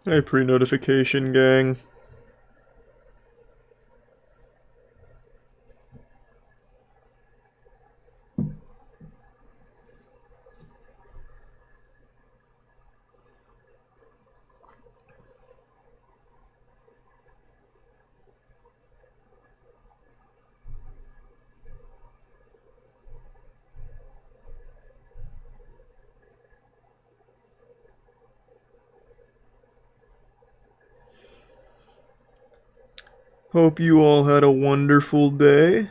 Hey, pre-notification gang. Hope you all had a wonderful day.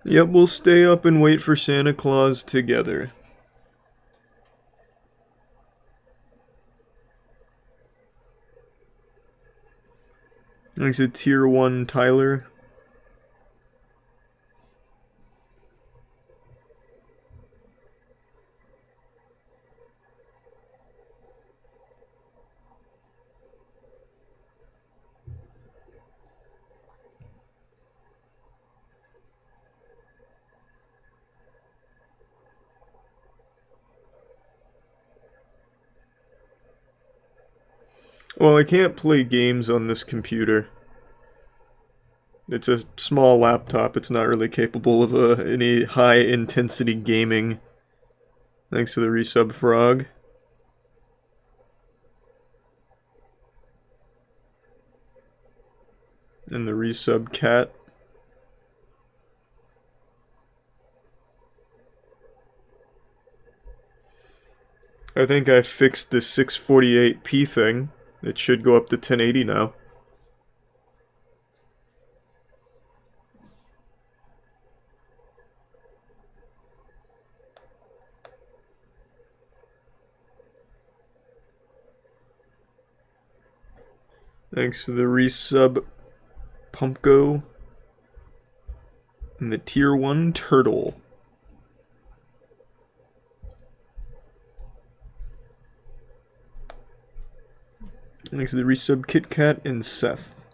Yep, we'll stay up and wait for Santa Claus together. Thanks to Tier 1 Tyler. Well, I can't play games on this computer. It's a small laptop, it's not really capable of any high-intensity gaming. Thanks to the resub frog. And the resub cat. I think I fixed the 648p thing. It should go up to 1080 now. Thanks to the resub Pumpko and the Tier 1 Turtle. Thanks to the resub Kit Kat and Seth.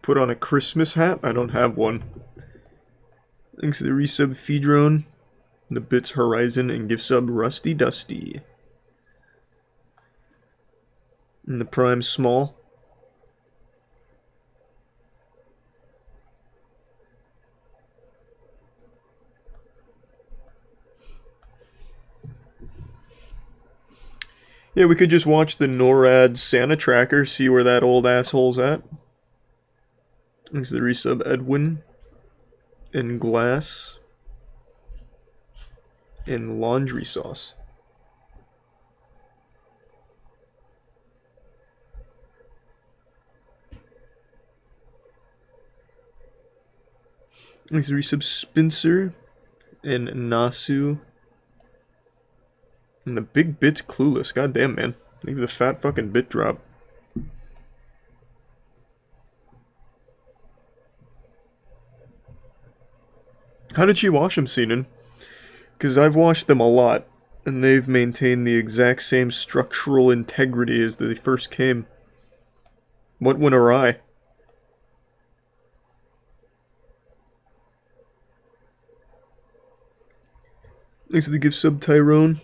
Put on a Christmas hat? I don't have one. Thanks to the resub Feedrone, the Bits Horizon, and gift sub Rusty Dusty. And the Prime Small. Yeah, we could just watch the NORAD Santa tracker, see where that old asshole's at. Thanks to the resub Edwin. And Glass. And Laundry Sauce. Thanks to the resub Spencer. And Nasu. And the big bit's clueless. Goddamn, man. Leave the fat fucking bit drop. How did she wash them, Sinan? Because I've washed them a lot, and they've maintained the exact same structural integrity as they first came. What went awry? Thanks to the gift sub Tyrone.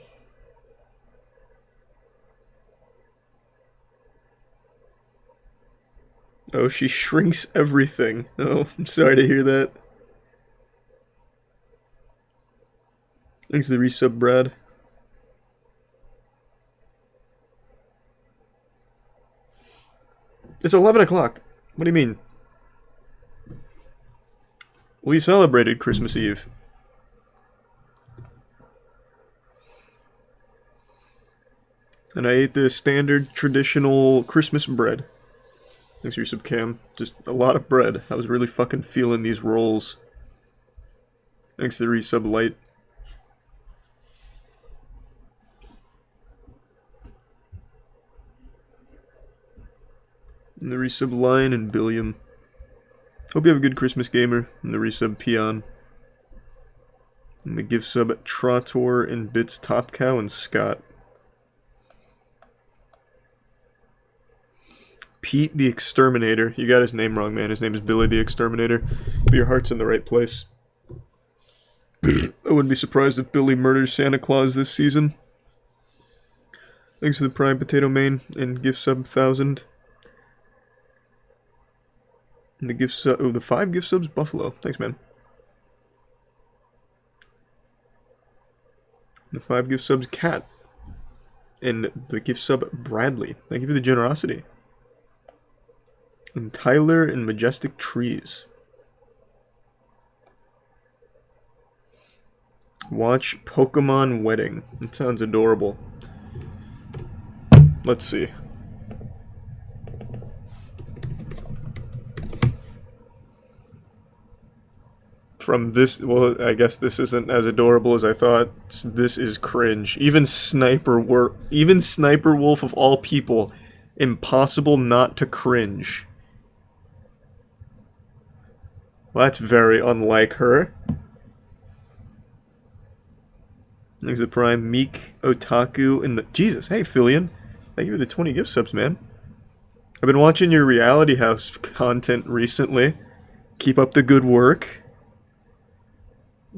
Oh, she shrinks everything. Oh, I'm sorry to hear that. Thanks to the resub Brad. It's 11 o'clock. What do you mean? We celebrated Christmas Eve. And I ate the standard traditional Christmas bread. Thanks for your sub Cam. Just a lot of bread. I was really fucking feeling these rolls. Thanks to the resub Light. And the resub Lion and Billiam. Hope you have a good Christmas, gamer. And the resub Peon. And the gift sub Trotor and Bits Top Cow and Scott. Pete the Exterminator. You got his name wrong, man. His name is Billy the Exterminator. But your heart's in the right place. I wouldn't be surprised if Billy murders Santa Claus this season. Thanks to the Prime Potato Main and gift sub 1000. And the gift sub, oh, the 5 gift subs Buffalo. Thanks, man. The 5 gift subs Cat. And the gift sub Bradley. Thank you for the generosity. And Tyler and Majestic Trees. Watch Pokemon Wedding. It sounds adorable. Let's see. From this, well, I guess this isn't as adorable as I thought. This is cringe. Even Sniper Wolf of all people, impossible not to cringe. Well, that's very unlike her. Thanks to the Prime, Meek, Otaku, and the... Jesus, hey, Filian. Thank you for the 20 gift subs, man. I've been watching your Reality House content recently. Keep up the good work.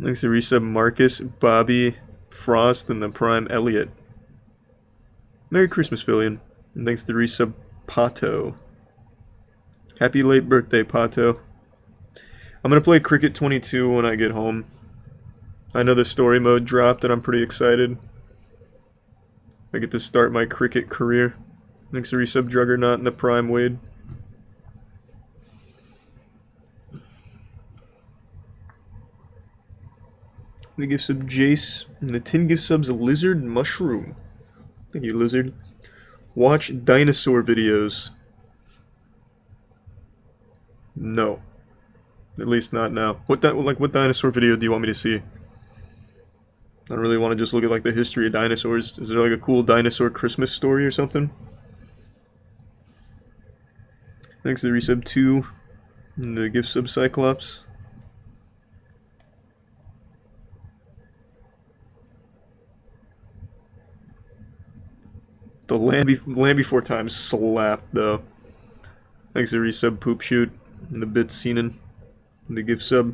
Thanks to resub Marcus, Bobby, Frost, and the Prime Elliot. Merry Christmas, Filian. And thanks to resub Pato. Happy late birthday, Pato. I'm gonna play Cricket 22 when I get home. I know the story mode dropped and I'm pretty excited. I get to start my cricket career. Thanks to resub Juggernaut and the Prime Wade. The gift sub Jace. And the 10 gift subs Lizard Mushroom. Thank you, Lizard. Watch dinosaur videos. No. At least not now. What dinosaur video do you want me to see? I don't really want to just look at like the history of dinosaurs. Is there like a cool dinosaur Christmas story or something? Thanks to the resub 2. And the gift sub Cyclops. The Land Before Time slapped though. Thanks to resub Poop Shoot. And the bit Seanan. And the gift sub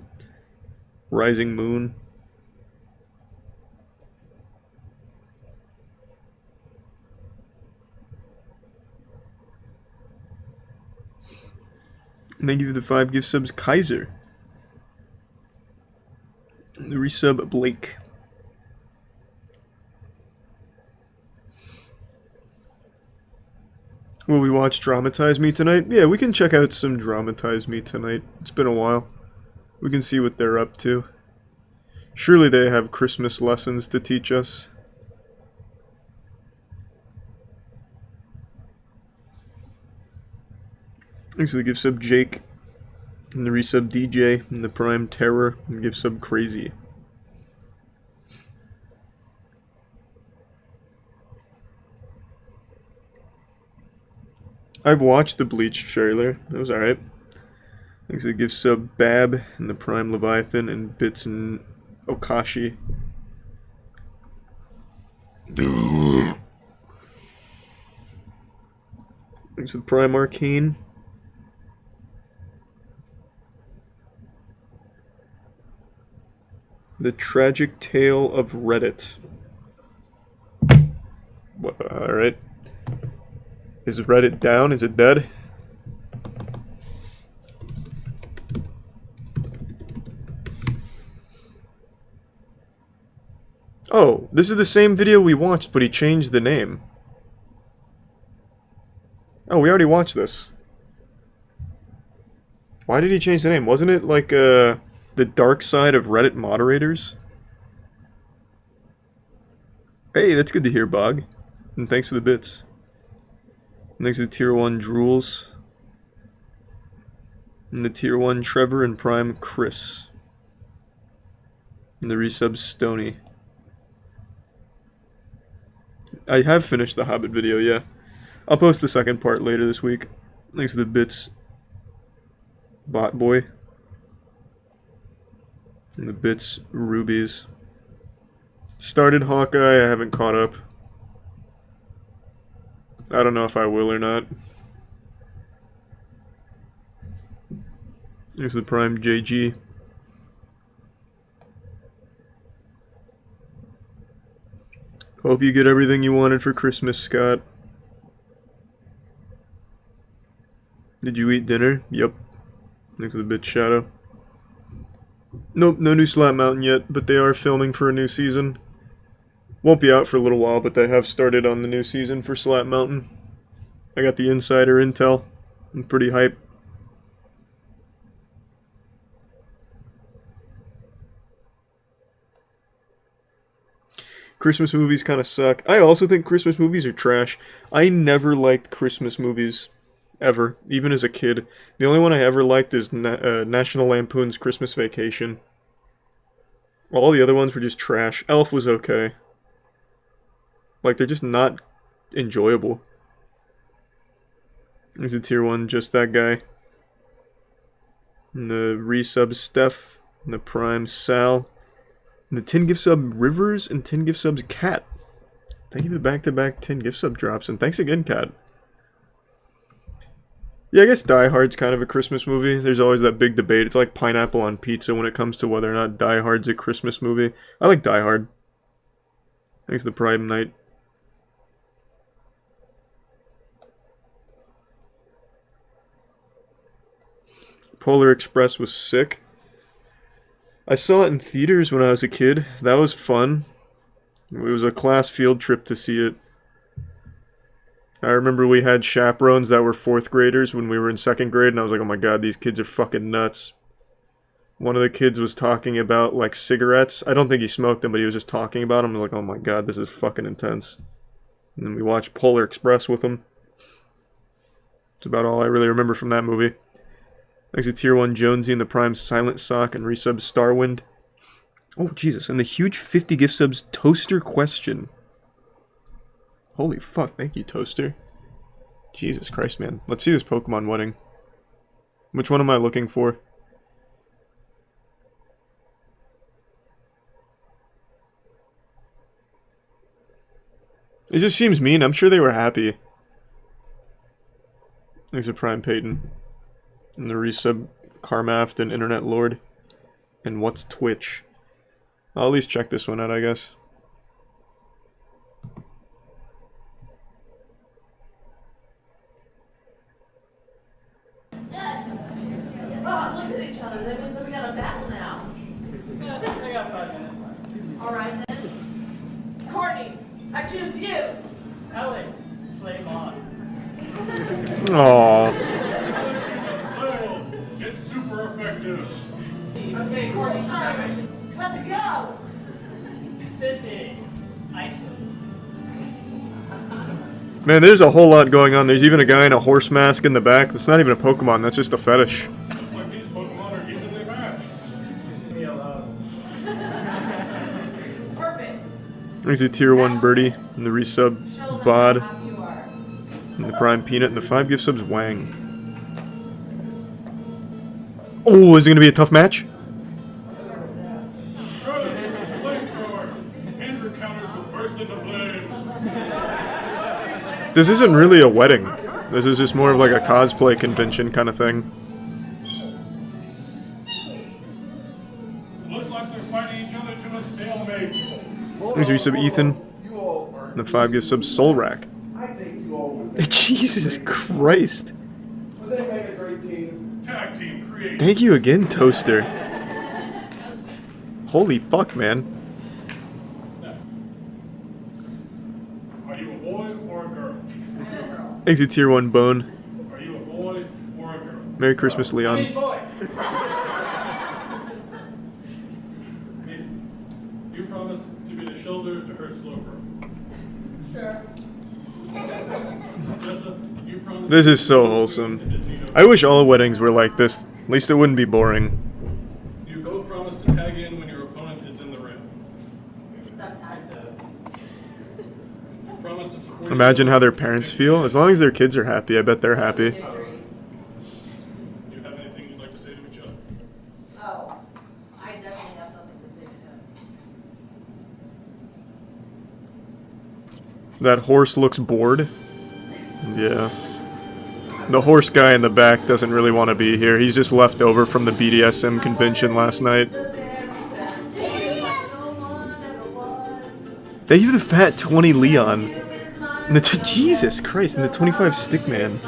Rising Moon. And thank you for the 5 gift subs Kaiser. And the resub Blake. Will we watch Dramatize Me tonight? Yeah, we can check out some Dramatize Me tonight. It's been a while. We can see what they're up to. Surely they have Christmas lessons to teach us. Thanks to the gift sub Jake. And the resub DJ. And the Prime Terror. And the gift sub Crazy. I've watched the Bleach trailer. It was alright. Thanks to the gift sub Bab and the Prime Leviathan and Bits and Okashi. Thanks to the Prime Arcane. The Tragic Tale of Reddit. Alright. Is Reddit down? Is it dead? Oh, this is the same video we watched, but he changed the name. Oh, we already watched this. Why did he change the name? Wasn't it like, the dark side of Reddit moderators? Hey, that's good to hear, Bog. And thanks for the bits. Next to Tier 1 Drools. And the Tier 1 Trevor and Prime Chris. And the resub Stony. I have finished the Hobbit video, yeah. I'll post the second part later this week. Thanks to the bits, Bot Boy. And the bits, Rubies. Started Hawkeye, I haven't caught up. I don't know if I will or not. Here's the Prime JG. Hope you get everything you wanted for Christmas, Scott. Did you eat dinner? Yep. Thanks for the bit, Shadow. Nope, no new Slap Mountain yet, but they are filming for a new season. Won't be out for a little while, but they have started on the new season for Slap Mountain. I got the insider intel. I'm pretty hyped. Christmas movies kind of suck. I also think Christmas movies are trash. I never liked Christmas movies. Ever. Even as a kid. The only one I ever liked is National Lampoon's Christmas Vacation. All the other ones were just trash. Elf was okay. Like, they're just not enjoyable. There's a tier 1, just that guy. And the resub Steph. And the prime Sal. And the 10 gift sub Rivers and 10 gift subs Cat. Thank you for the back-to-back 10 gift sub drops. And thanks again, Cat. Yeah, I guess Die Hard's kind of a Christmas movie. There's always that big debate. It's like pineapple on pizza when it comes to whether or not Die Hard's a Christmas movie. I like Die Hard. Thanks to the Prime Night. Polar Express was sick. I saw it in theaters when I was a kid. That was fun. It was a class field trip to see it. I remember we had chaperones that were 4th graders when we were in 2nd grade, and I was like, oh my god, these kids are fucking nuts. One of the kids was talking about, like, cigarettes. I don't think he smoked them, but he was just talking about them. I was like, oh my god, this is fucking intense. And then we watched Polar Express with him. That's about all I really remember from that movie. Thanks to Tier 1 Jonesy and the Prime Silent Sock and resub Starwind. Oh, Jesus. And the huge 50 gift subs Toaster Question. Holy fuck, thank you, Toaster. Jesus Christ, man. Let's see this Pokemon wedding. Which one am I looking for? It just seems mean. I'm sure they were happy. Thanks to Prime Peyton. And the resub Carmaft and Internet Lord. And what's Twitch? I'll at least check this one out, I guess. Oh, look at each other. That means that we got a battle now. I got 5 minutes. All right, then. Courtney, I choose you. Alex, flame on. Aww. It's super effective. Okay, Courtney, let me go. Sydney, Iceland. Man, there's a whole lot going on. There's even a guy in a horse mask in the back. That's not even a Pokemon, that's just a fetish. Looks like these Pokemon are evenly matched. Leave me alone. Perfect. There's a Tier 1 Birdie and the resub Show them Bod how tough you are. and the Prime Peanut and the 5 gift subs Wang. Oh, is it going to be a tough match? Flamethrower. Andrew counters will burst into flame. This isn't really a wedding. This is just more of like a cosplay convention kind of thing. Looks like they're fighting each other to a stalemate. There's your sub Ethan and the 5 gift sub Soul Rack. I think you all would make, Jesus Christ. would they make a great team? Tag team create. Thank you again, Toaster. Holy fuck, man. Are you a boy or a girl? Thanks to Tier 1 Bone. Are you a boy or a girl? Merry Christmas, Hey, Leon. boy. Mason, you promise to be the shoulder to her sloper. Sure. Jessa, you promise. This is so wholesome. I wish all weddings were like this. At least it wouldn't be boring. You both promise to tag in when your opponent is in the ring. Sometimes. You promise to support. Imagine how their parents feel. As long as their kids are happy, I bet they're happy. Victories. That horse looks bored. Yeah. The horse guy in the back doesn't really want to be here. He's just left over from the BDSM convention last night. Thank you for the fat 20 Leon. And the Jesus Christ, and the 25 Stickman.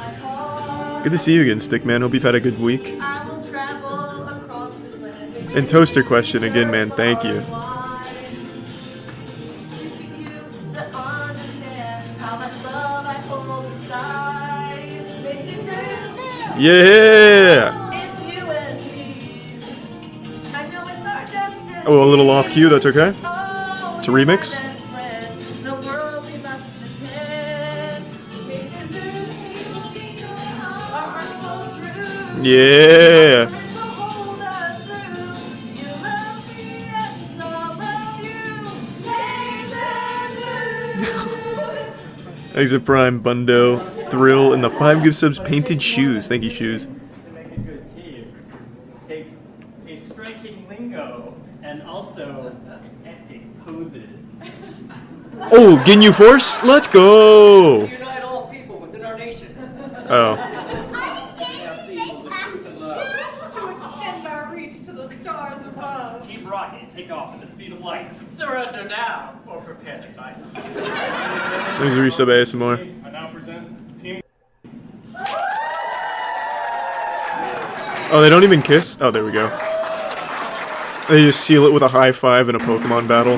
Good to see you again, Stickman. Hope you've had a good week. And Toaster Question again, man. Thank you. Yeah! Oh, a little off cue, that's okay? It's a remix? Yeah! Exit Prime, Bundo, Thrill, and the 5 gift subs, Painted Shoes. Thank you, Shoes. To make a good team takes a striking lingo and also epic poses. Oh, Ginyu Force? Let's go! Unite all people within our nation. Oh. Announce the evils of truth and love. To extend our reach to the stars above. Team Rocket, take off at the speed of light. Surrender now or prepare to fight. Thanks for resub ASMR. I now present Team. Oh, they don't even kiss? Oh, there we go. They just seal it with a high five in a Pokemon battle.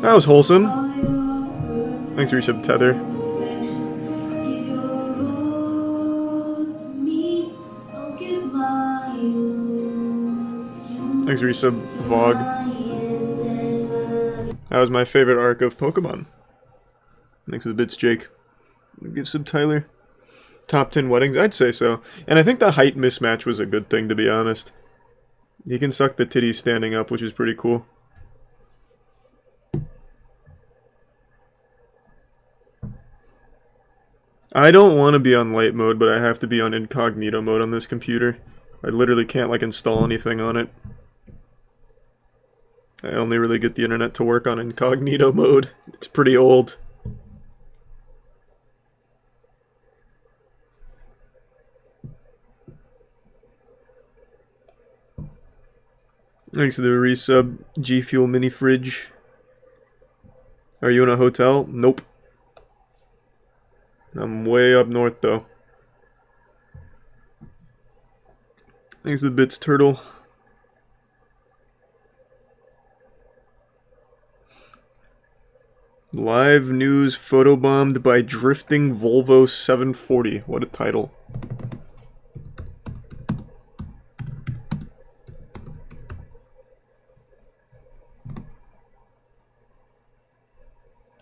That was wholesome. Thanks for resub Tether. Thanks for resub Vog. That was my favorite arc of Pokemon. Thanks for the bits, Jake. Give sub Tyler. Top 10 weddings? I'd say so. And I think the height mismatch was a good thing, to be honest. He can suck the titties standing up, which is pretty cool. I don't want to be on light mode, but I have to be on incognito mode on this computer. I literally can't, like, install anything on it. I only really get the internet to work on incognito mode. It's pretty old. Thanks to the resub, G Fuel Mini Fridge. Are you in a hotel? Nope. I'm way up north though. Thanks to the bits, Turtle. Live news photobombed by Drifting Volvo 740. What a title.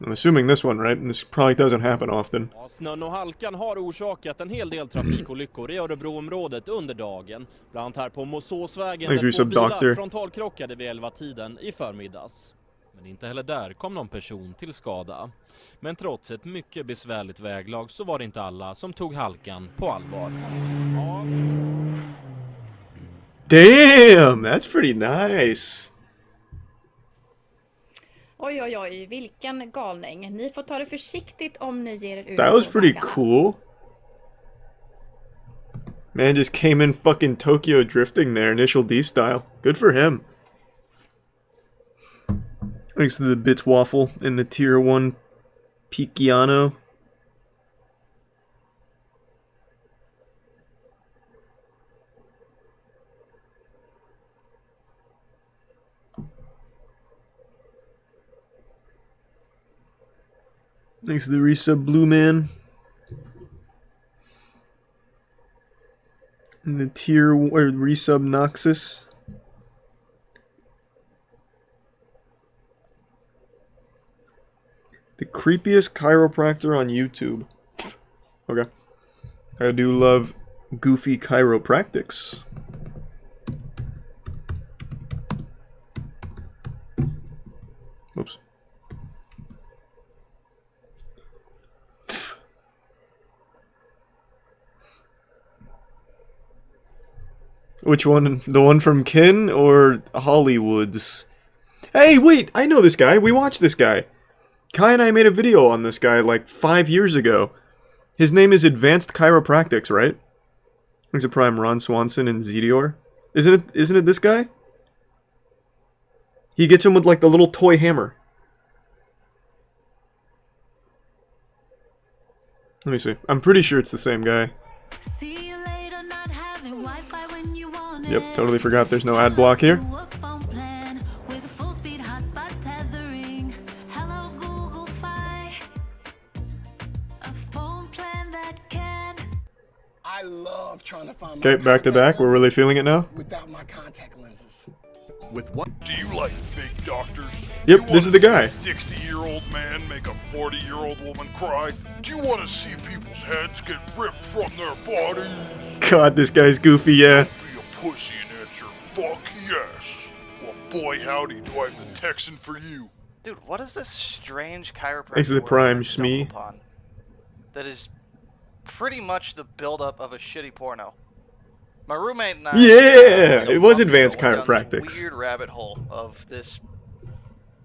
I'm assuming this one, right? This probably doesn't happen often. Ja, snön och halkan har orsakat en hel del trafikolyckor i Örebroområdet under dagen. Bland annat här på Mosåsvägen där 2 bilar frontalkrockade vid 11-tiden i förmiddags. Men inte heller där kom någon person till skada. Men trots ett mycket besvärligt väglag så var det inte alla som tog halkan på allvar. Ja. Damn, that's pretty nice. Oj, oj, oj, vilken galning. Ni får ta det försiktigt om ni ger er ut. That was pretty cool. Man just came in fucking Tokyo drifting there, initial D style. Good for him. Thanks to the Bits Waffle and the Tier 1 Picciano. Thanks to the resub Blue Man. And the tier or resub Noxus. The creepiest chiropractor on YouTube. Okay. I do love goofy chiropractics. Oops. Which one? The one from Kin or Hollywood's? Hey, wait! I know this guy. We watched this guy. Kai and I made a video on this guy like 5 years ago. His name is Advanced Chiropractics, right? He's a prime Ron Swanson and Zedior. Isn't it this guy? He gets him with like the little toy hammer. Let me see. I'm pretty sure it's the same guy. Yep, totally forgot there's no ad block here. I love trying to find Okay, back to back. We're really feeling it now. without my contact lenses. With what? Do you like fake doctors? Yep, this is the guy. 60-year-old man make a 40-year-old woman cry? Do you want to see people's heads get ripped from their bodies? God, this guy's goofy, yeah. Be a pussy and answer, fuck yes. Well, boy howdy, do I have the Texan for you. Dude, what is this strange chiropractic Thanks to the word Prime, I stumbled Shmee. upon that is pretty much the buildup of a shitty porno? My roommate and I Yeah, it was went Advanced down this Chiropractics. weird rabbit hole of this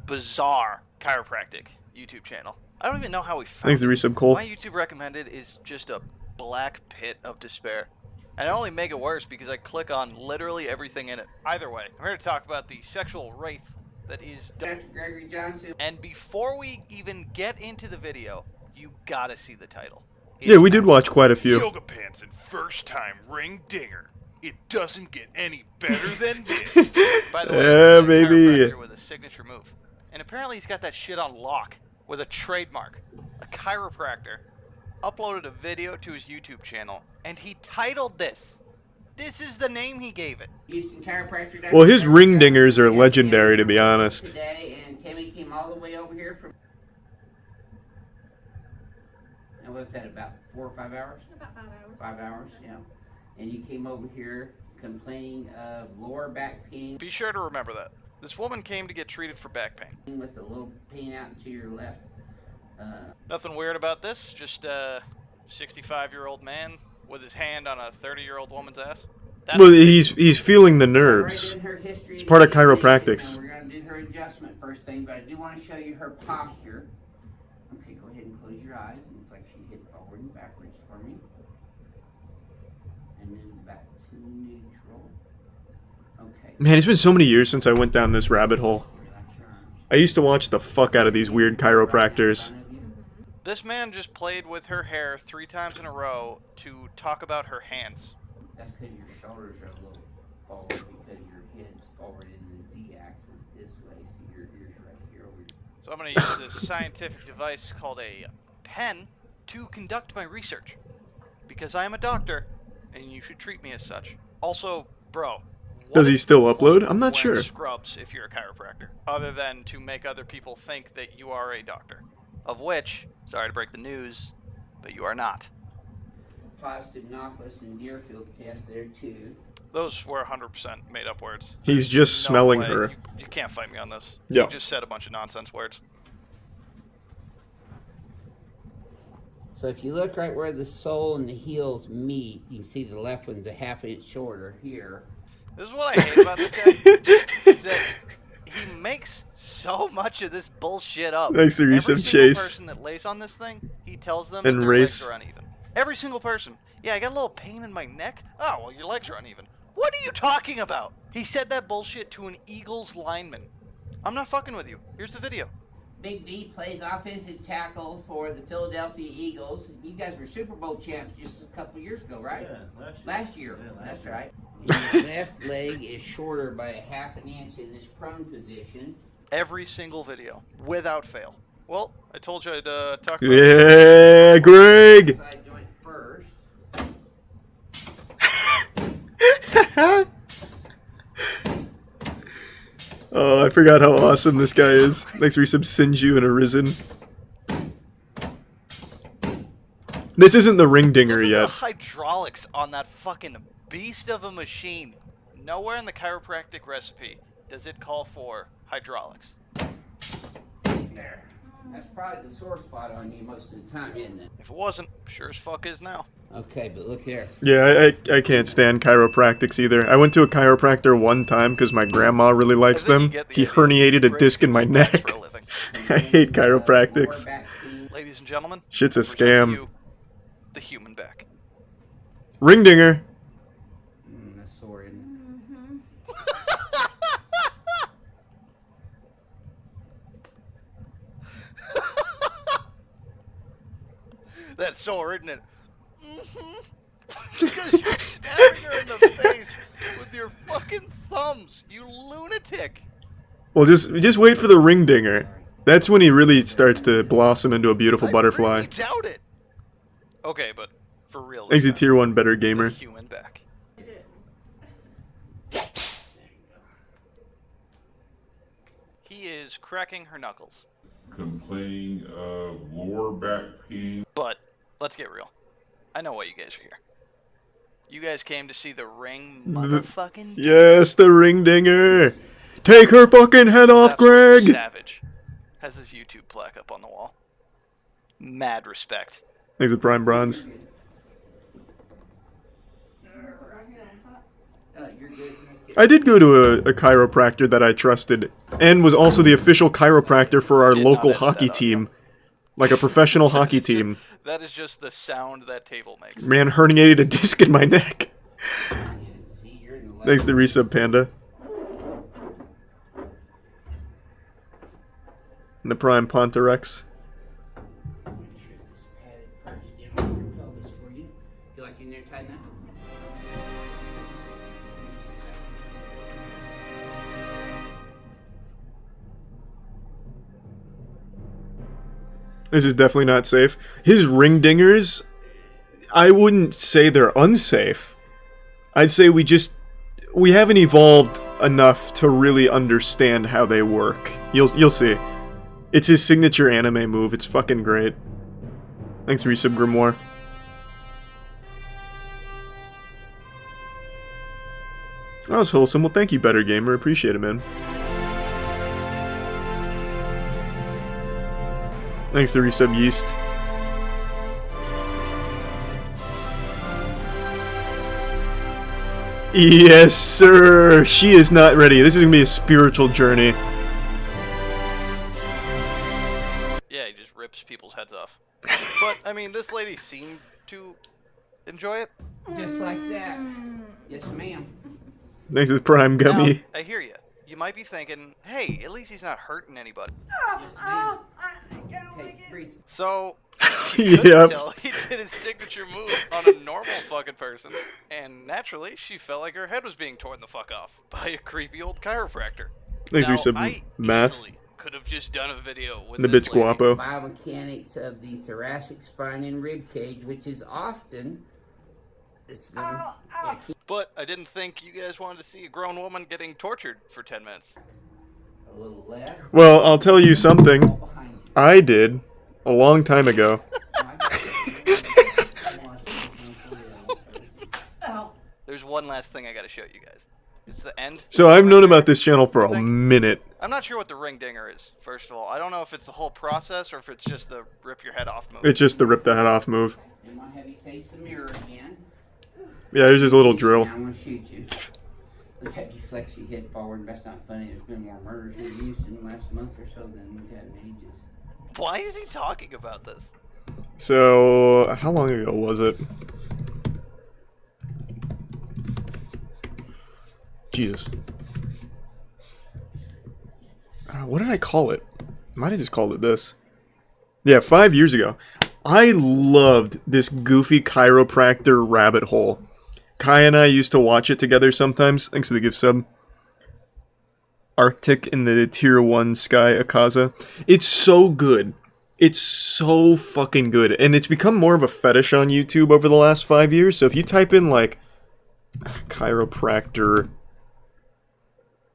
bizarre chiropractic YouTube channel. I don't even know how we found Thanks to it. Resub Cole. My YouTube recommended is just a black pit of despair. And I only make it worse because I click on literally everything in it. Either way, I'm here to talk about the sexual wraith that is Dr. Gregory Johnson. And before we even get into the video, you gotta see the title. Yeah, we did watch quite a few. Yoga pants and first time ring dinger. It doesn't get any better than this. By the way, Yeah, he's a baby. chiropractor with a signature move. And apparently he's got that shit on lock with a trademark. A chiropractor uploaded a video to his YouTube channel, and he titled this. This is the name he gave it. Houston Chiropractor. Well, his ring dingers are legendary, to be honest. Today, and Tammy came all the way over here from. And what's that, about 4 or 5 hours? About 5 hours. 5 hours, yeah. And you came over here complaining of lower back pain Be sure to remember that. This woman came to get treated for back pain. with a little pain out to your left. Nothing weird about this, just a 65-year-old man with his hand on a 30-year-old woman's ass. That's Well, he's feeling the nerves. Right in her history, It's part of examination, chiropractics. and we're going to do her adjustment first thing, but I do want to show you her posture. Okay, go ahead and close your eyes and flexion hip forward and backwards for me. And then back to neutral. Okay. Man, it's been so many years since I went down this rabbit hole. Relax your arms. I used to watch the fuck out of these weird chiropractors. This man just played with her hair 3 times in a row to talk about her hands. That's because your shoulders are a little forward because your head's forward in the Z-axis this way, so your ear's right here over your... So I'm going to use this scientific device called a pen to conduct my research. Because I am a doctor, and you should treat me as such. Also, bro, Does he is still the upload? point I'm of not wearing sure. Scrubs if you're a chiropractor, other than to make other people think that you are a doctor. Of which, sorry to break the news, but you are not. Positive Nautilus and Deerfield test there too. Those were 100% made up words. He's just No smelling way. her. You can't fight me on this. Yeah. You just said a bunch of nonsense words. So if you look right where the sole and the heels meet, you can see the left one's a ½ inch shorter here. This is what I hate about this guy, is that he makes so much of this bullshit up. Thanks to Every Resub single Chase. person that lays on this thing, he tells them And that their Race. legs are uneven. Every single person. Yeah, I got a little pain in my neck. Oh, well, your legs are uneven. What are you talking about? He said that bullshit to an Eagles lineman. I'm not fucking with you. Here's the video. Big B plays offensive tackle for the Philadelphia Eagles. You guys were Super Bowl champs just a couple years ago, right? Yeah, Last year. Yeah, That's right. His left leg is shorter by a ½ inch in this prone position. Every single video, without fail. Well, I told you I'd talk about Yeah, Greg! Side joint first. Oh, I forgot how awesome this guy is. Thanks for some Sinju and Arisen. This isn't the ring dinger Listen to the yet. hydraulics on that fucking beast of a machine. Nowhere in the chiropractic recipe does it call for hydraulics. There. That's probably the sore spot on you most of the time, isn't it? If it wasn't, sure as fuck is now. Okay, but look here. Yeah, I can't stand chiropractics either. I went to a chiropractor one time because my grandma really likes them. He herniated a disc in my neck. I hate chiropractics. Ladies and gentlemen, Shit's a present to scam. you the human back. Ring dinger. That's sore, isn't it? That's sore, isn't it? Because you're stabbing her in the face with your fucking thumbs, you lunatic. Well, just wait for the ring dinger. That's when he really starts to blossom into a beautiful butterfly. I really doubt it. Okay, but for real. He's a tier 1 better gamer. The human back. He is cracking her knuckles. Complaining of lower back pain. But let's get real. I know why you guys are here. You guys came to see the ring motherfucking Yes, the ring dinger. Take her fucking head off, Greg. Savage has his YouTube plaque up on the wall. Mad respect. Thanks for Prime Bronze. I did go to a chiropractor that I trusted, and was also the official chiropractor for our local hockey team. Like a professional hockey team. That is just the sound that table makes. Man herniated a disc in my neck. Thanks to Resub Panda. And the Prime Pontarex. This is definitely not safe. His ring dingers, I wouldn't say they're unsafe. I'd say we haven't evolved enough to really understand how they work. You'll see. It's his signature anime move. It's fucking great. Thanks, Resub Grimoire. That was wholesome. Well, thank you, Better Gamer. Appreciate it, man. Thanks to Resub Yeast. Yes, sir! She is not ready. This is gonna be a spiritual journey. Yeah, he just rips people's heads off. But, I mean, this lady seemed to enjoy it. Just like that. Yes, ma'am. Thanks to the Prime Gummy. Now, I hear you. You might be thinking, hey, at least he's not hurting anybody. So, you couldn't tell he did his signature move on a normal fucking person, and naturally, she felt like her head was being torn the fuck off by a creepy old chiropractor. Thanks, now, Resub I Math. could have just done a video with The this bitch guapo. Biomechanics of the thoracic spine and rib cage, which is often... But I didn't think you guys wanted to see a grown woman getting tortured for 10 minutes. A little left. Well, I'll tell you something. I did a long time ago. There's one last thing I gotta show you guys. It's the end. So I've known about this channel for a minute. I'm not sure what the ring dinger is, first of all. I don't know if it's the whole process or if it's just the rip your head off move. It's just the rip the head off move. And I'll have you face the mirror again. Yeah, there's just a little drill. I'm gonna shoot you. Let's have you flex your head forward. That's not funny. There's been more murders in Houston the last month or so than we've had in ages. Why is he talking about this? So, how long ago was it? Jesus. What did I call it? Might have just called it this. Yeah, 5 years ago. I loved this goofy chiropractor rabbit hole. Kai and I used to watch it together sometimes. Thanks for the gift sub. Arctic in the tier 1 Sky Akaza. It's so good. It's so fucking good. And it's become more of a fetish on YouTube over the last 5 years. So if you type in, like, chiropractor...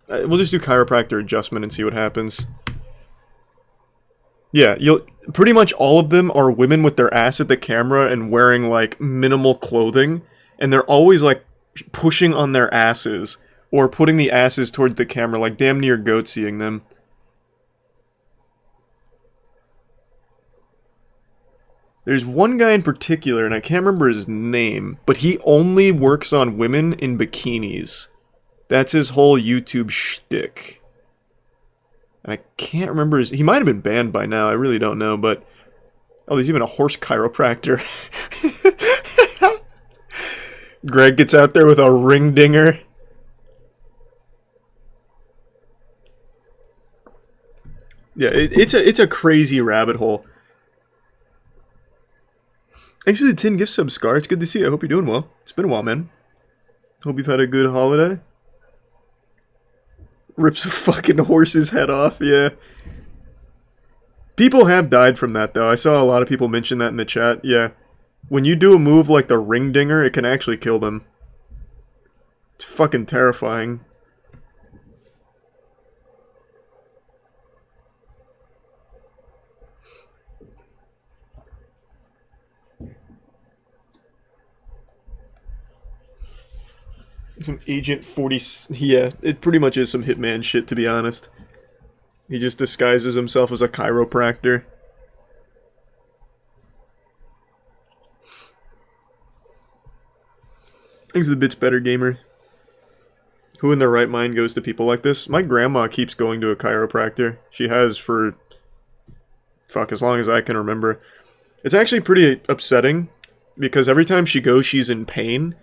we'll just do chiropractor adjustment and see what happens. Yeah, you'll... Pretty much all of them are women with their ass at the camera and wearing, like, minimal clothing. And they're always, like, pushing on their asses. Or putting the asses towards the camera, like damn near goat-seeing them. There's one guy in particular, and I can't remember his name, but he only works on women in bikinis. That's his whole YouTube shtick. And I can't remember his... He might have been banned by now, I really don't know, but... Oh, there's even a horse chiropractor. Greg gets out there with a ring dinger. Yeah, it's a crazy rabbit hole. Thanks for the 10 gift sub, Scar. It's good to see you. I hope you're doing well. It's been a while, man. Hope you've had a good holiday. Rips a fucking horse's head off, yeah. People have died from that, though. I saw a lot of people mention that in the chat, yeah. When you do a move like the ring dinger, it can actually kill them. It's fucking terrifying. Some Agent 40... Yeah, it pretty much is some Hitman shit, to be honest. He just disguises himself as a chiropractor. Thanks to the Bits Better Gamer. Who in their right mind goes to people like this? My grandma keeps going to a chiropractor. She has for... fuck, as long as I can remember. It's actually pretty upsetting, because every time she goes, she's in pain.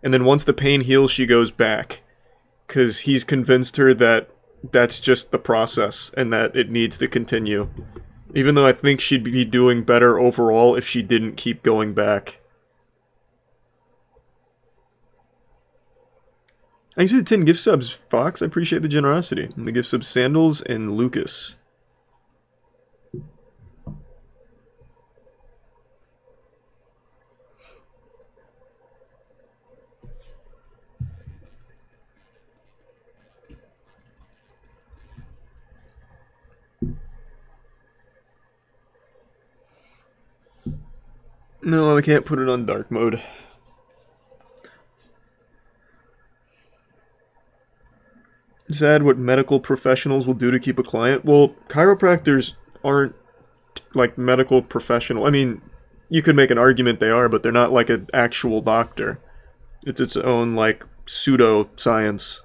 And then once the pain heals, she goes back. Because he's convinced her that that's just the process, and that it needs to continue. Even though I think she'd be doing better overall if she didn't keep going back. Thanks for the 10 gift subs, Fox. I appreciate the generosity. And the gift subs, Sandals and Lucas. No, I can't put it on dark mode. Sad what medical professionals will do to keep a client. Well, chiropractors aren't like medical professional. I mean, you could make an argument they are, but they're not like an actual doctor. It's its own like pseudo-science.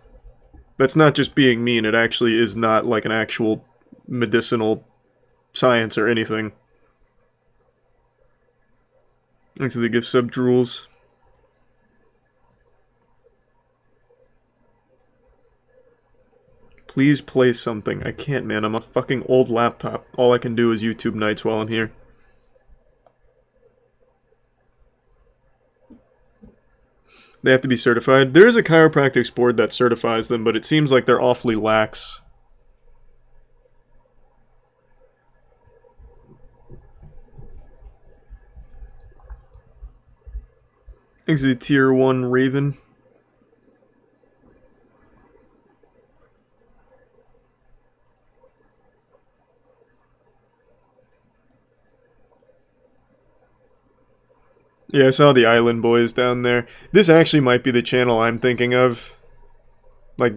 That's not just being mean, it actually is not like an actual medicinal science or anything. Thanks to the gift sub, Drools. Please play something. I can't, man. I'm a fucking old laptop. All I can do is YouTube nights while I'm here. They have to be certified. There is a chiropractics board that certifies them, but it seems like they're awfully lax. Thanks to the tier 1 Raven. Yeah, I saw the Island Boys down there. This actually might be the channel I'm thinking of. Like,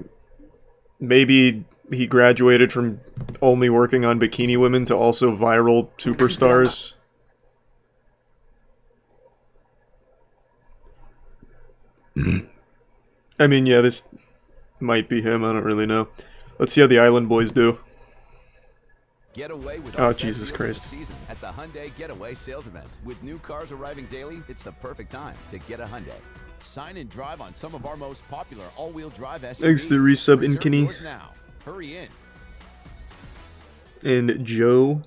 maybe he graduated from only working on bikini women to also viral superstars. I mean, yeah, this might be him. I don't really know. Let's see how the Island Boys do. Get away with oh, Jesus Christ. Season at the Hyundai Getaway sales event. With new cars arriving daily, it's the perfect time to get a Hyundai. Sign and drive on some of our most popular all-wheel drive SUVs. Thanks to resub Inkini. Hurry in. And Joe.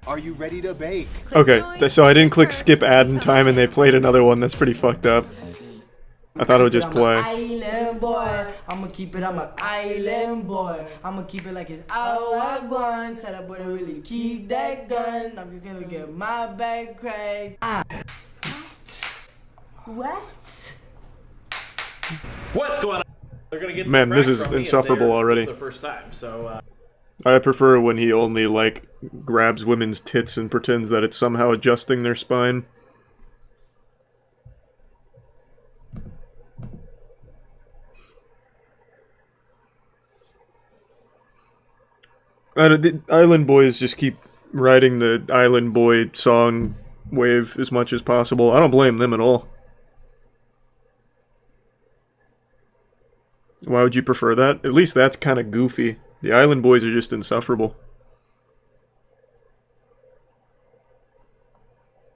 Are you ready to bake? Okay, so I didn't click skip ad in time and they played another one. That's pretty fucked up. I thought it would just play. Island boy, I'ma keep it on my island boy. I'ma keep it like it's all I want. Tell that boy to really keep that gun. I'm just gonna get my back cracked. What? What's going on? They're gonna get some Man, this crack is from me if insufferable already. It's the first time, so. I prefer when he only like grabs women's tits and pretends that it's somehow adjusting their spine. The Island Boys just keep riding the Island Boy song wave as much as possible. I don't blame them at all. Why would you prefer that? At least that's kind of goofy. The Island Boys are just insufferable.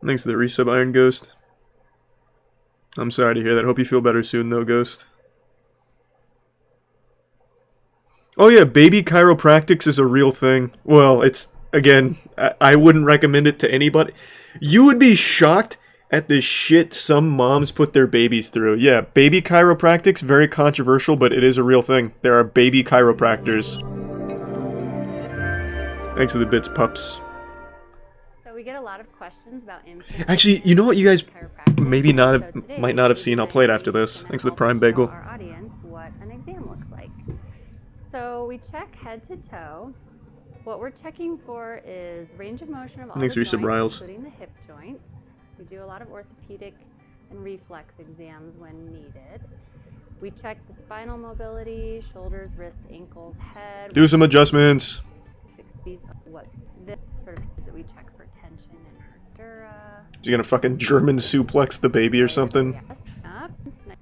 Thanks to the resub, Iron Ghost. I'm sorry to hear that. Hope you feel better soon, though, Ghost. Oh yeah, baby chiropractics is a real thing. Well, it's, again, I wouldn't recommend it to anybody. You would be shocked at the shit some moms put their babies through. Yeah, baby chiropractics, very controversial, but it is a real thing. There are baby chiropractors. Thanks to the bits, pups. So we get a lot of questions about infant. Actually, you know what you guys maybe might not have seen? I'll play it after this. Thanks to the Prime Bagel. Our audience what an exam looks like. So we check head to toe. What we're checking for is range of motion of all the joints, including the hip joints. We do a lot of orthopedic and reflex exams when needed. We check the spinal mobility, shoulders, wrists, ankles, head. Do some adjustments. These what this sort of things that we check for tension in her dura. Is he gonna fucking German suplex the baby or something? Yes, up.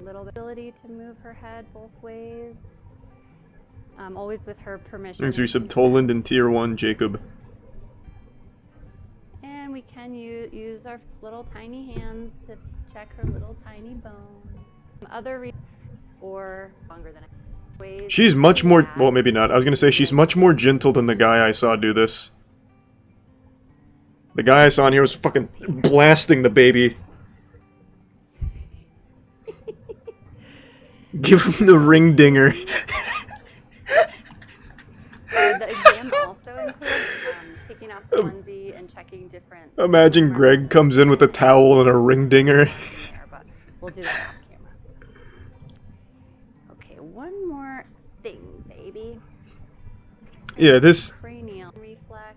A little ability to move her head both ways. Always with her permission. Thanks for resub Toland and Tier 1 Jacob. And we can use our little tiny hands to check her little tiny bones. Other reasons, or longer than ways. She's much more, well, maybe not. I was gonna say she's much more gentle than the guy I saw do this. The guy I saw in here was fucking blasting the baby. Give him the ring dinger. The exam also includes taking off the onesie and checking different... Imagine Greg comes in with a towel and a ring dinger. But we'll do that off camera. Okay, one more thing, baby. Yeah, this... Cranial reflex.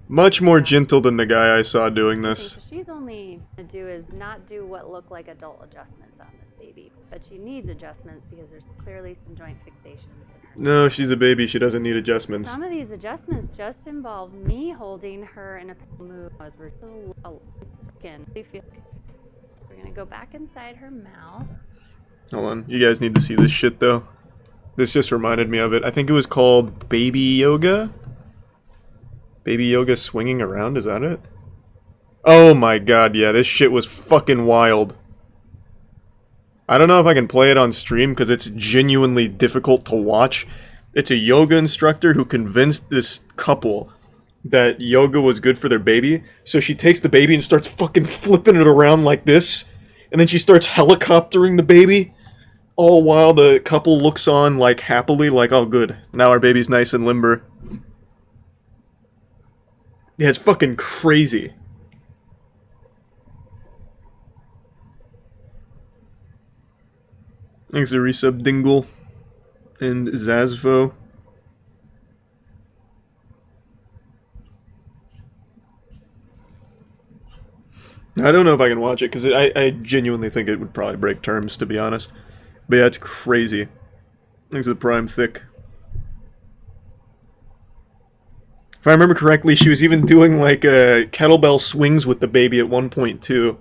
Much more gentle than the guy I saw doing this. So she's only going to do is not do what look like adult adjustments on this baby. But she needs adjustments because there's clearly some joint fixations in her. No, she's a baby. She doesn't need adjustments. Some of these adjustments just involve me holding her in a move as we're skin. We're going to go back inside her mouth. Hold on. You guys need to see this shit, though. This just reminded me of it. I think it was called Baby Yoga? Baby Yoga swinging around, is that it? Oh my god, yeah, this shit was fucking wild. I don't know if I can play it on stream because it's genuinely difficult to watch. It's a yoga instructor who convinced this couple that yoga was good for their baby. So she takes the baby and starts fucking flipping it around like this. And then she starts helicoptering the baby. All while the couple looks on like happily, like, oh good, now our baby's nice and limber. Yeah, it's fucking crazy. Thanks to resub Dingle and Zazvo. I don't know if I can watch it because I genuinely think it would probably break terms, to be honest. But yeah, it's crazy. Thanks to the Prime Thick. If I remember correctly, she was even doing like kettlebell swings with the baby at one point too.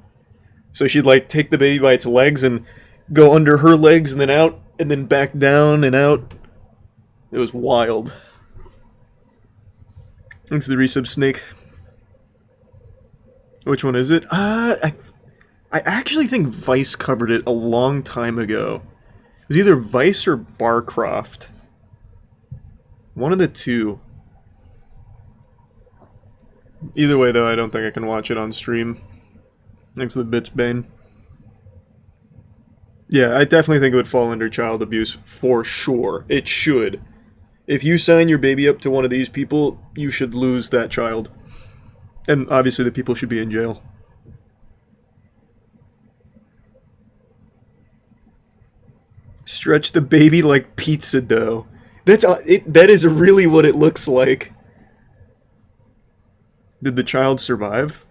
So she'd like take the baby by its legs and go under her legs and then out and then back down and out. It was wild. Thanks to the resub Snake. Which one is it? I actually think Vice covered it a long time ago. It was either Vice or Barcroft. One of the two. Either way, though, I don't think I can watch it on stream. Thanks to the Bits Bane. Yeah, I definitely think it would fall under child abuse, for sure. It should. If you sign your baby up to one of these people, you should lose that child. And obviously the people should be in jail. Stretch the baby like pizza dough. That is really what it looks like. Did the child survive?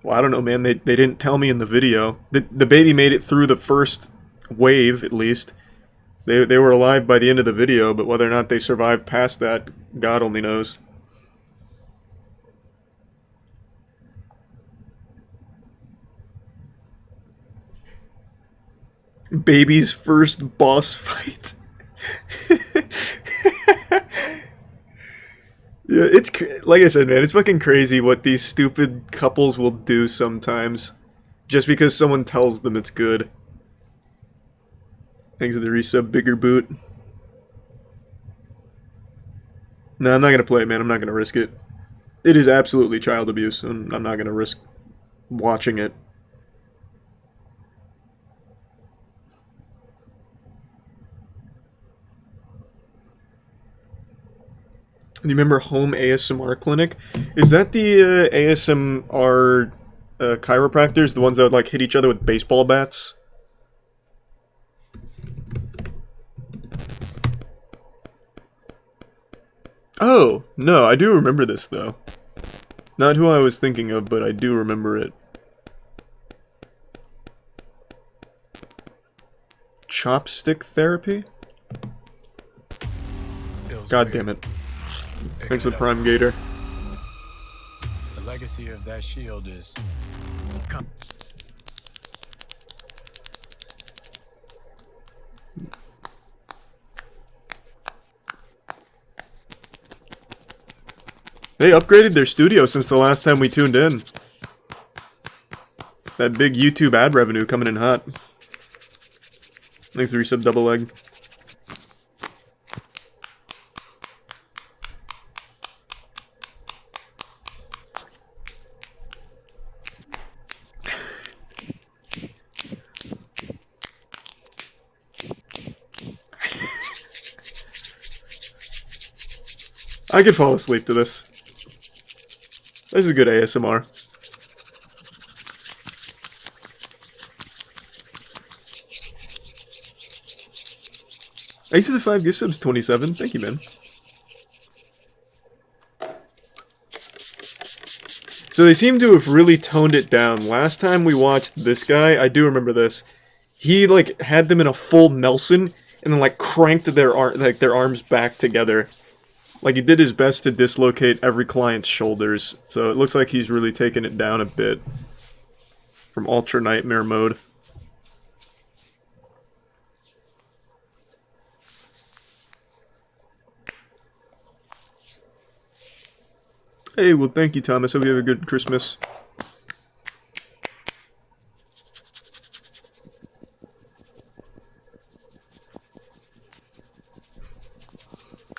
Well, I don't know, man. They didn't tell me in the video. The baby made it through the first wave, at least. They were alive by the end of the video, but whether or not they survived past that, God only knows. Baby's first boss fight. Yeah, it's like I said, man, it's fucking crazy what these stupid couples will do sometimes. Just because someone tells them it's good. Thanks to the resub, bigger boot. No, I'm not gonna play it, man. I'm not gonna risk it. It is absolutely child abuse, and I'm not gonna risk watching it. Do you remember Home ASMR Clinic? Is that the ASMR chiropractors? The ones that would like hit each other with baseball bats? Oh, no, I do remember this though. Not who I was thinking of, but I do remember it. Chopstick therapy? God damn it. Thanks to Prime Gator. The legacy of that shield is... They upgraded their studio since the last time we tuned in. That big YouTube ad revenue coming in hot. Thanks for resub double leg. I could fall asleep to this. This is good ASMR. Ace of the 5 gift subs 27. Thank you, man. So they seem to have really toned it down. Last time we watched this guy, I do remember this. He like had them in a full Nelson and then like cranked their arms back together. Like, he did his best to dislocate every client's shoulders, so it looks like he's really taken it down a bit from Ultra Nightmare mode. Hey, well, thank you, Thomas. Hope you have a good Christmas.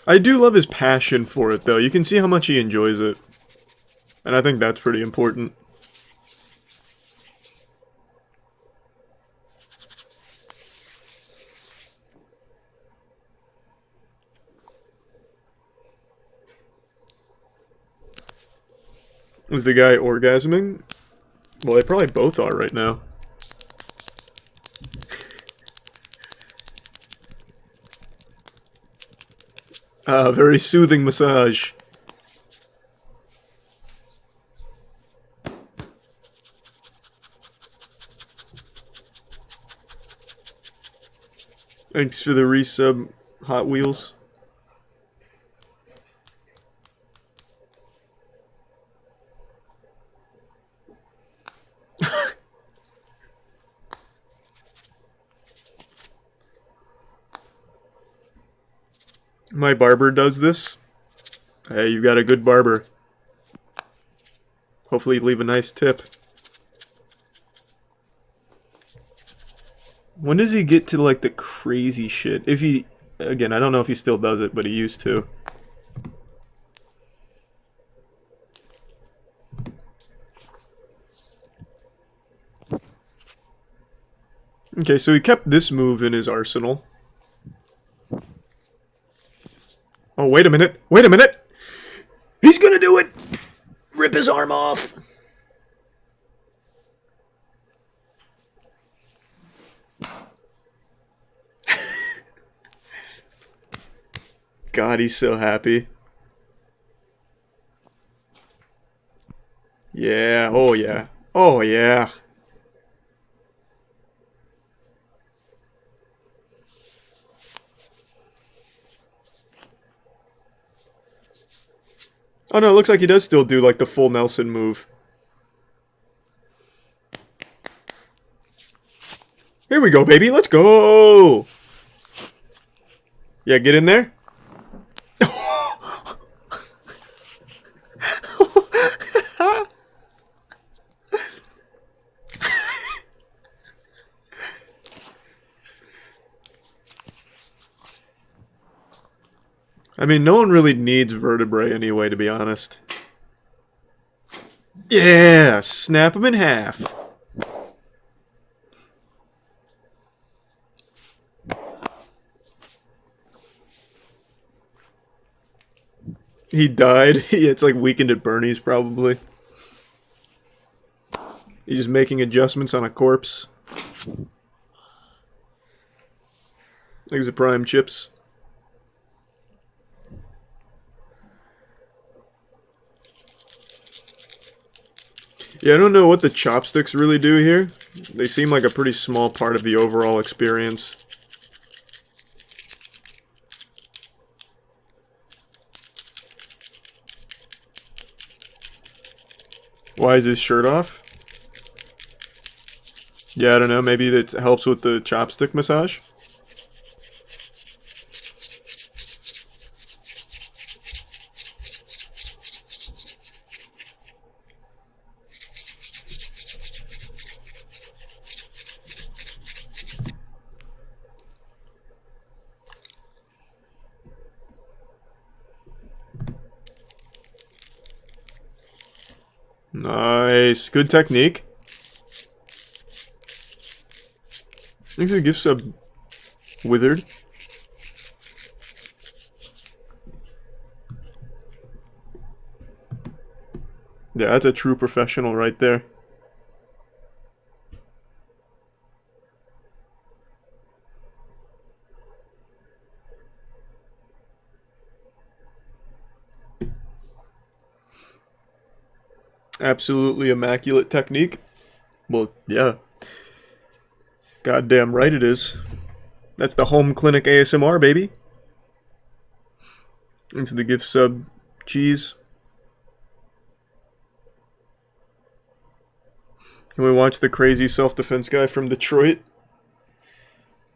I do love his passion for it, though. You can see how much he enjoys it. And I think that's pretty important. Is the guy orgasming? Well, they probably both are right now. Very soothing massage. Thanks for the resub, Hot Wheels. My barber does this. Hey, you got a good barber. Hopefully leave a nice tip. When does he get to, like, the crazy shit? If he... Again, I don't know if he still does it, but he used to. Okay, so he kept this move in his arsenal. Oh, wait a minute. Wait a minute! He's gonna do it! Rip his arm off! God, he's so happy. Yeah, oh yeah. Oh yeah. Oh no, it looks like he does still do like the full Nelson move. Here There we go, baby. Let's go. Yeah, get in there. I mean, no one really needs vertebrae anyway, to be honest. Yeah, snap them in half. He died. Yeah, it's like Weekend at Bernie's, probably. He's just making adjustments on a corpse. These are prime chips. Yeah, I don't know what the chopsticks really do here. They seem like a pretty small part of the overall experience. Why is his shirt off? Yeah, I don't know. Maybe that helps with the chopstick massage. Nice. Good technique. Thanks for the gift sub, Withered. Yeah, that's a true professional right there. Absolutely immaculate technique. Well, yeah. Goddamn right it is. That's the home clinic ASMR, baby. Into the gift sub, Cheese. Can we watch the crazy self-defense guy from Detroit?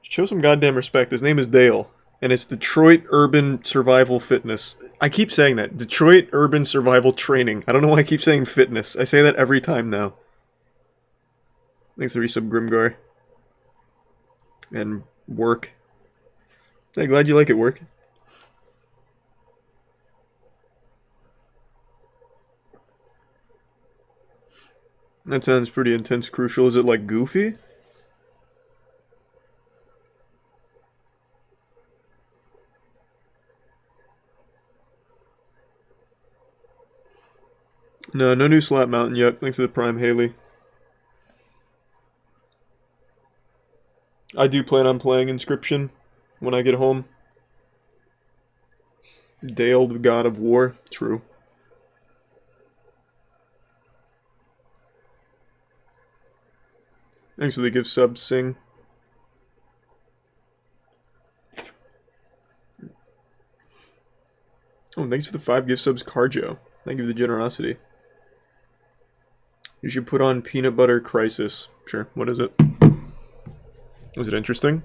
Show some goddamn respect. His name is Dale. And it's Detroit Urban Survival Fitness. I keep saying that. Detroit Urban Survival Training. I don't know why I keep saying fitness. I say that every time now. Thanks for resub Grimgar. And Work. Hey, glad you like it, Work. That sounds pretty intense. Crucial. Is it like Goofy? No, no new Slap Mountain yet. Thanks to the Prime Haley. I do plan on playing Inscription when I get home. Dale, the God of War. True. Thanks for the gift sub, Sing. Oh, thanks for the 5 gift subs, Carjo. Thank you for the generosity. You should put on Peanut Butter Crisis. Sure, what is it? Was it interesting?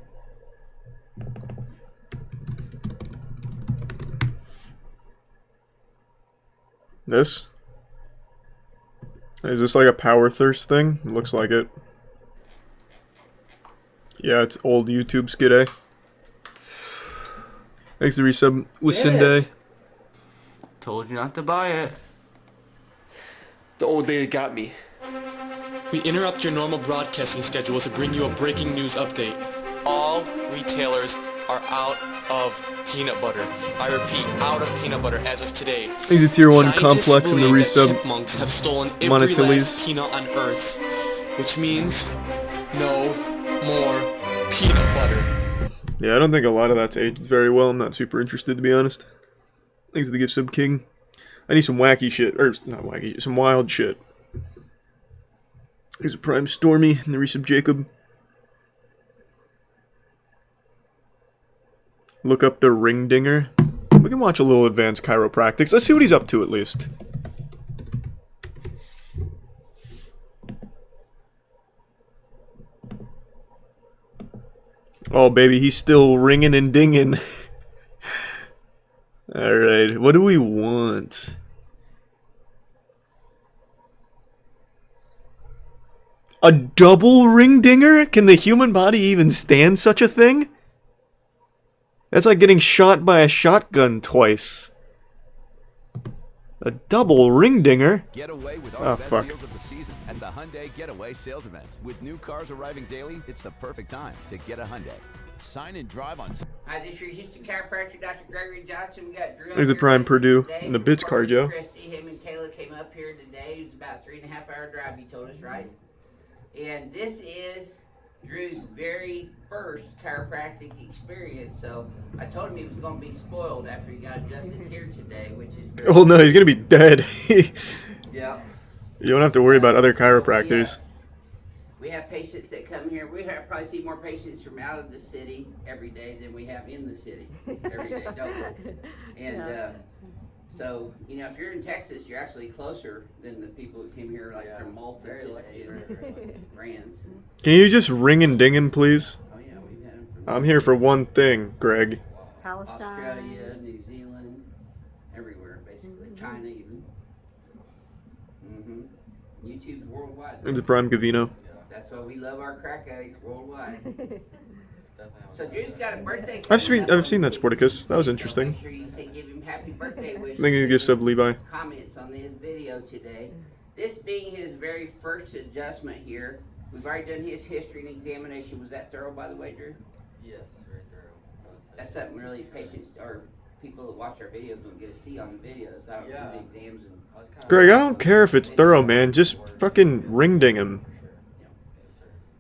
This? Is this like a power thirst thing? It looks like it. Yeah, it's old YouTube skid, eh? Thanks to resub Wisinde. Told you not to buy it. The old lady got me. We interrupt your normal broadcasting schedule to bring you a breaking news update. All retailers are out of peanut butter. I repeat, out of peanut butter as of today. Thanks to Tier 1 Complex and the resub chipmunks have stolen every last peanut on Earth, which means no more peanut butter. Yeah, I don't think a lot of that's aged very well. I'm not super interested, to be honest. Thanks to the gift sub King. I need some wacky shit. Or, not wacky, some wild shit. Here's a Prime Stormy and the resub Jacob. Look up the Ring Dinger. We can watch a little advanced chiropractics. Let's see what he's up to at least. Oh, baby, he's still ringing and dinging. Alright, what do we want? A double ring dinger? Can the human body even stand such a thing? That's like getting shot by a shotgun twice. A double ring dinger? Get away with our best fuck. deals of the season at the Hyundai Getaway Sales Event. With new cars arriving daily, it's the perfect time to get a Hyundai. Sign and drive on. Hi, this is your Houston chiropractor, Dr. Gregory Johnson. We got Drew. There's the Prime Purdue and the Bits card, Joe. Christy, him and Kayla came up here today. It was about a 3.5 hour drive, you told us, right? And this is Drew's very first chiropractic experience, so I told him he was going to be spoiled after he got adjusted here today, which is very Oh no, he's gonna be dead. Yeah. You don't have to worry about other chiropractors. We have patients that come here. We have probably see more patients from out of the city every day than we have in the city every day, don't we? And so, you know, if you're in Texas, you're actually closer than the people who came here, like from Malta and France. Can you just ring and ding him, please? Oh yeah, we've had them from I'm here for one thing, Greg. Australia, New Zealand, everywhere, basically. China even. YouTube's worldwide. There's the Prime Gavino. That's why we love our crack addicts worldwide. So Drew's got a birthday. I've seen that Sporticus. That was interesting. Make sure you say give him happy birthday wishes. I think you give sub Levi. Comments on his video today. This being his very first adjustment here. We've already done his history and examination. Was that thorough, by the way, Drew? Yes, very thorough. That's something really patients or people that watch our videos don't get to see on the videos. I don't do the exams and. Greg, I don't care if it's thorough, man. Just fucking ring ding him.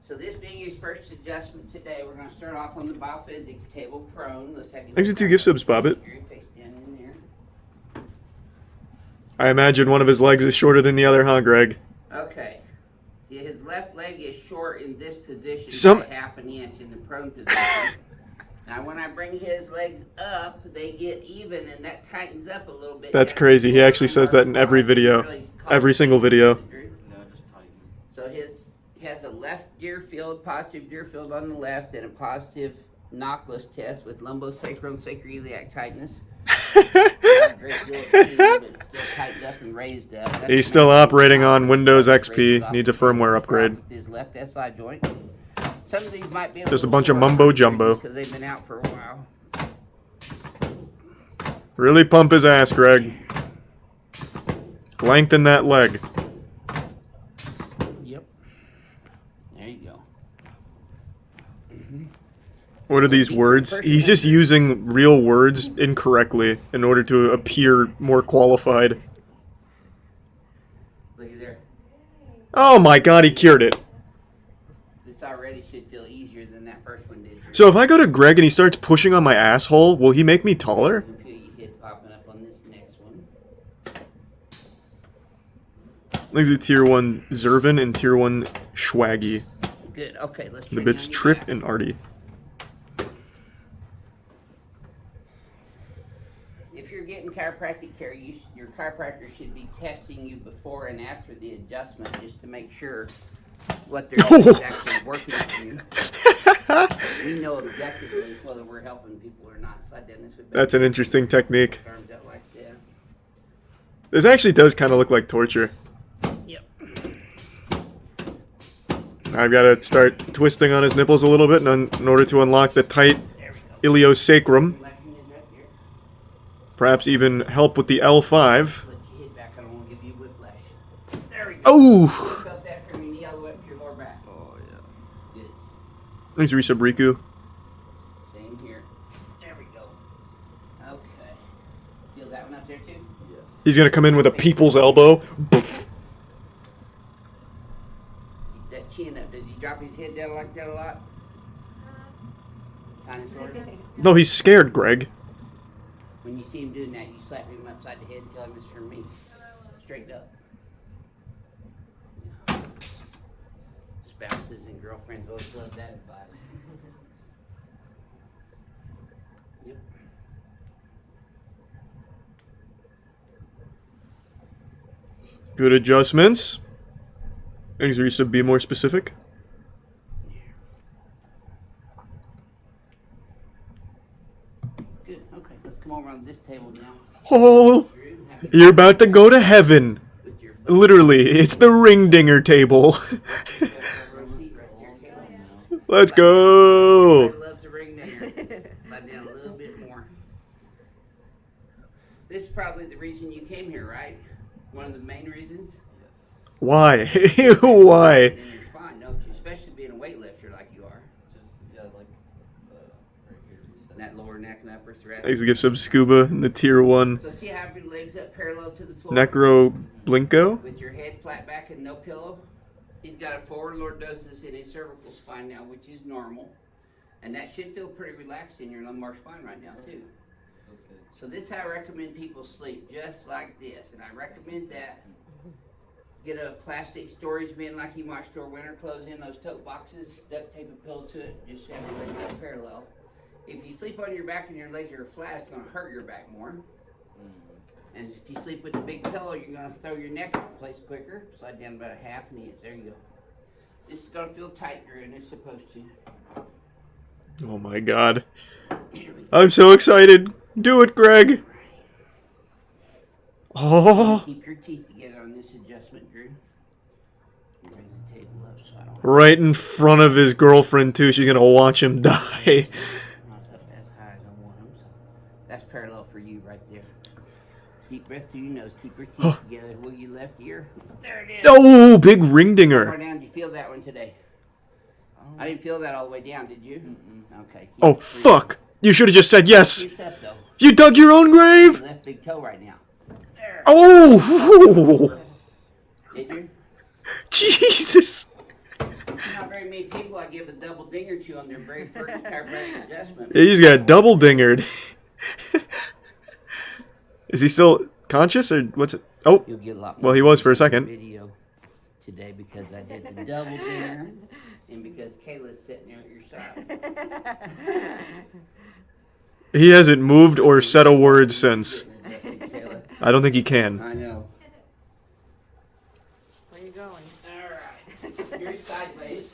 So this being his first adjustment today, we're going to start off on the biophysics table prone. Let's have you. Thanks for 2 gift subs, Bobbit. Face down in there. I imagine one of his legs is shorter than the other, huh, Greg? Okay. See, his left leg is short in this position Some- by 1/2 inch in the prone position. Now, when I bring his legs up, they get even, and that tightens up a little bit. That's crazy. He actually says that in every video. Every single video. So he has a left deer field, positive deer field on the left, and a positive knockless test with lumbosacral sacroiliac tightness. Great deal of pain, but it's still tightened up and raised up. That's He's still operating on Windows XP. Needs a firmware upgrade. with his left SI joint. Some of these might be Just a bunch of mumbo jumbo. because they've been out for a while. Really pump his ass, Greg. Lengthen that leg. Yep. There you go. What are these words? He's just using real words incorrectly in order to appear more qualified. Look at there. Oh my god, he cured it. This already should feel easier than that first one did. So if I go to Greg and he starts pushing on my asshole, will he make me taller? You feel your hip popping up on this next one. Thanks to Tier 1 Zervin and Tier 1 Schwaggy. Good. Okay, let's The trim bits down your Trip back. and Artie. If you're getting chiropractic care, your chiropractor should be testing you before and after the adjustment just to make sure what they're doing is actually working for you. We know objectively whether we're helping people or not. So I did this with That's an interesting technique. arms out like that. This actually does kind of look like torture. Yep. I've got to start twisting on his nipples a little bit in order to unlock the tight iliosacrum. Perhaps even help with the L5. Put your head back. I don't want to give you whiplash. There we go. Oh! You felt that from your knee all the way up to your lower back. Oh, yeah. Good. Thanks, Risa Briku. Same here. There we go. Okay. Feel that one up there too? Yes. He's going to come in with a people's elbow. Boof. Keep that chin up. Does he drop his head down like that a lot? Kind of, sort of. No, he's scared, Greg. When you see him doing that, you slap him upside the head and tell him it's from me. Straighten up. Yeah. Spouses and girlfriends always love that advice. Yep. Good adjustments. Thanks, Risa. Be more specific. good. Okay, let's come over on this table now. Oh, you're about to go to heaven. Literally, it's the ring dinger table. Let's go. I love the ring dinger. Slide down a little bit more. This is probably the reason you came here, right? One of the main reasons? Why? Why? In your spine, don't you? Especially being a weightlifter like you are. Just, yeah, like, right here. That lower neck and upper thread. Thanks to give some scuba in the tier 1. So see how your legs up parallel to the floor? Necro Blinko. With your head flat back and no pillow. He's got a forward lordosis in his cervical spine now, which is normal. And that should feel pretty relaxed in your lumbar spine right now, too. Feels good. So this is how I recommend people sleep, just like this. And I recommend that. Get a plastic storage bin like you might store winter clothes in, those tote boxes, duct tape a pillow to it, just have your legs up parallel. If you sleep on your back and your legs are flat, it's going to hurt your back more. And if you sleep with a big pillow, you're going to throw your neck in place quicker. Slide down about a half an inch. There you go. This is going to feel tight, Drew, and it's supposed to. Oh my god. I'm so excited. Do it, Greg. Oh. Keep your teeth together on this adjustment, Drew. Raise the table up so I don't... Right in front of his girlfriend, too. She's going to watch him die. Not up as high as I want them. So that's parallel for you right there. Deep breath through your nose. Keep your teeth together. Will your left ear? There it is. Oh, big ring dinger. How far down did you feel that one today? I didn't feel that all the way down, did you? Okay. Oh, fuck. You should have just said yes. Step, though. You dug your own grave. Left big toe right now. There. Oh. Did you? Jesus. Not very many people I give a double dinger to on their very first chiropractic adjustment. Yeah, he's got double dingered. Is he still conscious or what's it? Oh, You'll get a lot well, he was for a second. Video today because I did the double dinger and because Kayla's sitting there at your side. He hasn't moved or said a word since. I don't think he can. I know. Where you going? Alright. You're sideways.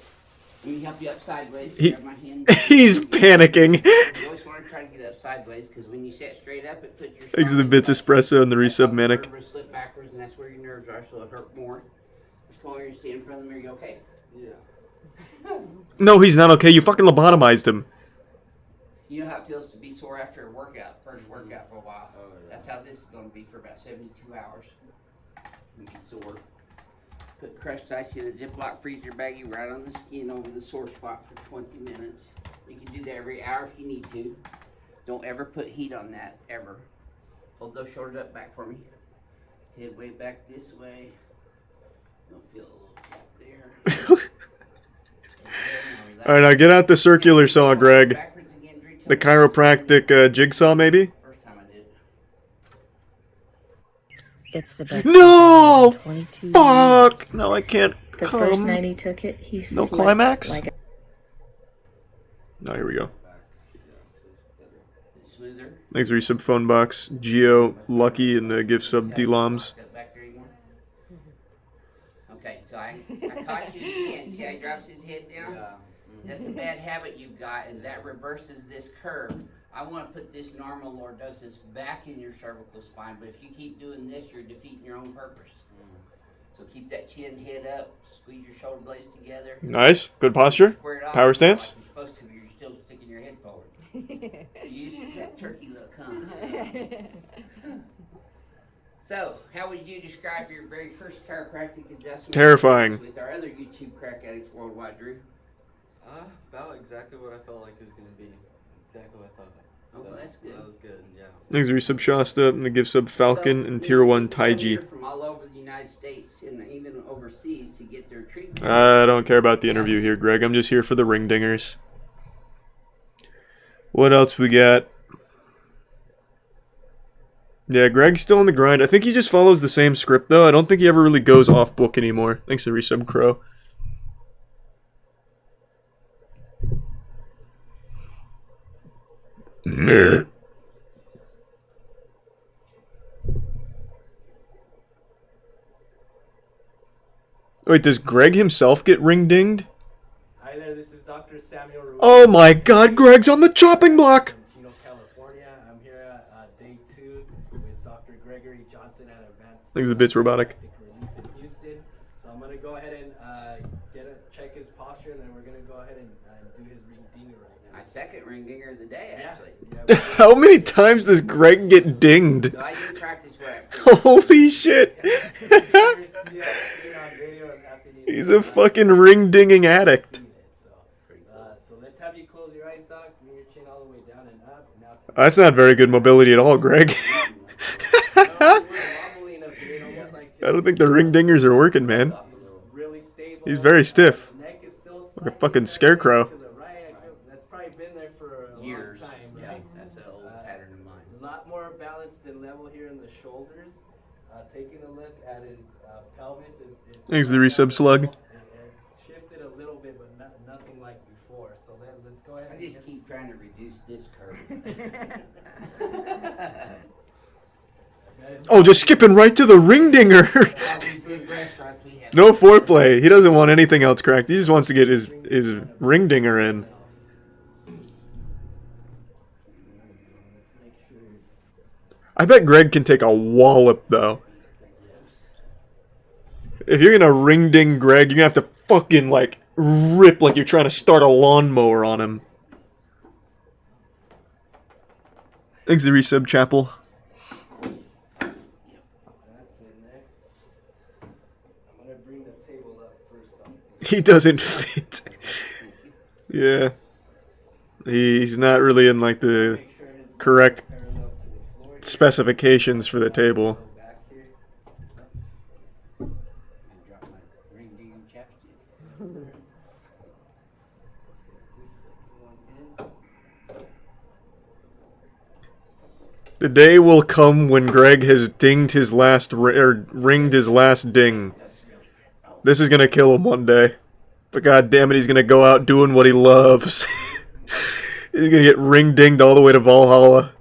Let me help you up sideways. He- Grab my hand. He's panicking. You always want to try to get up sideways because when you sit straight up, it puts your Thanks to the bits espresso and the resub manic. vertebrae slip backwards, and that's where your nerves are, so it hurt more. Just come over here and stand in front of the mirror. You okay? Yeah. No, he's not okay. You fucking lobotomized him. You know how it feels to be sore after a workout, first workout for a while. Oh, yeah. That's how this is going to be for about 72 hours. You get sore. Put crushed ice in a Ziploc freezer baggie right on the skin over the sore spot for 20 minutes. You can do that every hour if you need to. Don't ever put heat on that, ever. Hold those shoulders up back for me. Head way back this way. You'll feel a little gap there. Alright, now get out the circular saw, Greg. The chiropractic jigsaw, maybe? First time I did it. It's the best. No! 22 Fuck! years. No, I can't The come. first night he took it, he No slept climax? like a No, here we go. Smoother. Thanks for your sub phone box. Geo, Lucky, and the gift sub D-Loms. Back there anymore? Okay, so I caught you again. See how he drops his head down? Yeah. That's a bad habit you've got, and that reverses this curve. I want to put this normal lordosis back in your cervical spine, but if you keep doing this, you're defeating your own purpose. So keep that chin head up, squeeze your shoulder blades together. Nice. Good posture. Square it off. Power stance. You're supposed to, but you're still sticking your head forward. You used to that turkey look, huh? So, how would you describe your very first chiropractic adjustment? Terrifying. With our other YouTube crack addicts worldwide, Drew? About exactly what I felt like it was going to be. Exactly what I thought. Oh, well, that's good. That was good, yeah. Thanks for your sub Shasta, and the gift sub Falcon, and tier 1 Taiji. From all over the United States and even overseas to get their treatment. I don't care about the interview here, Greg. I'm just here for the ring dingers. What else we got? Yeah, Greg's still on the grind. I think he just follows the same script, though. I don't think he ever really goes off book anymore. Thanks to resub Crow. Wait, does Greg himself get ring dinged? Hi there, this is Dr. Samuel Ruiz. Oh my god, Greg's on the chopping block! From Chino, California. think the bit's robotic. Relief in Houston. So I'm gonna go ahead and check his posture, and then we're gonna go ahead and do his ring dinger right now. My second ring dinger of the day, actually. How many times does Greg get dinged? So I do practice what Holy shit! He's a fucking ring dinging addict. So let's have you close your eyes, Doc. Bring your chin all the way down and up. Now That's not very good mobility at all, Greg. I don't think the ring dingers are working, man. He's very stiff. Like a fucking scarecrow. That's probably been there for a years. long time, Yeah, right? that's an old pattern of mine. A lot more balanced and level here in the shoulders. Taking a look at his pelvis. Thanks, the resub slug. Shifted a little bit, but nothing like before. So let's go ahead. I just keep trying to reduce this curve. Oh, just skipping right to the ring dinger. No foreplay. He doesn't want anything else cracked. He just wants to get his ring dinger in. I bet Greg can take a wallop, though. If you're gonna ring ding Greg, you're gonna have to fucking, like, rip like you're trying to start a lawnmower on him. Thanks, the resub, Chapel. He doesn't fit. Yeah. He's not really in, like, the correct specifications for the table. The day will come when Greg has dinged his last ringed his last ding. This is gonna kill him one day. But god damn it, he's gonna go out doing what he loves. He's gonna get ring dinged all the way to Valhalla.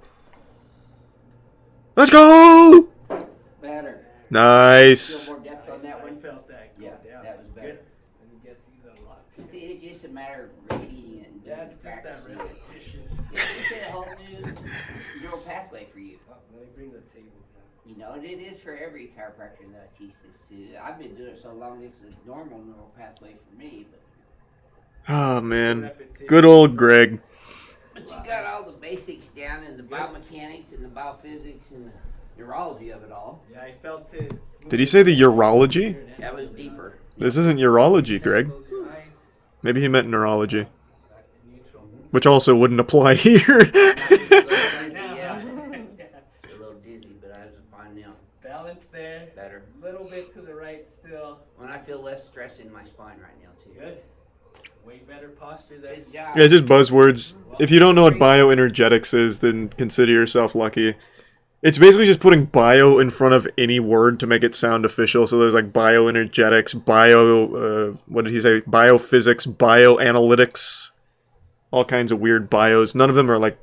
Let's go! Better. Nice. More depth on that one. Felt that. Yeah, that was better. Let me get these unlocked. See, it's just a matter of repeating it. Yeah, it's just that repetition. It's a whole new neural pathway for you. Let me bring the table down. You know, and it is for every chiropractor that I teach this to. I've been doing it so long, it's a normal neural pathway for me. But Oh man. Good old Greg. But you got all the basics down and the biomechanics and the biophysics and the neurology of it all. Yeah, I felt it. Did he say the urology? That was deeper. This isn't urology, Greg. Maybe he meant neurology. Which also wouldn't apply here. Yeah. A little dizzy, but I was fine now. Balance there. Better. A little bit to the right still. When I feel less stress in my spine right now, too. Good. Way better posture there. Good job. Yeah, it's just buzzwords. If you don't know what bioenergetics is, then consider yourself lucky. It's basically just putting bio in front of any word to make it sound official. So there's like bioenergetics, what did he say? Biophysics, bioanalytics. All kinds of weird bios. None of them are like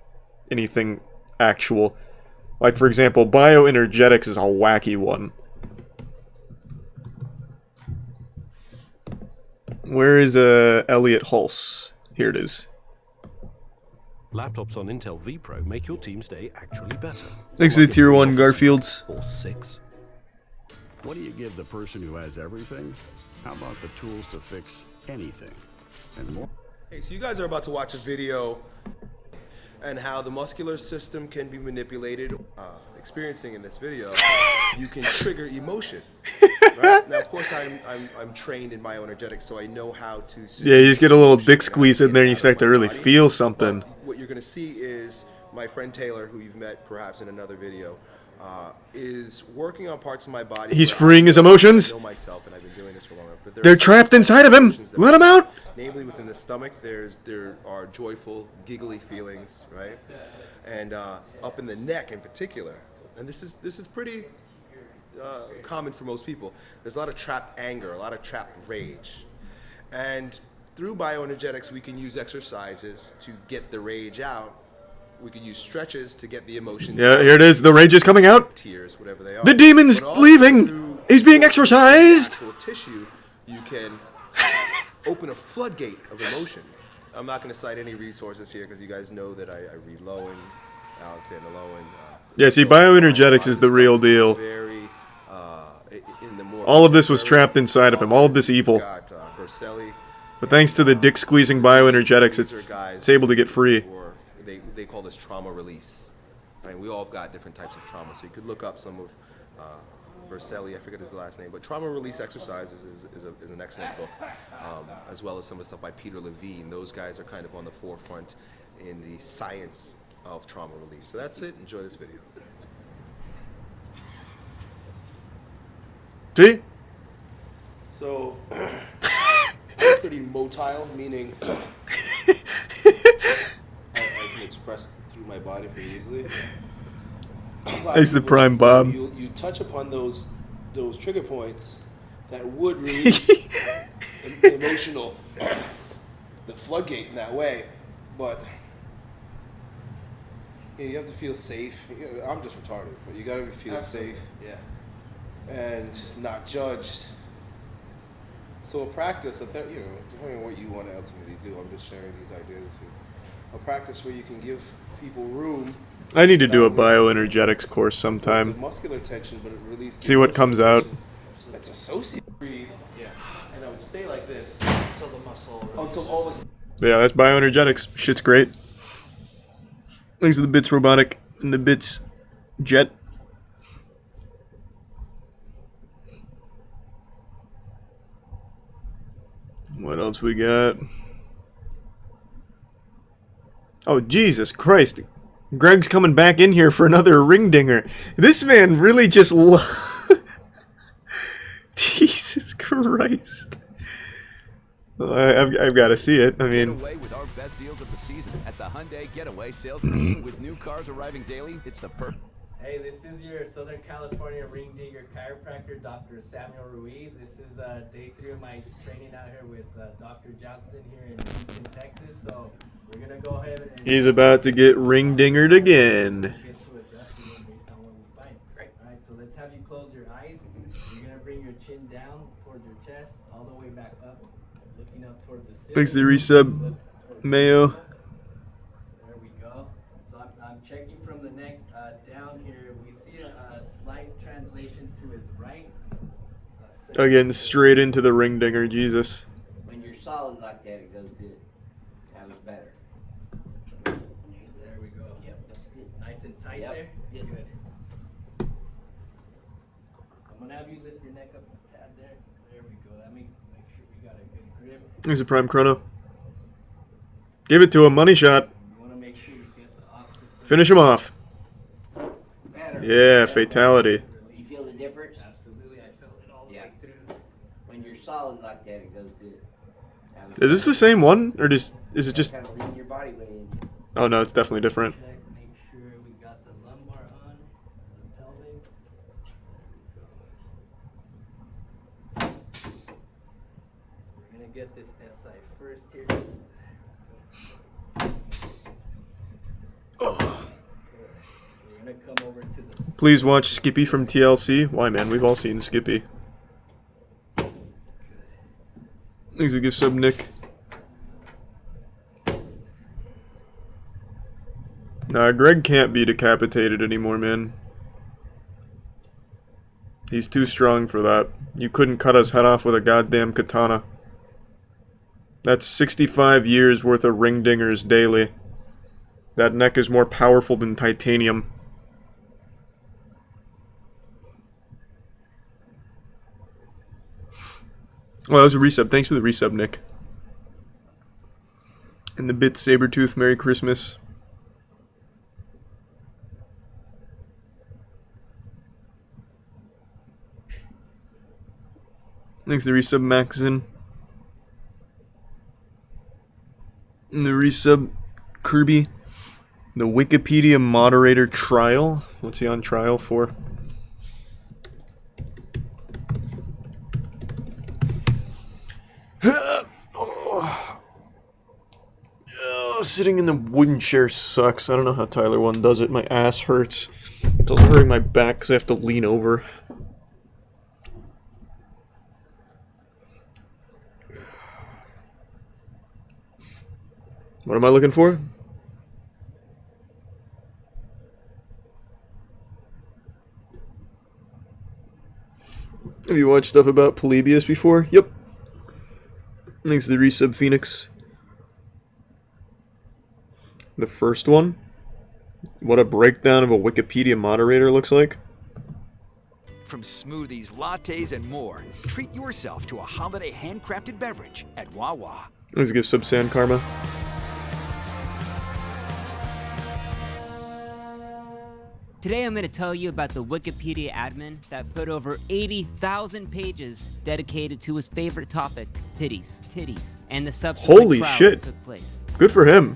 anything actual. Like, for example, bioenergetics is a wacky one. Where is Elliot Hulse? Here it is. Laptops on Intel vPro make your team's day actually better. Thanks to the Tier 1 Garfields. Or 6. What do you give the person who has everything? How about the tools to fix anything? And more. Hey, so you guys are about to watch a video and how the muscular system can be manipulated. Experiencing in this video, you can trigger emotion. Right? Now, of course, I'm trained in bioenergetics, so I know how to. Yeah, you just get a little dick squeeze in there, and you start to really feel something. But what you're going to see is my friend Taylor, who you've met perhaps in another video, is working on parts of my body. He's freeing his emotions. I know myself, and I've been doing this for long enough. They're trapped inside of him. Let him out. Namely, within the stomach, there are joyful, giggly feelings, right? And up in the neck, in particular, and this is pretty common for most people. There's a lot of trapped anger, a lot of trapped rage, and through bioenergetics, we can use exercises to get the rage out. We can use stretches to get the emotions. Yeah, here it is. The rage is coming out. Tears, whatever they are. The demon's leaving. He's being exorcised. Natural tissue, you can open a floodgate of emotion. I'm not going to cite any resources here because you guys know that I read Lowen, Alexander Lowen. Yeah, see, bioenergetics is the real deal. Very All of this was trapped inside of him. All of this evil. But thanks to the dick-squeezing bioenergetics, it's able to get free. They call this trauma release. Right? We all have got different types of trauma, so you could look up some of Berselli, I forget his last name, but Trauma Release Exercises is an excellent book, as well as some of the stuff by Peter Levine. Those guys are kind of on the forefront in the science of trauma relief. So that's it. Enjoy this video. See? So, I'm pretty motile, meaning I can express through my body pretty easily. Thanks to Prime Bob. You touch upon those trigger points that would release emotional, the floodgate in that way, but you have to feel safe. I'm just retarded, but you gotta feel safe, and not judged. So a practice, depending on what you want to ultimately do, I'm just sharing these ideas with you. A practice where you can give people room. I need to do a bioenergetics course sometime. Muscular tension, but it releases. See what comes out. It's associated. Yeah. And I would stay like this until the muscle. Until all of Yeah, that's bioenergetics. Shit's great. Thanks to the Bits Robotic and the Bits Jet. What else we got? Oh, Jesus Christ. Greg's coming back in here for another ring dinger. This man really just Jesus Christ. I've got to see it. I mean, Get away with our best deals of the season at the Hyundai Getaway Sales Event. With new cars arriving daily, it's the perfect. Hey, this is your Southern California ring digger chiropractor, Dr. Samuel Ruiz. This is day 3 of my training out here with Dr. Johnson here in Houston, Texas. So we're gonna go ahead and he's about to get ring dingered again. get to adjusting it based on what we find. Great. All right, so let's have you close your eyes. You're gonna bring your chin down towards your chest, all the way back up, looking up towards the ceiling. Thanks to resub Mayo. There we go. So I'm checking from the neck down here. We see a slight translation to his right. Again, straight into the ring dinger, Jesus. When you're solid like that, it goes good. That was better. There we go. Yep, that's good. Nice and tight there? Yep. Good. I'm going to have you lift your neck up a tad there. There we go. Let me make sure we got a good grip. There's a prime chrono. Give it to him, money shot. You want to make sure you get the opposite. Finish him off. Better. Yeah, fatality. You feel the difference? Absolutely. I felt it all the way through. When you're solid like that, it goes good. Is this the same one, or is it just? Kind of lean your body weight in. Oh no, it's definitely different. Check, make sure we got the lumbar on, the pelvic. There we go. So we're going to get this SI first here. Oh. We're going to come over to the... Please watch Skippy from TLC. Why, man? We've all seen Skippy. Thanks a gift sub, Nick. Nah, Greg can't be decapitated anymore, man. He's too strong for that. You couldn't cut his head off with a goddamn katana. That's 65 years worth of ring dingers daily. That neck is more powerful than titanium. Well, that was a resub. Thanks for the resub, Nick. And the bit Sabretooth, Merry Christmas. Thanks for the resub, Maxon. And the resub, Kirby. The Wikipedia moderator trial. What's he on trial for? Oh, sitting in the wooden chair sucks. I don't know how Tyler 1 does it. My ass hurts. It's also hurting my back because I have to lean over. What am I looking for? Have you watched stuff about Polybius before? Yep. Thanks to the resub Phoenix. The first one? What a breakdown of a Wikipedia moderator looks like. From smoothies, lattes, and more, treat yourself to a holiday handcrafted beverage at Wawa. Let's give sub Sand Karma. Today I'm going to tell you about the Wikipedia admin that put over 80,000 pages dedicated to his favorite topic, titties, and the subsequent Holy trial shit. that took place. Good for him.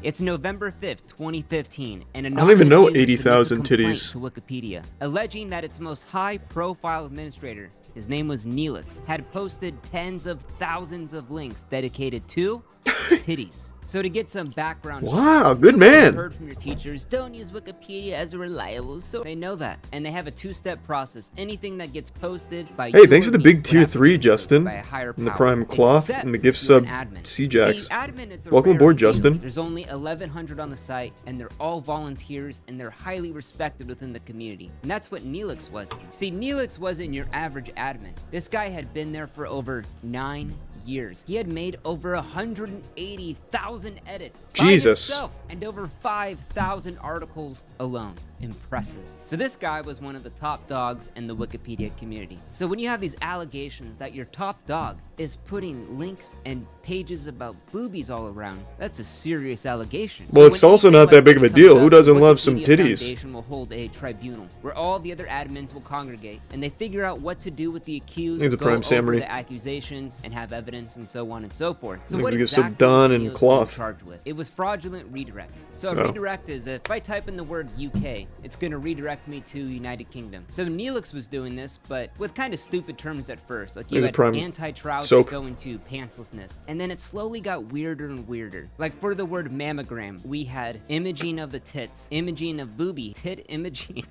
It's November 5th, 2015, and I don't even know anonymous user submits a 80,000 complaint titties. to Wikipedia, alleging that its most high-profile administrator, his name was Neelix, had posted tens of thousands of links dedicated to titties. So to get some background, Wow, good you might have man. heard from your teachers, don't use Wikipedia as a reliable source. They know that, and they have a two-step process. Anything that gets posted by Hey, you thanks or for the me big would tier have to 3, be approved Justin. by a higher And the power, Prime Cloth, except and the if gift you're an sub admin. C-Jax. See, admin is a Welcome rare aboard, field. Justin. There's only 1,100 on the site, and they're all volunteers, and they're highly respected within the community. And that's what Neelix was. See, Neelix wasn't your average admin. This guy had been there for over 9 years. He had made over 180,000 edits by Jesus. himself, and over 5,000 articles alone. Impressive. So this guy was one of the top dogs in the Wikipedia community. So when you have these allegations that your top dog is putting links and pages about boobies all around, that's a serious allegation. Well, So it's when also anything not that like big of this a deal. comes Who up, doesn't love some Wikipedia titties? Foundation will hold a tribunal where all the other admins will congregate, and they figure out what to do with the accused, He's a go Prime over Samurai. the accusations, and have evidence, and so on and so forth. So Thanks what to give exactly sub Don was and Neelix Cloth. charged with? It was fraudulent redirects. So a Oh. redirect is if I type in the word UK, it's going to redirect me to United Kingdom. So Neelix was doing this, but with kind of stupid terms at first. Like you He's a had Prime anti-trousers soap. going to pantslessness, and then it slowly got weirder and weirder. Like for the word mammogram, we had imaging of the tits, imaging of booby, tit imaging.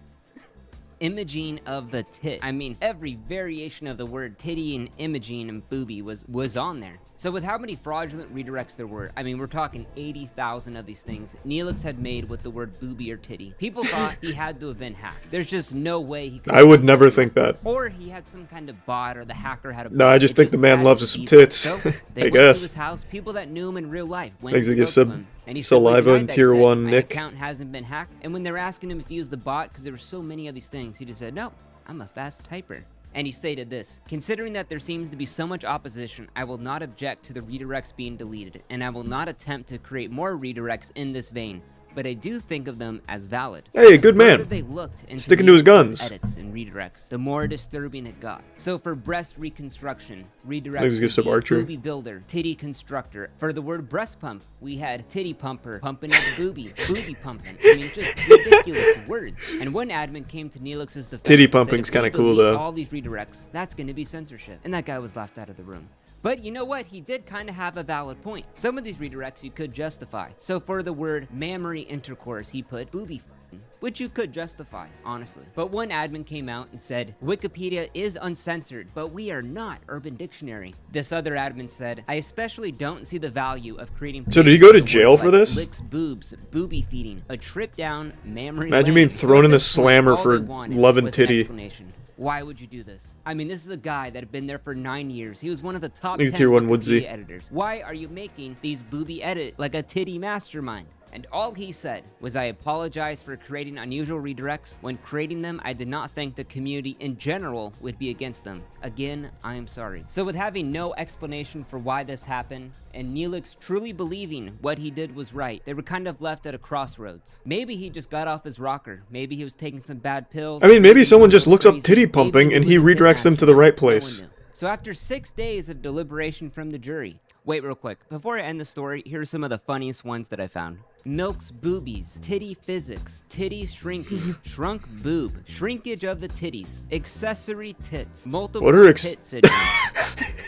Imaging of the tit. I mean, every variation of the word titty and imaging and booby was on there. So with how many fraudulent redirects there were, I mean, we're talking 80,000 of these things Neelix had made with the word booby or titty. People thought he had to have been hacked. There's just no way he could I would never think that. Or he had some kind of bot, or the hacker had a bot. No, I just It think the man had loves to some be tits. So I they went guess. to his house. People that knew him in real life went Thanks and to give spoke to sub him, and he said, Saliva "What and did I tier say? 1 My Nick. account hasn't been hacked." And when they were asking him if he used the bot, because there were so many of these things, he just said, "No, I'm a fast typer." And he stated this: "Considering that there seems to be so much opposition, I will not object to the redirects being deleted, and I will not attempt to create more redirects in this vein. But I do think of them as valid." Hey, good The further man. They looked into Sticking to his Neelix's guns. edits and redirects, the more disturbing it got. So for breast reconstruction, redirect Thanks, give sub Archer. booby builder, titty constructor. For the word breast pump, we had titty pumper, pumping of the booby, booby pumping. I mean, just ridiculous words. And one admin came to Neelix's defense. Titty and said, pumping's "If we kinda cool, delete though." all these redirects, that's going to be censorship." And that guy was laughed out of the room. But you know what? He did kind of have a valid point. Some of these redirects you could justify. So for the word mammary intercourse, he put booby f***ing, which you could justify, honestly. But one admin came out and said, "Wikipedia is uncensored, but we are not Urban Dictionary." This other admin said, "I especially don't see the value of creating..." So did he go to pages with jail words for like this? Licks boobs, booby feeding, a trip down mammary Imagine lane. being thrown So in at the this point, slammer all for they wanted loving was an titty. explanation. Why would you do this? I mean, this is a guy that had been there for 9 years. He was one of the top He's 10 tier 1 Wikipedia Woodsy. editors. Why are you making these booby edit like a titty mastermind? And all he said was, "I apologize for creating unusual redirects. When creating them, I did not think the community in general would be against them. Again, I am sorry." So with having no explanation for why this happened, and Neelix truly believing what he did was right, they were kind of left at a crossroads. Maybe he just got off his rocker. Maybe he was taking some bad pills. I mean, maybe he someone was just looks up crazy. titty pumping Maybe and was he a pit redirects them to the master. right No one place. knew. So after 6 days of deliberation from the jury... Wait real quick. Before I end the story, here are some of the funniest ones that I found. Milk's boobies, titty physics, titty shrinking, shrunk boob, shrinkage of the titties, accessory tits, multiple What are tit syndrome.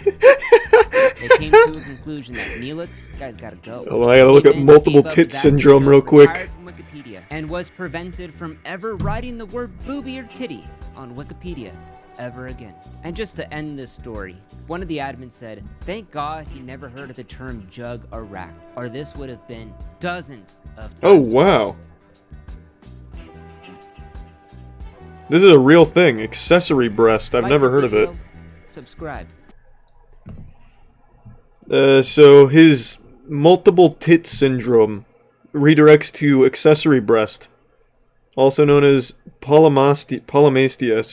They came to a conclusion that Neelix, guy's gotta go. Oh, I gotta look He up then multiple gave up tit his syndrome admin real job, quick. retired from Wikipedia, and was prevented from ever writing the word booby or titty on Wikipedia ever again. And just to end this story, one of the admins said, "Thank God he never heard of the term jug or rack, or this would have been dozens of times Oh, wow. worse." This is a real thing. Accessory breast. I've Like never the heard of it. video, Subscribe. So his multiple tit syndrome redirects to accessory breast, also known as polymastia,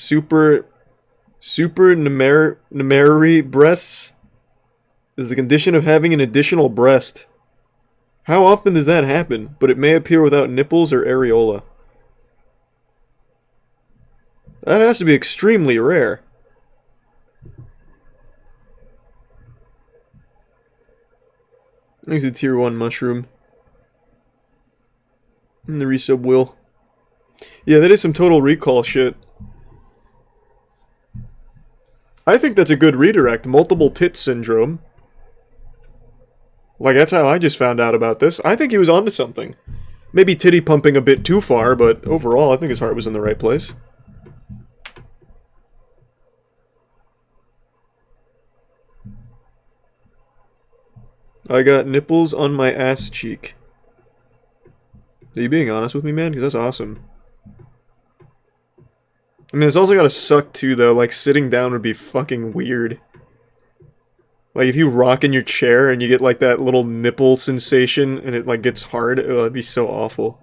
supernumerary breasts, is the condition of having an additional breast. How often does that happen? But it may appear without nipples or areola. That has to be extremely rare. There's a tier 1 mushroom. And the resub wheel. Yeah, that is some Total Recall shit. I think that's a good redirect. Multiple tit syndrome. Like, that's how I just found out about this. I think he was onto something. Maybe titty pumping a bit too far, but overall, I think his heart was in the right place. I got nipples on my ass cheek. Are you being honest with me, man? Because that's awesome. I mean, it's also gotta suck too, though. Like, sitting down would be fucking weird. Like, if you rock in your chair and you get, like, that little nipple sensation and it, like, gets hard, oh, that'd be so awful.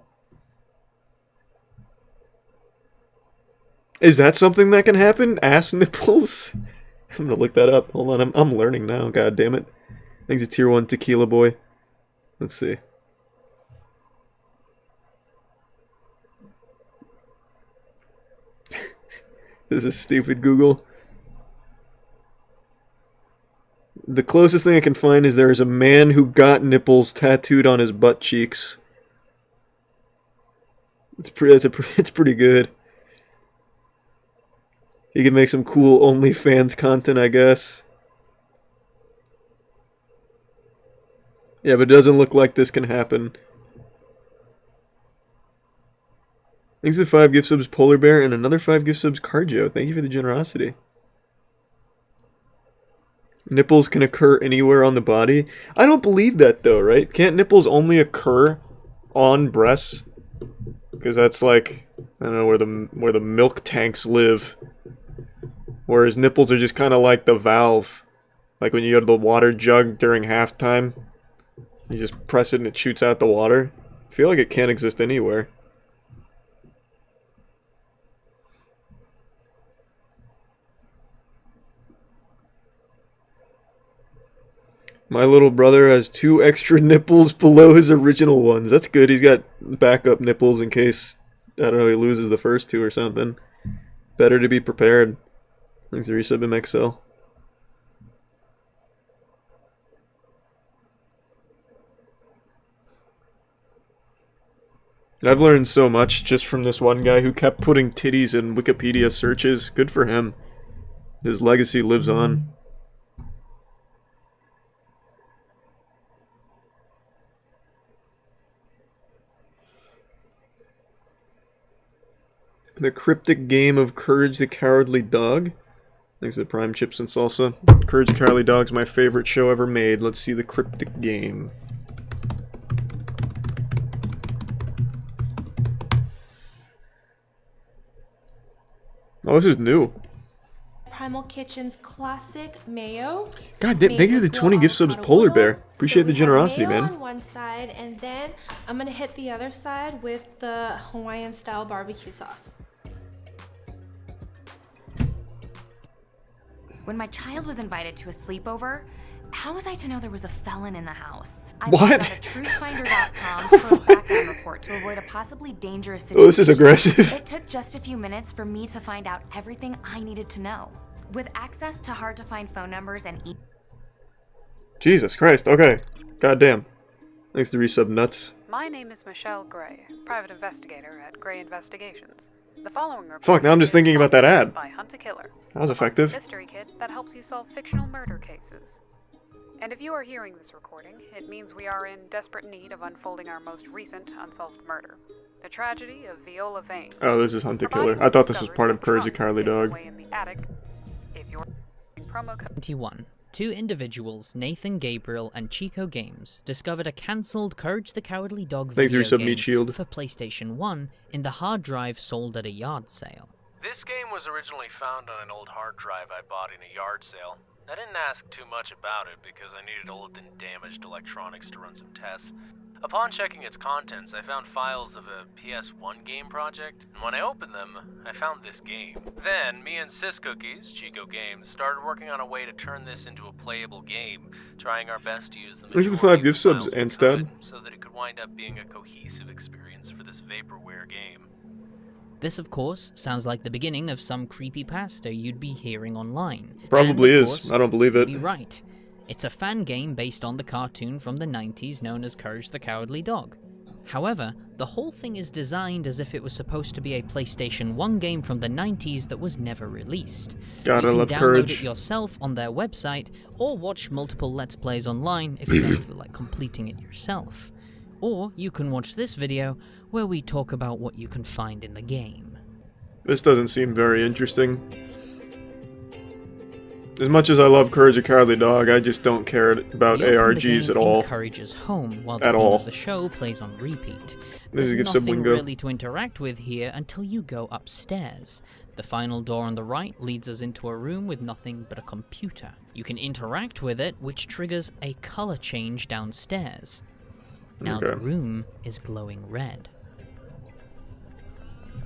Is that something that can happen? Ass nipples? I'm gonna look that up. Hold on, I'm learning now, god damn it. Thanks a tier 1 tequila boy. Let's see. This is stupid, Google. The closest thing I can find is there is a man who got nipples tattooed on his butt cheeks. It's pretty good. He can make some cool OnlyFans content, I guess. Yeah, but it doesn't look like this can happen. Thanks to 5 gift subs, Polar Bear, and another 5 gift subs, Carjo. Thank you for the generosity. Nipples can occur anywhere on the body. I don't believe that, though, right? Can't nipples only occur on breasts? Because that's like, I don't know, where the milk tanks live. Whereas nipples are just kind of like the valve. Like when you go to the water jug during halftime. You just press it and it shoots out the water. I feel like it can't exist anywhere. My little brother has 2 extra nipples below his original ones. That's good. He's got backup nipples in case, I don't know, he loses the first 2 or something. Better to be prepared. Thanks to resub MXL. I've learned so much just from this one guy who kept putting titties in Wikipedia searches. Good for him. His legacy lives on. The Cryptic Game of Courage the Cowardly Dog. Thanks to the Prime Chips and Salsa. Courage the Cowardly Dog's my favorite show ever made. Let's see the Cryptic Game. Oh, this is new. Primal Kitchen's classic mayo. God damn, thank you for the 20 gift subs, Polar Bear. Appreciate the generosity, mayo man. on one side, and then I'm gonna hit the other side with the Hawaiian style barbecue sauce. When my child was invited to a sleepover, how was I to know there was a felon in the house? I What? looked at truthfinder.com for a background report to avoid a possibly dangerous situation. Oh, this is aggressive. It took just a few minutes for me to find out everything I needed to know. With access to hard-to-find phone numbers and Jesus Christ, okay. God damn. Thanks to resub nuts. My name is Michelle Gray, private investigator at Gray Investigations. The following report Fuck, now I'm just thinking about that ad. by Hunt a Killer. That was effective. Mystery kit that helps you solve fictional murder cases. And if you are hearing this recording, it means we are in desperate need of unfolding our most recent unsolved murder. The tragedy of Viola Vane. Oh, this is Hunt the Killer. I thought this was part of Courage the Cowardly Dog. In the attic. If you're promo code 21. 2 individuals, Nathan Gabriel and Chico Games, discovered a cancelled Courage the Cowardly Dog Thanks for video your sub, game Meat Shield. for PlayStation 1 in the hard drive sold at a yard sale. This game was originally found on an old hard drive I bought in a yard sale. I didn't ask too much about it because I needed old and damaged electronics to run some tests. Upon checking its contents, I found files of a PS1 game project, and when I opened them, I found this game. Then, me and Cookies, Chico Games, started working on a way to turn this into a playable game, trying our best to use the Thanks for the majority 5 gift subs, of the files Anstad. we could, so that it could wind up being a cohesive experience for this vaporware game. This, of course, sounds like the beginning of some creepypasta you'd be hearing online. Probably And, of is. course, I don't believe it. you'd be right. It's a fan game based on the cartoon from the 90s known as Courage the Cowardly Dog. However, the whole thing is designed as if it was supposed to be a PlayStation 1 game from the 90s that was never released. God, I you love can download Courage. it yourself on their website, or watch multiple Let's Plays online if you don't feel like completing it yourself. Or you can watch this video where we talk about what you can find in the game. This doesn't seem very interesting. As much as I love Courage the Cowardly Dog, I just don't care about We open the ARGs game at all. in Courage's home while the At theme all. of the show plays on repeat. This is There's a good sub nothing wingo. really to interact with here until you go upstairs. The final door on the right leads us into a room with nothing but a computer. You can interact with it, which triggers a color change downstairs. Now the Okay. room is glowing red.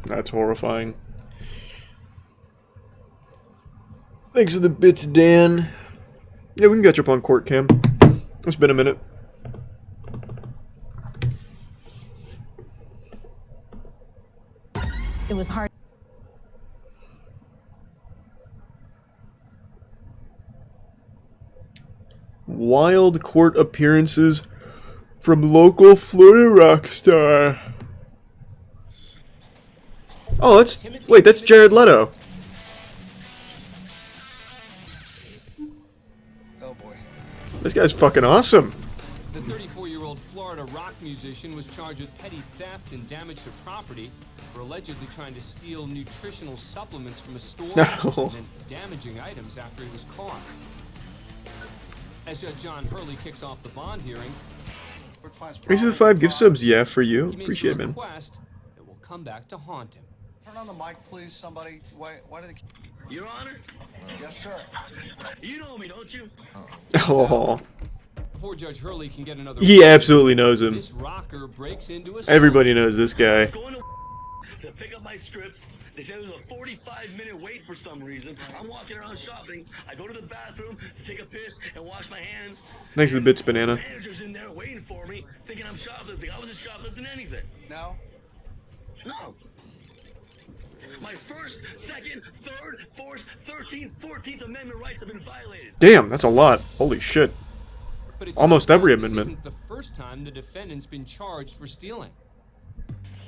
That's horrifying. Thanks for the bits, Dan. Yeah, we can catch up on Court Cam. It's been a minute. It was hard. Wild court appearances from local Florida rock star. Oh, that's Jared Leto. Oh boy. This guy's fucking awesome. The 34-year-old Florida rock musician was charged with petty theft and damage to property for allegedly trying to steal nutritional supplements from a store No. and then damaging items after he was caught. As Judge John Hurley kicks off the bond hearing, Thanks for the 5 gift subs, yeah, for you. he makes Appreciate a it, man. request that will come back to haunt him. Turn on the mic, please, somebody. Why do they... Your Honor? Yes, sir. You know me, don't you? Oh, Before Judge Hurley can get another he absolutely knows him. this rocker breaks into a Everybody knows this guy. Going to pick up my scripts. They said it was a 45-minute wait for some reason. I'm walking around shopping. I go to the bathroom to take a piss and wash my hands. Thanks for the bits, Banana. The manager's in there waiting for me, thinking I'm shoplifting. I wasn't shoplifting anything. No? No. My first, second, third, fourth, 13th, 14th Amendment rights have been violated. Damn, that's a lot. Holy shit. But it Almost turns every out this amendment. isn't the first time the defendant's been charged for stealing.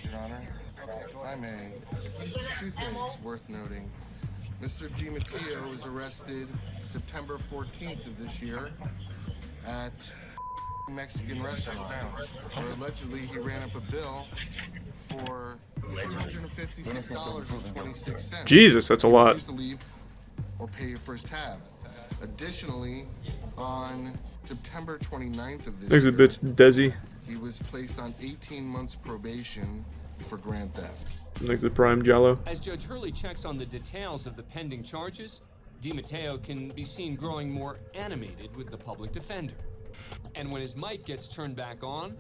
Your Honor, if I may, 2 things worth noting. Mr. DiMatteo was arrested September 14th of this year at a Mexican restaurant, where allegedly he ran up a bill for $256.26. Jesus, that's a lot. Refused to leave or pay your first tab. Additionally, on September 29th of this Thanks for the year, bits, Desi. he was placed on 18 months probation for grand theft. Thanks for the Prime Jallo. As Judge Hurley checks on the details of the pending charges, DiMatteo can be seen growing more animated with the public defender. And when his mic gets turned back on,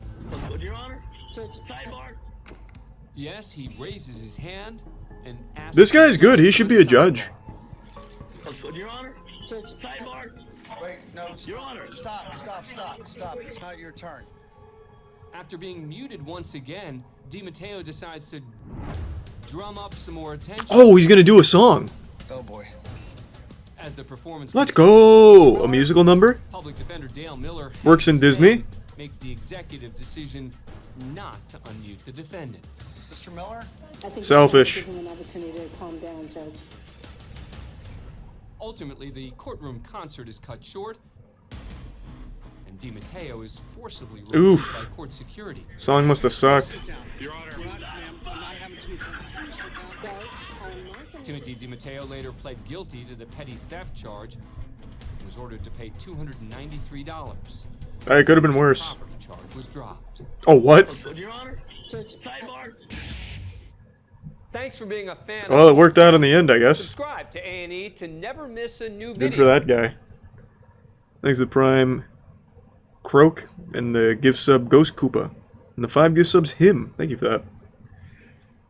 Your Honor, sidebar. yes, he raises his hand and asks. This guy's good. He should be a judge. Your Honor, sidebar. Wait, no, Your Honor. Stop. It's not your turn. After being muted once again, DiMatteo decides to drum up some more attention. Oh, he's gonna do a song. Oh boy. As the performance Let's go! A musical number? Public defender Dale Miller Works in Disney? makes the executive decision not to unmute the defendant. Mr. Miller? I think Selfish. you have to give him an opportunity to calm down, Judge. Ultimately, the courtroom concert is cut short, and DiMatteo is forcibly removed Oof. by court security. Song must have sucked. Your Honor. I'm not having two attorneys. Will you sit down? Judge, I'm not going to... Timothy DiMatteo later pled guilty to the petty theft charge and was ordered to pay $293. It could have been worse. Property charge was dropped. Oh, what? Your Honor, Judge, sidebar. Thanks for being a fan. Well, it worked out in the end, I guess. Subscribe to A&E to never miss a new Good video. for that guy. Thanks to Prime Croak and the gift sub Ghost Koopa. And the 5 gift subs him. Thank you for that.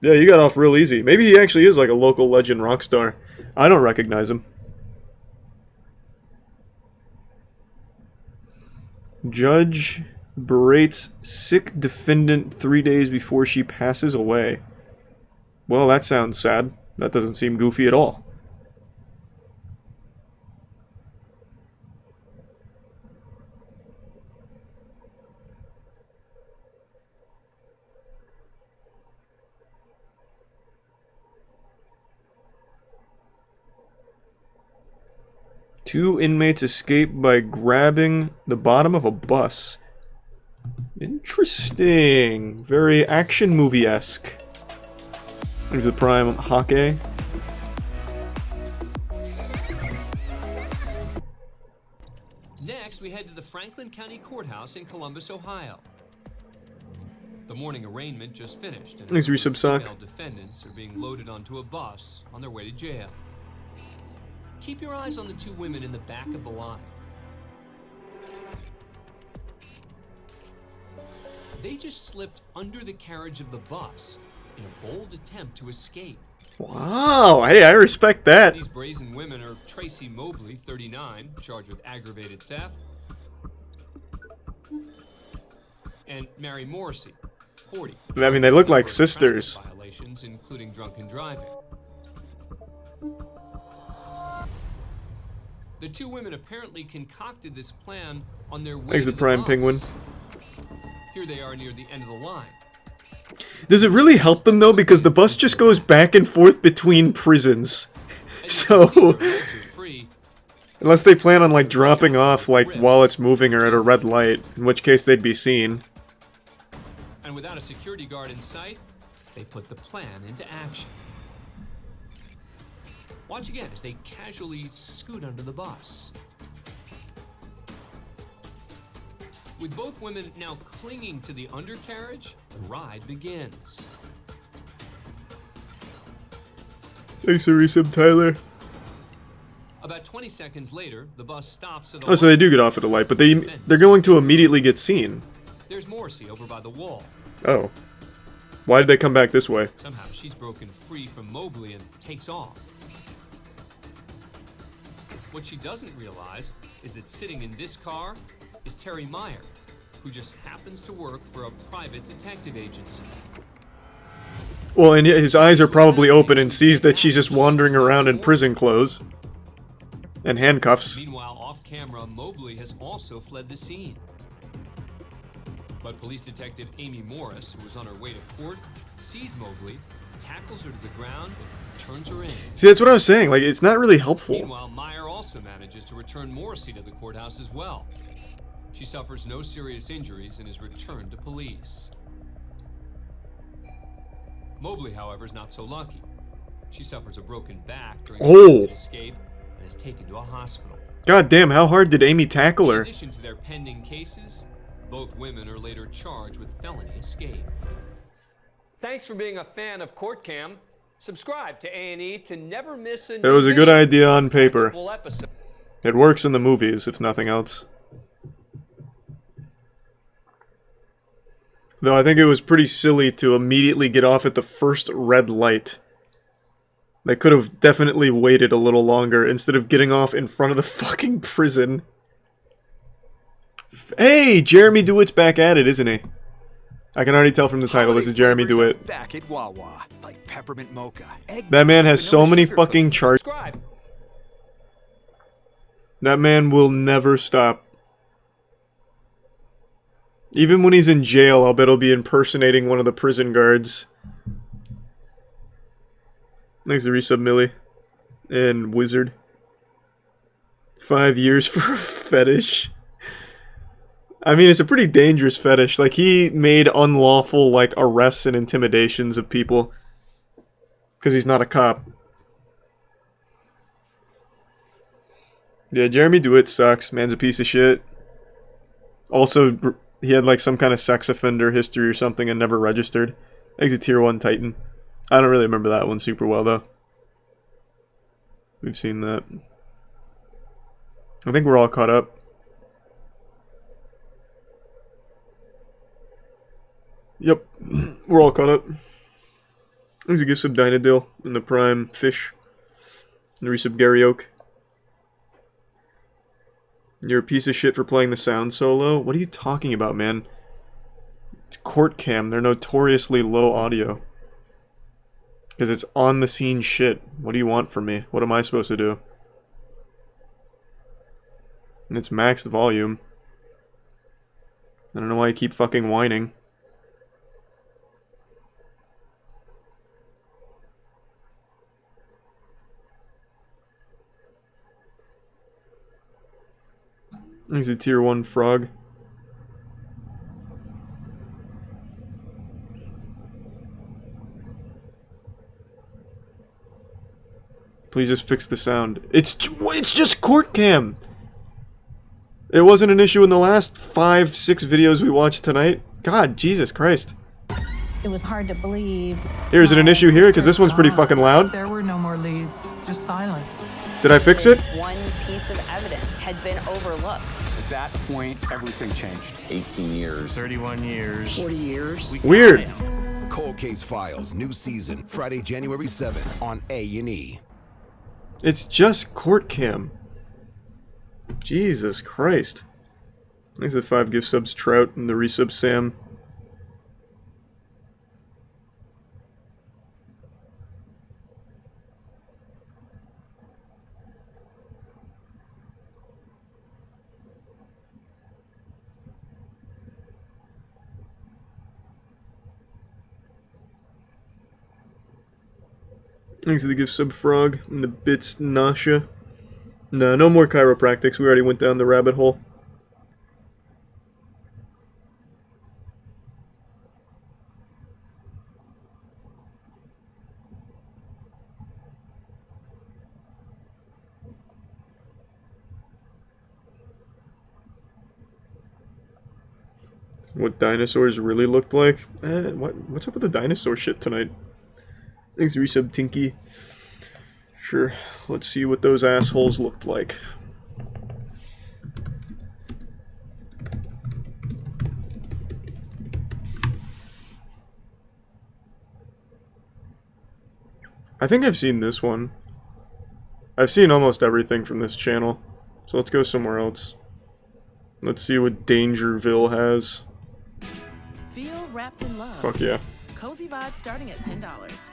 Yeah, you got off real easy. Maybe he actually is like a local legend rock star. I don't recognize him. Judge berates sick defendant 3 days before she passes away. Well, that sounds sad. That doesn't seem goofy at all. Two inmates escape by grabbing the bottom of a bus. Interesting. Very action movie-esque. There's the Prime Hake. Next, we head to the Franklin County Courthouse in Columbus, Ohio. The morning arraignment just finished, and Thanks, Resub Sock. female defendants are being loaded onto a bus on their way to jail. Keep your eyes on the two women in the back of the line. They just slipped under the carriage of the bus in a bold attempt to escape. Wow, hey, I respect that. These brazen women are Tracy Mobley, 39, charged with aggravated theft, and Mary Morrissey, 40. I mean, they look like sisters. Violations, including drunken driving. The two women apparently concocted this plan on their way Thanks to to the Prime bus. Penguin. Here they are near the end of the line. Does it really help them though? Because the bus just goes back and forth between prisons. So, unless they plan on like dropping off like while it's moving or at a red light, in which case they'd be seen. And without a security guard in sight, they put the plan into action. Watch again as they casually scoot under the bus. With both women now clinging to the undercarriage, the ride begins. Thanks for resub, Tyler. About 20 seconds later, the bus stops at a Oh, so they do get off at a light, but they're going to immediately get seen. There's Morrissey over by the wall. Oh. Why did they come back this way? Somehow she's broken free from Mobley and takes off. What she doesn't realize is that sitting in this car is Terry Meyer, who just happens to work for a private detective agency. Well, and yet his eyes are probably open and sees that she's just wandering around in prison clothes. And handcuffs. Meanwhile, off-camera, Mobley has also fled the scene. But police detective Amy Morris, who was on her way to court, sees Mobley, tackles her to the ground, and turns her in. See, that's what I was saying. Like, it's not really helpful. Meanwhile, Meyer also manages to return Morrissey to the courthouse as well. She suffers no serious injuries and is returned to police. Mobley, however, is not so lucky. She suffers a broken back during an attempted escape and is taken to a hospital. God damn, how hard did Amy tackle her? In addition to their pending cases, both women are later charged with felony escape. Thanks for being a fan of Court Cam. Subscribe to A&E to never miss a It was a good idea on paper. episode. It works in the movies, if nothing else. Though I think it was pretty silly to immediately get off at the first red light. They could have definitely waited a little longer instead of getting off in front of the fucking prison. Hey, Jeremy DeWitt's back at it, isn't he? I can already tell from the title, this is Jeremy DeWitt. Back at Wawa, like peppermint mocha. That man has so many fucking charts. That man will never stop. Even when he's in jail, I'll bet he'll be impersonating one of the prison guards. Thanks to Resub Millie. And Wizard. 5 years for a fetish. I mean, it's a pretty dangerous fetish. Like, he made unlawful, like, arrests and intimidations of people. Because he's not a cop. Yeah, Jeremy DeWitt sucks. Man's a piece of shit. Also, he had, like, some kind of sex offender history or something and never registered. Thanks to Tier 1 Titan. I don't really remember that one super well, though. We've seen that. I think we're all caught up. Yep, we're all caught up. There's a gift sub Dynadil in the Prime Fish. And resub Gary Oak. You're a piece of shit for playing the sound so low? What are you talking about, man? It's Court Cam. They're notoriously low audio. Because it's on the scene shit. What do you want from me? What am I supposed to do? And it's maxed volume. I don't know why you keep fucking whining. He's a tier 1 frog. Please just fix the sound. It's just Court Cam! It wasn't an issue in the last 5-6 videos we watched tonight. God, Jesus Christ. It was hard to believe. Here, is it an issue here? Because this one's pretty fucking loud. There were no more leads, just silence. Did I fix it? One piece of evidence had been overlooked. At that point, everything changed. 18 years. 31 years. 40 years. Weird. Cold Case Files, new season, Friday, January 7th on A&E. It's just Court Cam. Jesus Christ. Thanks for 5 gift subs, Trout, and the resub, Sam. Thanks to the gift sub, Frog, and the bits, Nasha. No, no more chiropractics. We already went down the rabbit hole. What dinosaurs really looked like? What's up with the dinosaur shit tonight? Thanks, resub Tinky. Sure, let's see what those assholes looked like. I think I've seen this one. I've seen almost everything from this channel. So let's go somewhere else. Let's see what Dangerville has. Feel wrapped in love. Fuck yeah. Cozy vibes starting at $10.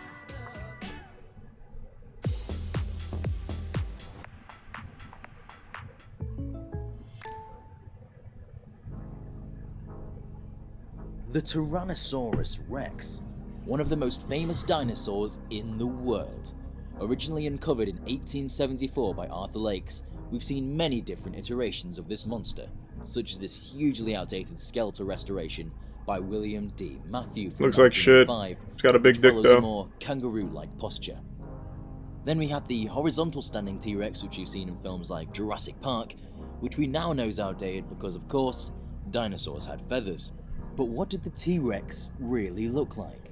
The Tyrannosaurus rex, one of the most famous dinosaurs in the world. Originally uncovered in 1874 by Arthur Lakes, we've seen many different iterations of this monster, such as this hugely outdated skeletal restoration by William D. Matthew from Looks like shit. 1905, It's got a big which dick follows though. a more kangaroo-like posture. Then we have the horizontal standing T-Rex, which you've seen in films like Jurassic Park, which we now know is outdated because, of course, dinosaurs had feathers. But what did the T-Rex really look like?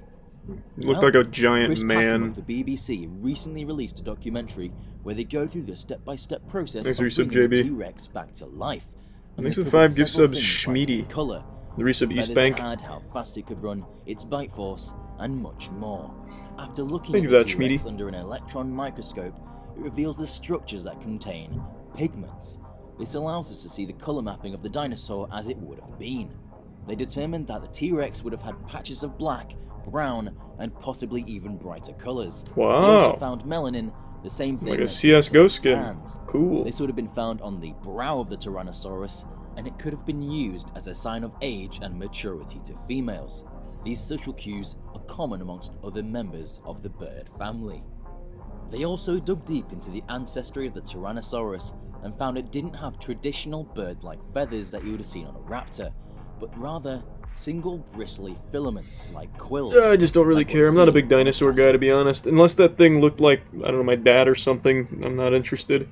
Looked like a giant Chris man. Packham of the BBC recently released a documentary where they go through the step-by-step process Thanks of for bringing resub, the JB. T-Rex back to life. And Thanks they for the covered 5 gift several subs, things like Schmeedy. Color, The resub, feathers East Bank. it had, how fast it could run, its bite force, and much more. After looking Thank at you the for that, T-Rex Schmeedy. under an electron microscope, it reveals the structures that contain pigments. This allows us to see the color mapping of the dinosaur as it would have been. They determined that the T-Rex would have had patches of black, brown, and possibly even brighter colors. They also Wow. found melanin, the same thing Like a as CSGO Beetle's skin. tans. Cool. This would have been found on the brow of the Tyrannosaurus, and it could have been used as a sign of age and maturity to females. These social cues are common amongst other members of the bird family. They also dug deep into the ancestry of the Tyrannosaurus and found it didn't have traditional bird-like feathers that you would have seen on a raptor, but rather single bristly filaments like quills. I just don't really care. I'm not a big dinosaur guy, to be honest. Unless that thing looked like, I don't know, my dad or something, I'm not interested.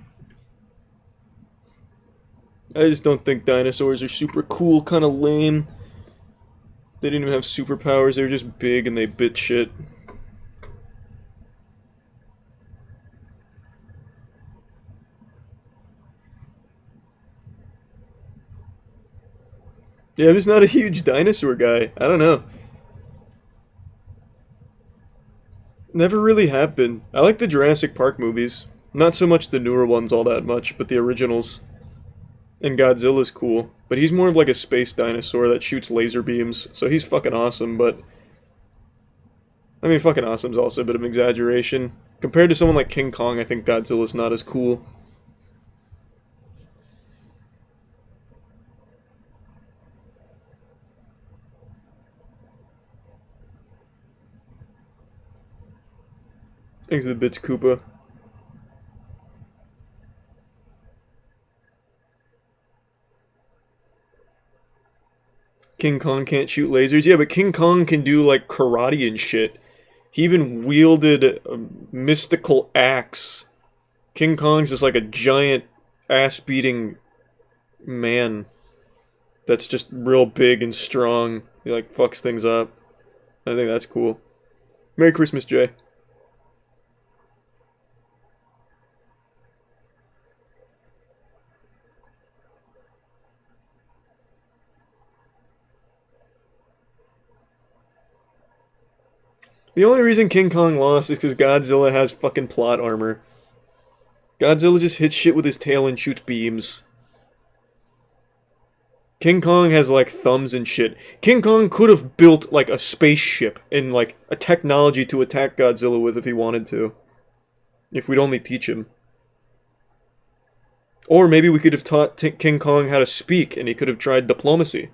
I just don't think dinosaurs are super cool, kind of lame. They didn't even have superpowers, they were just big and they bit shit. Yeah, I'm just not a huge dinosaur guy. I don't know. Never really have been. I like the Jurassic Park movies. Not so much the newer ones all that much, but the originals. And Godzilla's cool. But he's more of like a space dinosaur that shoots laser beams, so he's fucking awesome, but... I mean, fucking awesome's also a bit of an exaggeration. Compared to someone like King Kong, I think Godzilla's not as cool. Thanks to the bits, Koopa. King Kong can't shoot lasers. Yeah, but King Kong can do, like, karate and shit. He even wielded a mystical axe. King Kong's just like a giant ass-beating man that's just real big and strong. He, like, fucks things up. I think that's cool. Merry Christmas, Jay. The only reason King Kong lost is because Godzilla has fucking plot armor. Godzilla just hits shit with his tail and shoots beams. King Kong has, like, thumbs and shit. King Kong could have built, like, a spaceship and, like, a technology to attack Godzilla with if he wanted to. If we'd only teach him. Or maybe we could have taught King Kong how to speak and he could have tried diplomacy.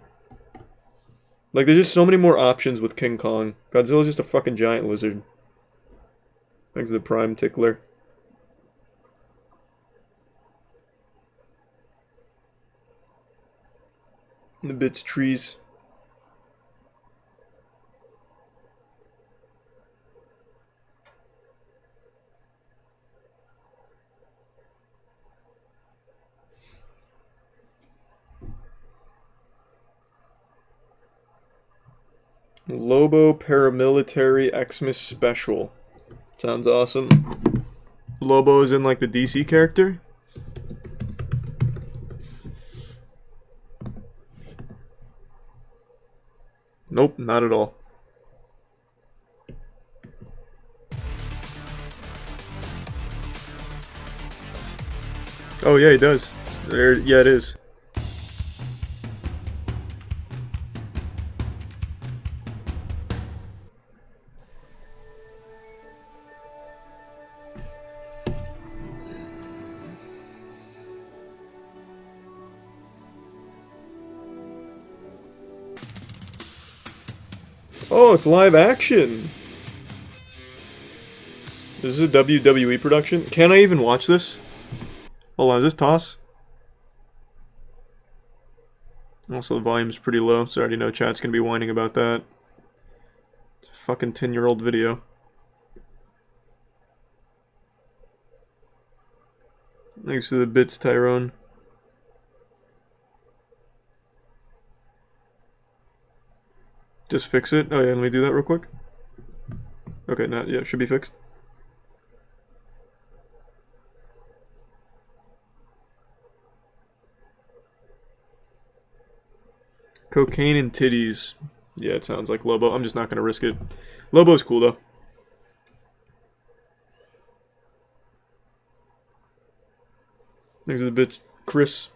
Like, there's just so many more options with King Kong. Godzilla's just a fucking giant lizard. Thanks to the Prime Tickler. The bits trees. Lobo Paramilitary Xmas Special. Sounds awesome. Lobo is in, like, the DC character? Nope, not at all. Oh yeah, he does. There, yeah, it is. Oh, it's live action! This is a WWE production? Can I even watch this? Hold on, is this toss? Also, the volume's pretty low, so I already know chat's gonna be whining about that. It's a fucking 10-year-old video. Thanks to the bits, Tyrone. Just fix it? Oh yeah, let me do that real quick. Okay, now, yeah, it should be fixed. Cocaine and titties. Yeah, it sounds like Lobo. I'm just not gonna risk it. Lobo's cool though. Thanks to the bits, Chris.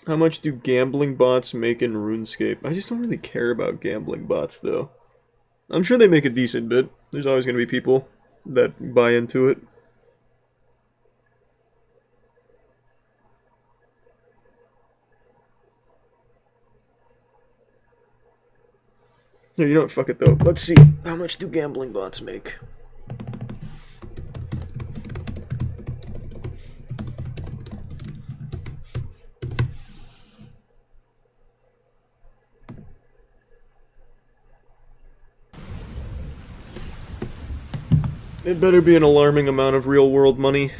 How much do gambling bots make in RuneScape? I just don't really care about gambling bots, though. I'm sure they make a decent bit. There's always going to be people that buy into it. Yeah, you know what? Fuck it, though. Let's see. How much do gambling bots make? It better be an alarming amount of real-world money.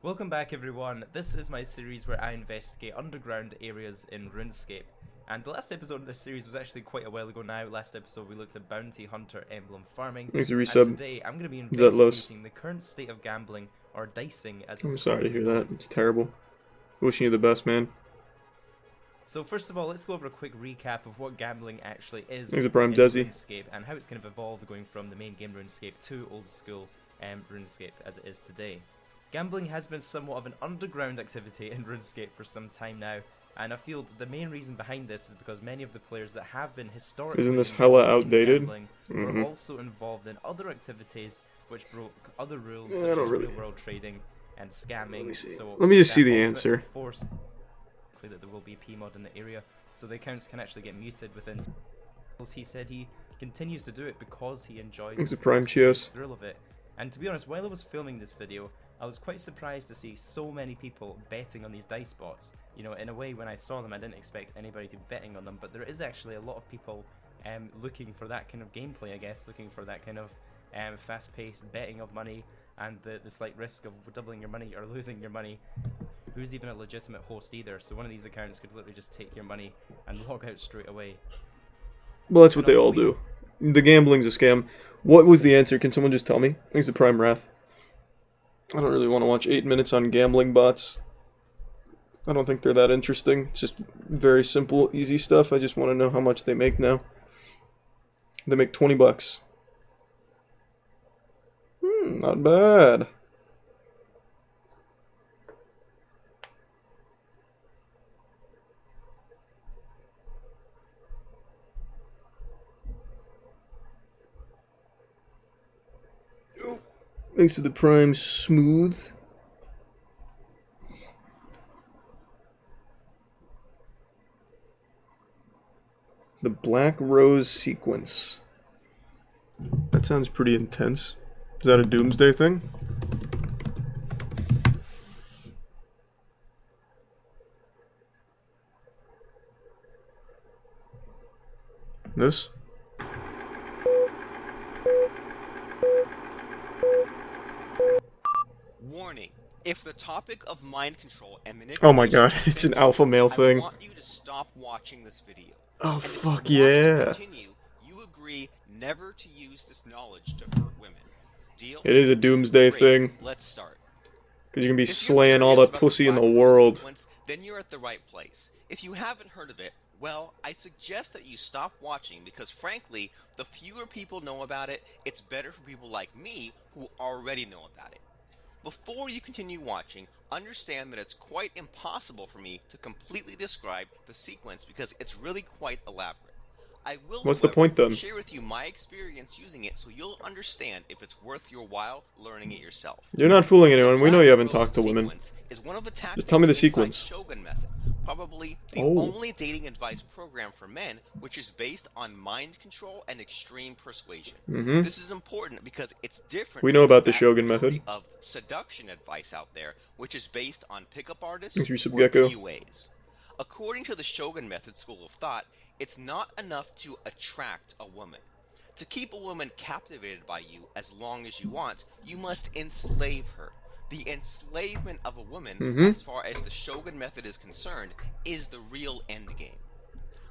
Welcome Welcome back everyone, this is my series where I investigate underground areas in RuneScape. And the last episode of this series was actually quite a while ago now. Last episode we looked at Bounty Hunter Emblem farming. Thanks for and resub. today I'm going to be Is that Los? investigating the current state of gambling, or dicing as I'm it's sorry to called. hear that. It's terrible. Wishing you the best, man. So first of all, let's go over a quick recap of what gambling actually is Thanks for Prime in Desi. RuneScape, and how it's kind of evolved going from the main game RuneScape to old school RuneScape as it is today. Gambling has been somewhat of an underground activity in RuneScape for some time now, and I feel the main reason behind this is because many of the players that have been historically Isn't this involved hella in outdated? gambling were also involved in other activities which broke other rules, Yeah, I such don't as really- real-world trading and scamming. Let me see. So Let me just see that the ultimately answer. forced that there will be a PMod in the area, so the accounts can actually get muted within. He said he continues to do it because he enjoys Thanks the to Prime Cheers. thrill of it. And to be honest, while I was filming this video, I was quite surprised to see so many people betting on these dice bots. You know, in a way, when I saw them, I didn't expect anybody to be betting on them, but there is actually a lot of people looking for that kind of gameplay, I guess, looking for that kind of fast-paced betting of money and the slight risk of doubling your money or losing your money. Who's even a legitimate host either, so one of these accounts could literally just take your money and log out straight away. Well, that's what they all do. The gambling's a scam. What was the answer? Can someone just tell me? Thanks to Prime Wrath. I don't really want to watch 8 minutes on gambling bots. I don't think they're that interesting. It's just very simple, easy stuff. I just want to know how much they make now. They make 20 bucks. Not bad. Thanks to the Prime Smooth. The Black Rose sequence. That sounds pretty intense. Is that a doomsday thing? This? Warning. If the topic of mind control and manipulation... Oh my god, it's an alpha male thing. I want you to stop watching this video. Oh And fuck if you want yeah. to continue, you agree never to use this knowledge to hurt women. Deal? It is a doomsday Great. thing. Let's start. Because you can be If you're slaying all curious the about pussy in the Black Rose world. sequence, then you're at the right place. If you haven't heard of it, well, I suggest that you stop watching because frankly, the fewer people know about it, it's better for people like me who already know about it. Before you continue watching, understand that it's quite impossible for me to completely describe the sequence because it's really quite elaborate. I will, What's the however, point, then? share with you my experience using it so you'll understand if it's worth your while learning it yourself. You're not fooling anyone. We know you haven't talked to women. Is one of the Just tell me the tactics sequence. inside Shogun Method, probably the Oh. only dating advice program for men which is based on mind control and extreme persuasion. Mhm. This is important because it's different We know from about the vast Shogun majority method. of seduction advice out there, which is based on pickup artists Thanks, or Yusuf Gecko. PUAs. According to the Shogun Method school of thought, it's not enough to attract a woman. To keep a woman captivated by you as long as you want, you must enslave her. The enslavement of a woman, Mhm. as far as the Shogun Method is concerned, is the real endgame.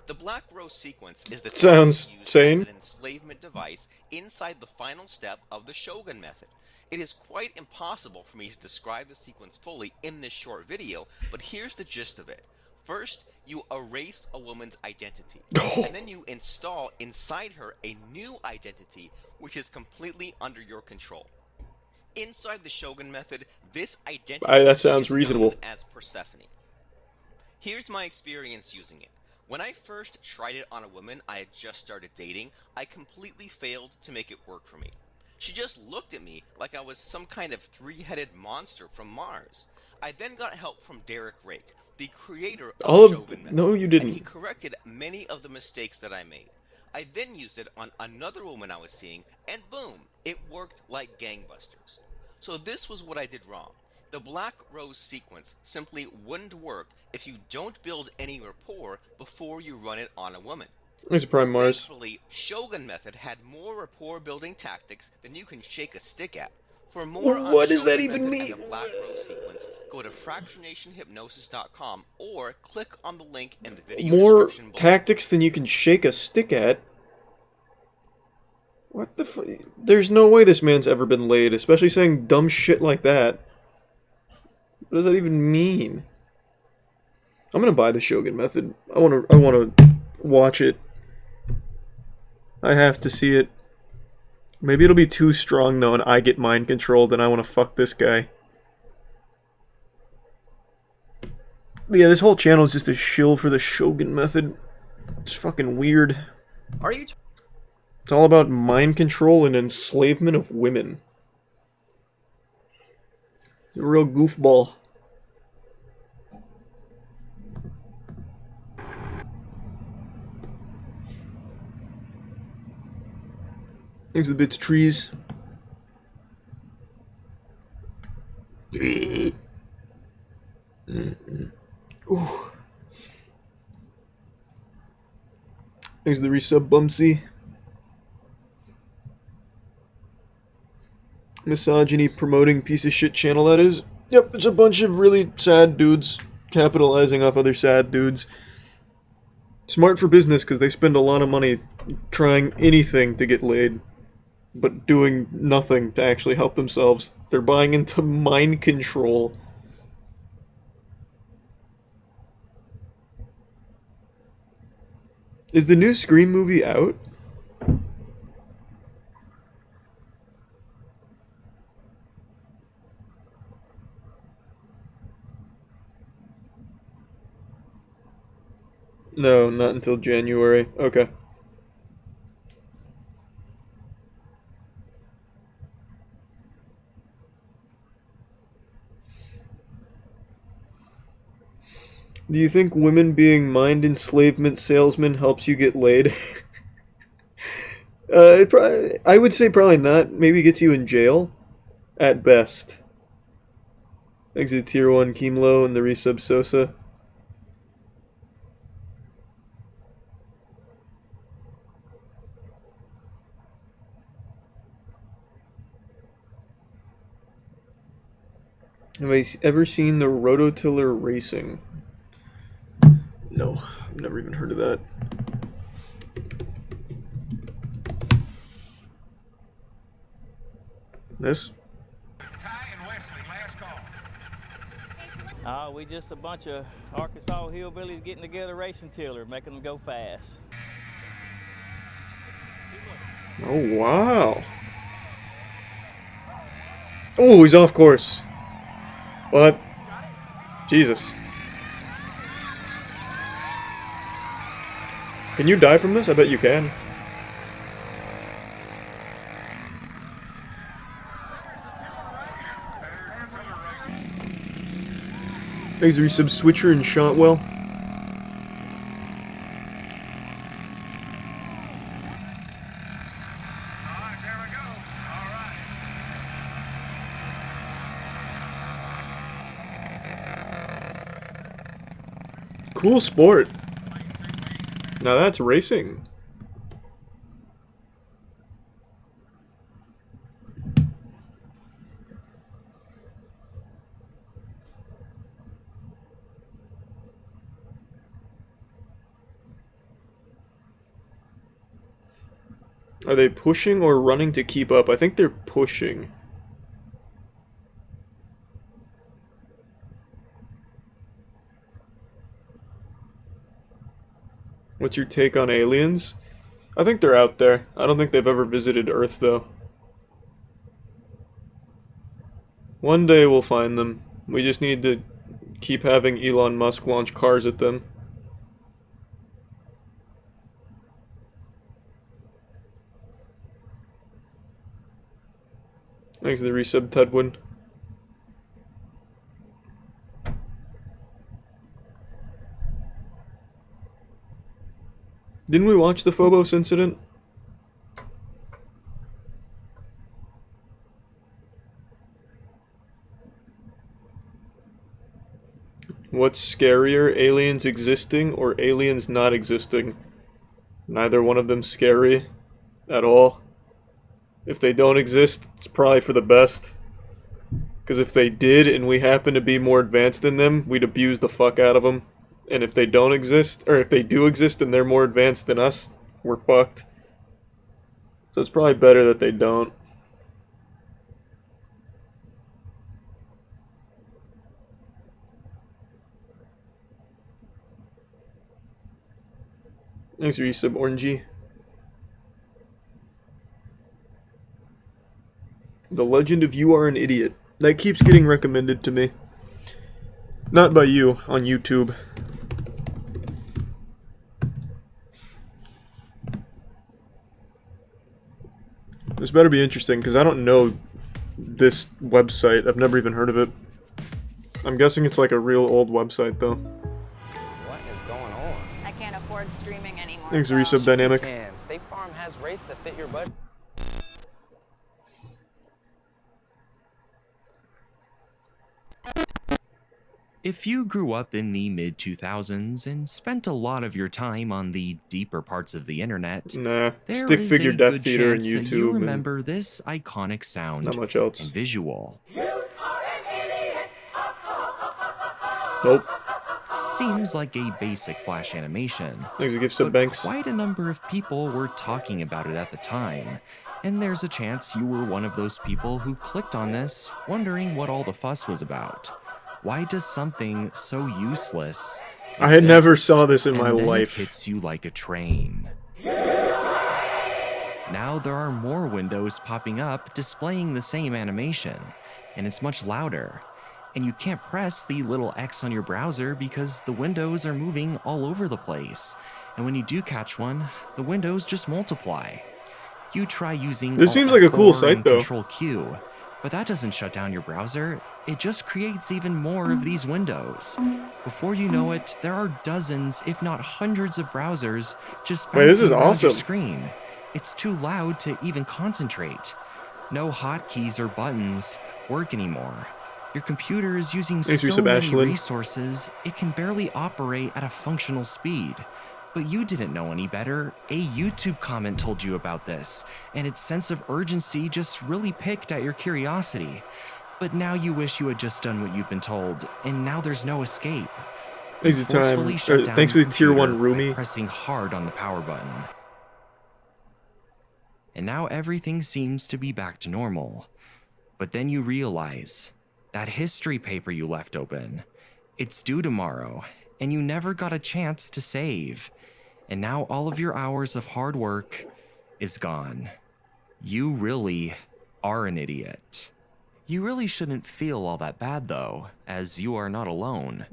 The Black Rose sequence is the Sounds technique used sane. as an enslavement device inside the final step of the Shogun Method. It is quite impossible for me to describe the sequence fully in this short video, but here's the gist of it. First, you erase a woman's identity, and then you install inside her a new identity which is completely under your control. Inside the Shogun Method, this identity That sounds is reasonable. known as Persephone. Here's my experience using it. When I first tried it on a woman I had just started dating, I completely failed to make it work for me. She just looked at me like I was some kind of three-headed monster from Mars. I then got help from Derek Rake, the creator of All of Shogun Method, no, you and he didn't. corrected many of the mistakes that I made. I then used it on another woman I was seeing, and boom, it worked like gangbusters. So this was what I did wrong. The Black Rose sequence simply wouldn't work if you don't build any rapport before you run it on a woman. There's a Prime Mars. Thankfully, Shogun Method had more rapport building tactics than you can shake a stick at. For more on What does that Shogun even Method and mean? the Black Rose sequence, go to fractionationhypnosis.com or click on the link in the video More description below. tactics than you can shake a stick at? What the There's no way this man's ever been laid, especially saying dumb shit like that. What does that even mean? I'm gonna buy the Shogun Method. I wanna watch it. I have to see it. Maybe it'll be too strong though and I get mind controlled and I wanna fuck this guy. Yeah, this whole channel is just a shill for the Shogun Method. It's fucking weird. Are you? It's all about mind control and enslavement of women. A real goofball. Exhibits trees. Ooh. There's the resub Bumsy. Misogyny promoting piece of shit channel that is. Yep, it's a bunch of really sad dudes capitalizing off other sad dudes. Smart for business because they spend a lot of money trying anything to get laid, but doing nothing to actually help themselves. They're buying into mind control. Is the new Scream movie out? No, not until January. Okay. Do you think women being mind enslavement salesmen helps you get laid? I would say probably not. Maybe gets you in jail. At best. Exit Tier 1 Kimlo and the resub Sosa. Have I ever seen the Rototiller racing? No, I've never even heard of that. This? We just a bunch of Arkansas hillbillies getting together racing tiller, making them go fast. Oh, wow. Oh, he's off course. What? Jesus. Can you die from this? I bet you can. Thanks, resub Switcher and Shotwell. Cool sport. Now that's racing. Are they pushing or running to keep up? I think they're pushing. What's your take on aliens? I think they're out there. I don't think they've ever visited Earth, though. One day we'll find them. We just need to keep having Elon Musk launch cars at them. Thanks to the resub, Tedwin. Didn't we watch the Phobos incident? What's scarier, aliens existing or aliens not existing? Neither one of them scary at all. If they don't exist, it's probably for the best. Because if they did and we happen to be more advanced than them, we'd abuse the fuck out of them. And if they don't exist, or if they do exist and they're more advanced than us, we're fucked. So it's probably better that they don't. Thanks for resub, Orangey. The Legend of You Are an Idiot. That keeps getting recommended to me. Not by you, on YouTube. This better be interesting, because I don't know this website. I've never even heard of it. I'm guessing it's like a real old website, though. What is going on? I can't afford streaming anymore. Thanks, Resub Dynamic. State Farm has rates that fit your budget. If you grew up in the mid-2000s and spent a lot of your time on the deeper parts of the internet, nah, there Stick is Figure a Death good Theater and chance that YouTube. you remember this iconic sound Not much else. and visual. Nope. Seems like a basic Flash animation, Thanks to Gift Sub but Banks. quite a number of people were talking about it at the time, and there's a chance you were one of those people who clicked on this wondering what all the fuss was about. Why does something so useless I had never exist? saw this in And my then life. It hits you like a train. Now there are more windows popping up displaying the same animation, and it's much louder. And you can't press the little X on your browser because the windows are moving all over the place. And when you do catch one, the windows just multiply. You try using This seems like a cool Alt F4 site, and though. Control Q, but that doesn't shut down your browser. It just creates even more of these windows. Before you know it, there are dozens, if not hundreds of browsers just Wait, this is bouncing around your awesome. screen. It's too loud to even concentrate. No hotkeys or buttons work anymore. Your computer is using Thanks, so Yusuf many Ashlyn. resources, it can barely operate at a functional speed. But you didn't know any better. A YouTube comment told you about this, and its sense of urgency just really picked at your curiosity. But now you wish you had just done what you've been told, and now there's no escape. Thanks You for the time. forcefully shut down Thanks for your the tier 1 computer by roomie. pressing hard on the power button. And now everything seems to be back to normal. But then you realize that history paper you left open, it's due tomorrow, and you never got a chance to save. And now all of your hours of hard work is gone. You really are an idiot. You really shouldn't feel all that bad though, as you are not alone.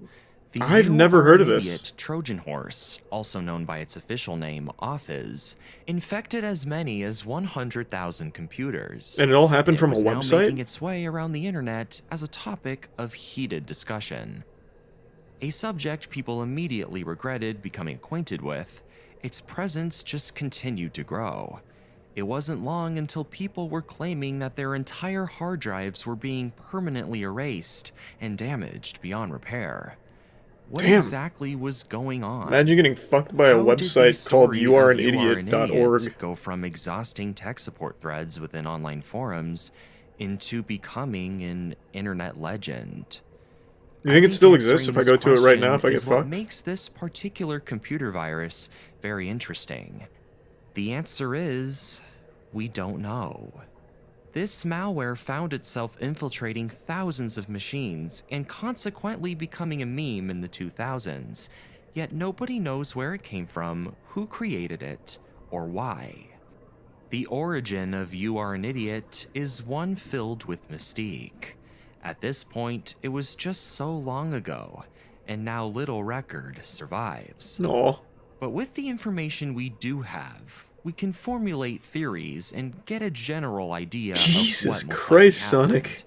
The I've You never Are heard an of this. Idiot Trojan horse, also known by its official name, Offiz, infected as many as 100,000 computers. And it all happened from a was now website? making its way around the internet as a topic of heated discussion. A subject people immediately regretted becoming acquainted with, its presence just continued to grow. It wasn't long until people were claiming that their entire hard drives were being permanently erased and damaged beyond repair. What Damn. exactly was going on? Imagine getting fucked by a How did the website called story of youareanidiot.org. idiot go from exhausting tech support threads within online forums into becoming an internet legend? You think it still answering exists if I this go to it right now question if I get is what fucked? makes this particular computer virus very interesting. The answer is, we don't know. This malware found itself infiltrating thousands of machines and consequently becoming a meme in the 2000s, yet nobody knows where it came from, who created it, or why. The origin of You Are an Idiot is one filled with mystique. At this point, it was just so long ago, and now little record survives. Aw. But with the information we do have, we can formulate theories and get a general idea Jesus of what most Christ, likely happened. Sonic.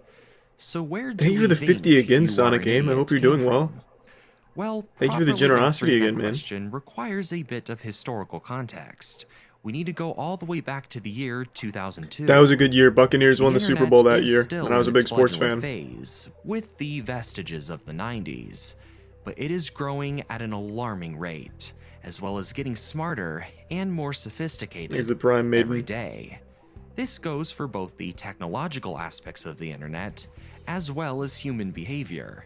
So where do Thank you we for the think 50 again, You Sonic Are an Game. I Idiot hope you're came doing well. from? Well, Thank you for the properly generosity answering again, that man. question requires a bit of historical context. We need to go all the way back to the year 2002. That was a good year. Buccaneers won the Super Bowl internet that is year, still and I was a in big its sports fledgling fan. phase, with the vestiges of the 90s. But it is growing at an alarming rate, as well as getting smarter and more sophisticated Here's the Prime Maiden. every day. This goes for both the technological aspects of the internet as well as human behavior.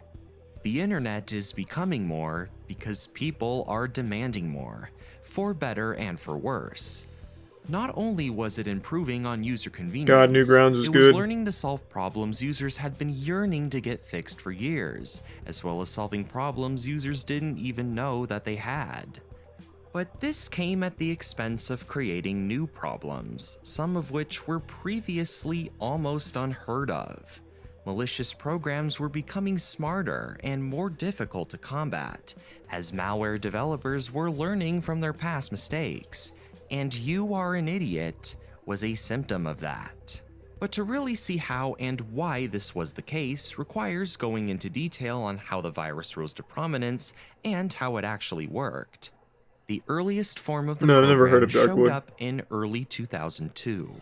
The internet is becoming more because people are demanding more, for better and for worse. Not only was it improving on user convenience, God, Newgrounds was it good. was learning to solve problems users had been yearning to get fixed for years, as well as solving problems users didn't even know that they had. But this came at the expense of creating new problems, some of which were previously almost unheard of. Malicious programs were becoming smarter and more difficult to combat, as malware developers were learning from their past mistakes. And You Are an Idiot was a symptom of that. But to really see how and why this was the case requires going into detail on how the virus rose to prominence and how it actually worked. The earliest form of the No, I've never heard program of Darkwood. showed up in early 2002,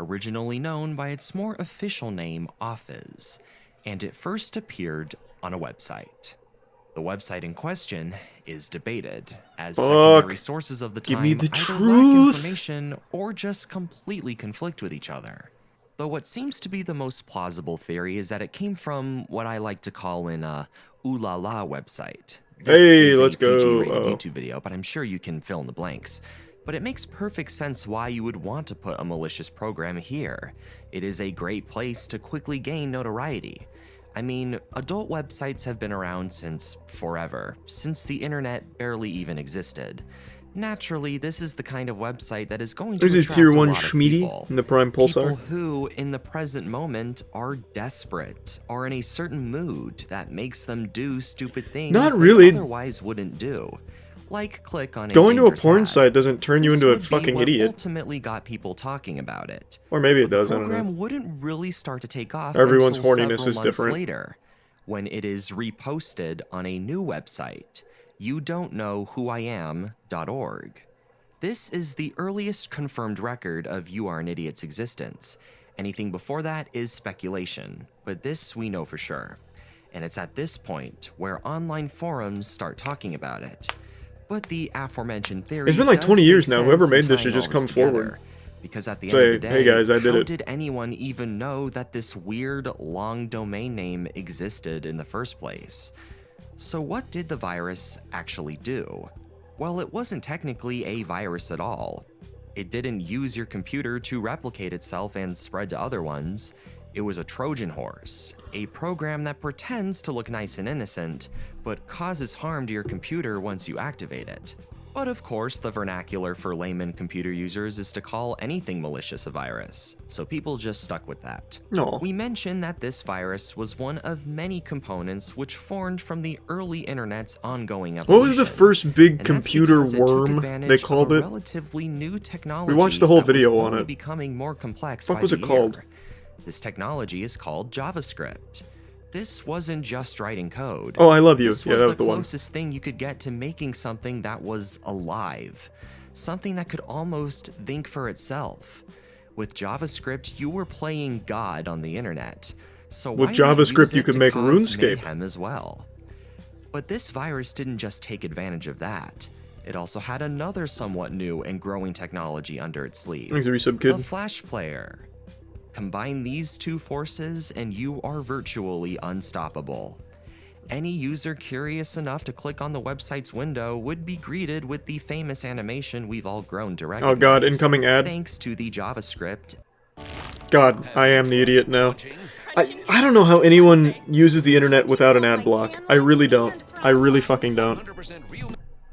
originally known by its more official name, Office, and it first appeared on a website. The website in question is debated, as secondary sources of the Give time me the either lack truth. information or just completely conflict with each other. Though what seems to be the most plausible theory is that it came from what I like to call an ooh la la website. This Hey, is let's a go. PG-rated Oh. YouTube video, but I'm sure you can fill in the blanks. But it makes perfect sense why you would want to put a malicious program here. It is a great place to quickly gain notoriety. I mean, adult websites have been around since forever, since the internet barely even existed. Naturally, this is the kind of website that is going to There's a attract tier a 1 lot of Schmeedy people. in the Prime Pulsar. People who, in the present moment, are desperate, are in a certain mood that makes them do stupid things Not they really. otherwise wouldn't do. Like click on a Going to a dangerous porn ad. site doesn't turn you This into a would be fucking what idiot. ultimately got people talking about it. Or maybe it But does, the I don't know. program wouldn't really start to take off Everyone's until horniness several is months different. later, when it is reposted on a new website, youdon'tknowwhoiam.org. This is the earliest confirmed record of You Are an Idiot's existence. Anything before that is speculation, but this we know for sure. And it's at this point where online forums start talking about it. But the aforementioned theory It's been like does 20 years make now. Whoever sense in made this tying should just all this come together, forward. Because at the Say, end of the day, hey guys, I did how it. did anyone even know that this weird long domain name existed in the first place? So what did the virus actually do? Well, it wasn't technically a virus at all. It didn't use your computer to replicate itself and spread to other ones. It was a Trojan horse, a program that pretends to look nice and innocent, but causes harm to your computer once you activate it. But of course, the vernacular for layman computer users is to call anything malicious a virus, so people just stuck with that. No. We mentioned that this virus was one of many components which formed from the early internet's ongoing evolution. What was the first big And that's computer because it took worm advantage they of called a it? relatively new technology. We watched the whole that was video on only it. becoming more complex Fuck by was the it called? year. This technology is called JavaScript. This wasn't just writing code. Oh, I love you. This Yeah, was that was the the one. closest thing you could get to making something that was alive. Something that could almost think for itself. With JavaScript, you were playing God on the internet. So With why not JavaScript, use you it could to make cause RuneScape. mayhem as well? But this virus didn't just take advantage of that. It also had another somewhat new and growing technology under its sleeve. Thanks, Resub Kid. The Flash Player. Combine these two forces and you are virtually unstoppable. Any user curious enough to click on the website's window would be greeted with the famous animation we've all grown to recognize. Oh god, incoming ad. Thanks to the JavaScript. God, I am the idiot now. I don't know how anyone uses the internet without an ad block. I really don't. I really fucking don't.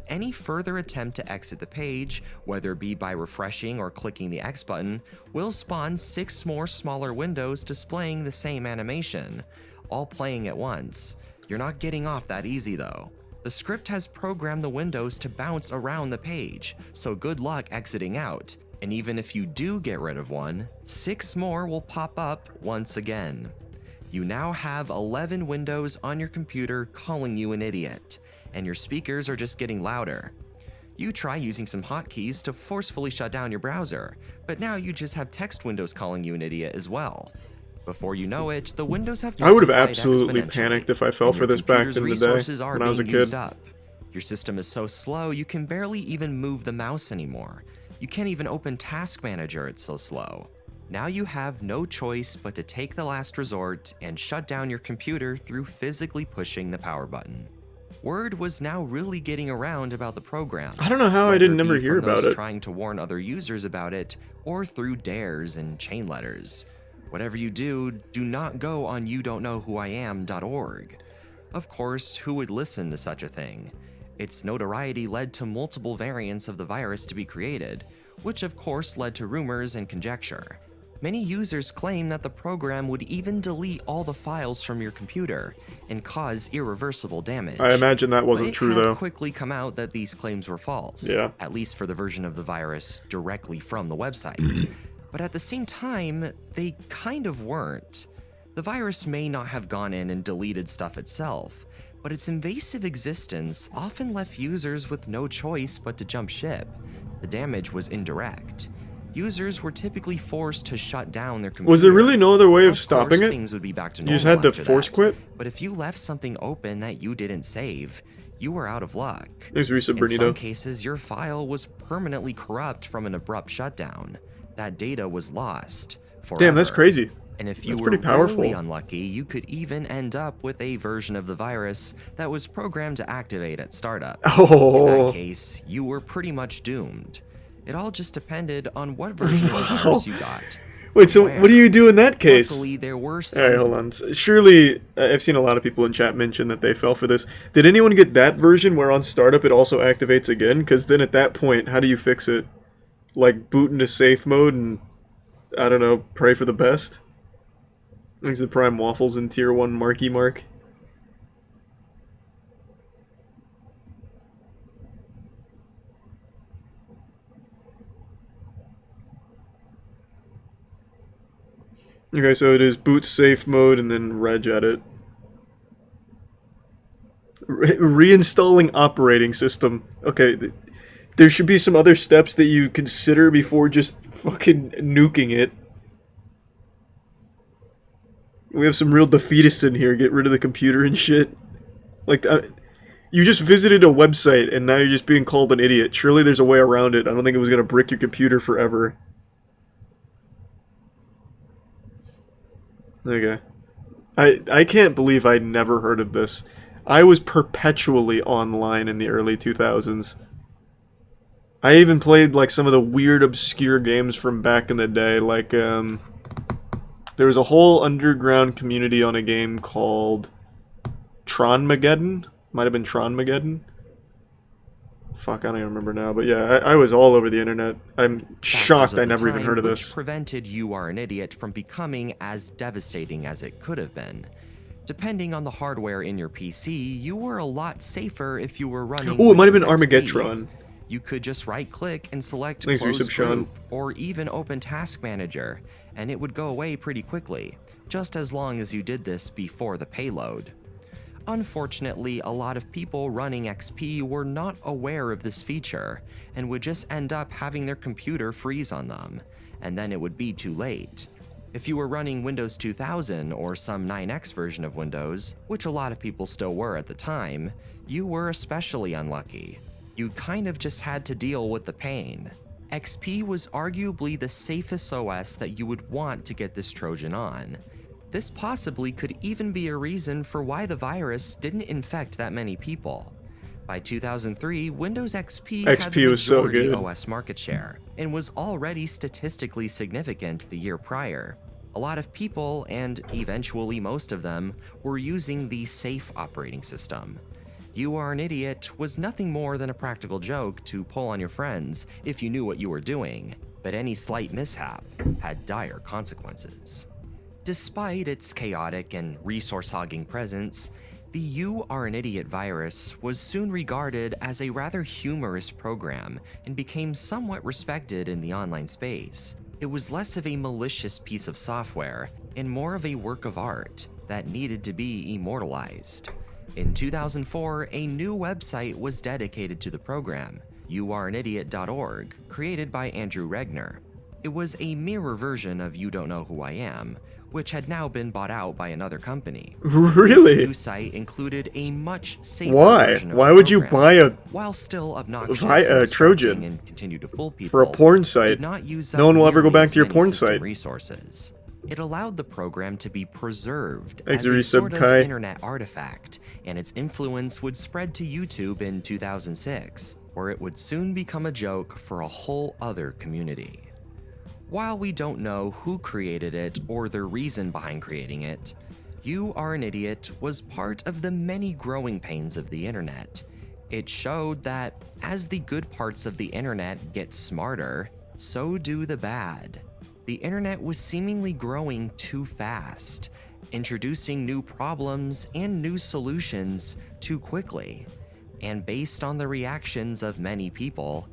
Any further attempt to exit the page, whether it be by refreshing or clicking the X button, will spawn 6 more smaller windows displaying the same animation, all playing at once. You're not getting off that easy though. The script has programmed the windows to bounce around the page, so good luck exiting out. And even if you do get rid of one, 6 more will pop up once again. You now have 11 windows on your computer calling you an idiot, and your speakers are just getting louder. You try using some hotkeys to forcefully shut down your browser, but now you just have text windows calling you an idiot as well. Before you know it, the windows have I would have multiplied absolutely exponentially, panicked if I fell and for your this back computer's in the day resources are when I was a being used kid. up. Your system is so slow you can barely even move the mouse anymore. You can't even open Task Manager, it's so slow. Now you have no choice but to take the last resort and shut down your computer through physically pushing the power button. Word was now really getting around about the program. I don't know how I didn't never hear from about those it. trying to warn other users about it, or through dares and chain letters. Whatever you do, do not go on youdon'tknowwhoiam.org. Of course, who would listen to such a thing? Its notoriety led to multiple variants of the virus to be created, which of course led to rumors and conjecture. Many users claim that the program would even delete all the files from your computer and cause irreversible damage. I imagine that wasn't But true, it had though. quickly come out that these claims were false. Yeah. At least for the version of the virus directly from the website. But at the same time, they kind of weren't. The virus may not have gone in and deleted stuff itself, but its invasive existence often left users with no choice but to jump ship. The damage was indirect. Users were typically forced to shut down their computer. Was there really no other way of stopping course, it? Things would be back to You just normal had to after force that. quit? But if you left something open that you didn't save, you were out of luck. Thanks, Risa In Bernito. some cases, your file was permanently corrupt from an abrupt shutdown. That data was lost forever. Damn, that's crazy. And if you That's were pretty powerful. really unlucky, you could even end up with a version of the virus that was programmed to activate at startup. Oh. In that case, you were pretty much doomed. It all just depended on what version of the virus you got. Wait, so what do you do in that case? Luckily, there were some. Alright, hold on. Surely, I've seen a lot of people in chat mention that they fell for this. Did anyone get that version where on startup it also activates again? Because then at that point, how do you fix it? Like, boot into safe mode and, I don't know, pray for the best? Thanks to Prime Waffles in Tier 1 Marky Mark. Okay, so it is boot safe mode and then reg edit. Reinstalling operating system. Okay, there should be some other steps that you consider before just fucking nuking it. We have some real defeatists in here. Get rid of the computer and shit. Like, you just visited a website and now you're just being called an idiot. Surely there's a way around it. I don't think it was gonna brick your computer forever. Okay. I can't believe I never heard of this. I was perpetually online in the early 2000s. I even played like some of the weird obscure games from back in the day, like there was a whole underground community on a game called Tronmageddon. Might have been Tronmageddon. Fuck, I don't even remember now, but yeah, I was all over the internet. I'm shocked I never even heard of this. Which prevented You Are an Idiot from becoming as devastating as it could have been. Depending on the hardware in your PC, you were a lot safer if you were running Oh, it might have been Windows XP. Armageddon. You could just right-click and select Thanks, Close Resub Sean. Group, or even Open Task Manager, and it would go away pretty quickly, just as long as you did this before the payload. Unfortunately, a lot of people running XP were not aware of this feature, and would just end up having their computer freeze on them, and then it would be too late. If you were running Windows 2000 or some 9X version of Windows, which a lot of people still were at the time, you were especially unlucky. You kind of just had to deal with the pain. XP was arguably the safest OS that you would want to get this Trojan on. This possibly could even be a reason for why the virus didn't infect that many people. By 2003, Windows XP had the was so majority good. OS market share, and was already statistically significant the year prior. A lot of people, and eventually most of them, were using the safe operating system. You Are an Idiot was nothing more than a practical joke to pull on your friends if you knew what you were doing, but any slight mishap had dire consequences. Despite its chaotic and resource-hogging presence, the You Are an Idiot virus was soon regarded as a rather humorous program and became somewhat respected in the online space. It was less of a malicious piece of software and more of a work of art that needed to be immortalized. In 2004, a new website was dedicated to the program, youareanidiot.org, created by Andrew Regner. It was a mirror version of You Don't Know Who I Am, which had now been bought out by another company. Really? This new site included a much safer Why? version of Why the would you program, buy a while still obnoxious and Trojan and continue to fool people for a porn site? did not use No up one will ever go nearly back as to your many porn system site. resources. It allowed the program to be preserved as Exery a sort of Subkai. internet artifact, and its influence would spread to YouTube in 2006, where it would soon become a joke for a whole other community. While we don't know who created it or the reason behind creating it, You Are an Idiot was part of the many growing pains of the internet. It showed that as the good parts of the internet get smarter, so do the bad. The internet was seemingly growing too fast, introducing new problems and new solutions too quickly. And based on the reactions of many people,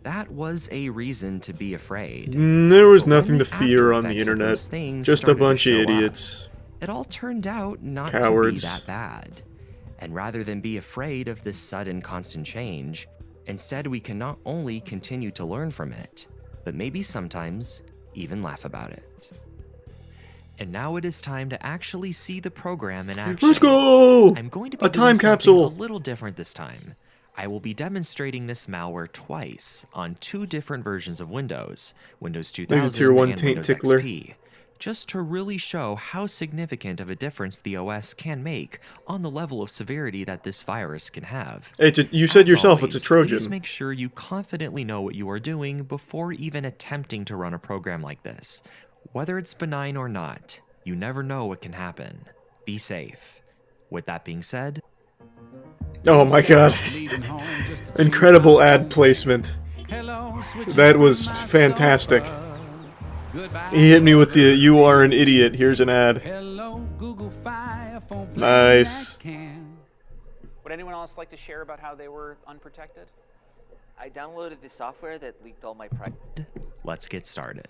that was a reason to be afraid. There was But when nothing to fear on the after-effects of internet. those things Just a started to bunch of show up, idiots. it all turned out not to be Cowards. that bad. And rather than be afraid of this sudden constant change, instead we can not only continue to learn from it, but maybe sometimes even laugh about it. And now it is time to actually see the program in action. Let's go! I'm going to be A doing time something capsule. a little different this time. I will be demonstrating this malware twice on two different versions of Windows, Windows 2000 There's a tier 1 and taint Windows tickler. XP, just to really show how significant of a difference the OS can make on the level of severity that this virus can have. You said As yourself always, it's a Trojan. Please make sure you confidently know what you are doing before even attempting to run a program like this. Whether it's benign or not, you never know what can happen. Be safe. With that being said, Oh my god. Incredible ad placement. That was fantastic. He hit me with the "You are an idiot, here's an ad." Nice. Would anyone else like to share about how they were unprotected? I downloaded the software that leaked all my private. let's get started.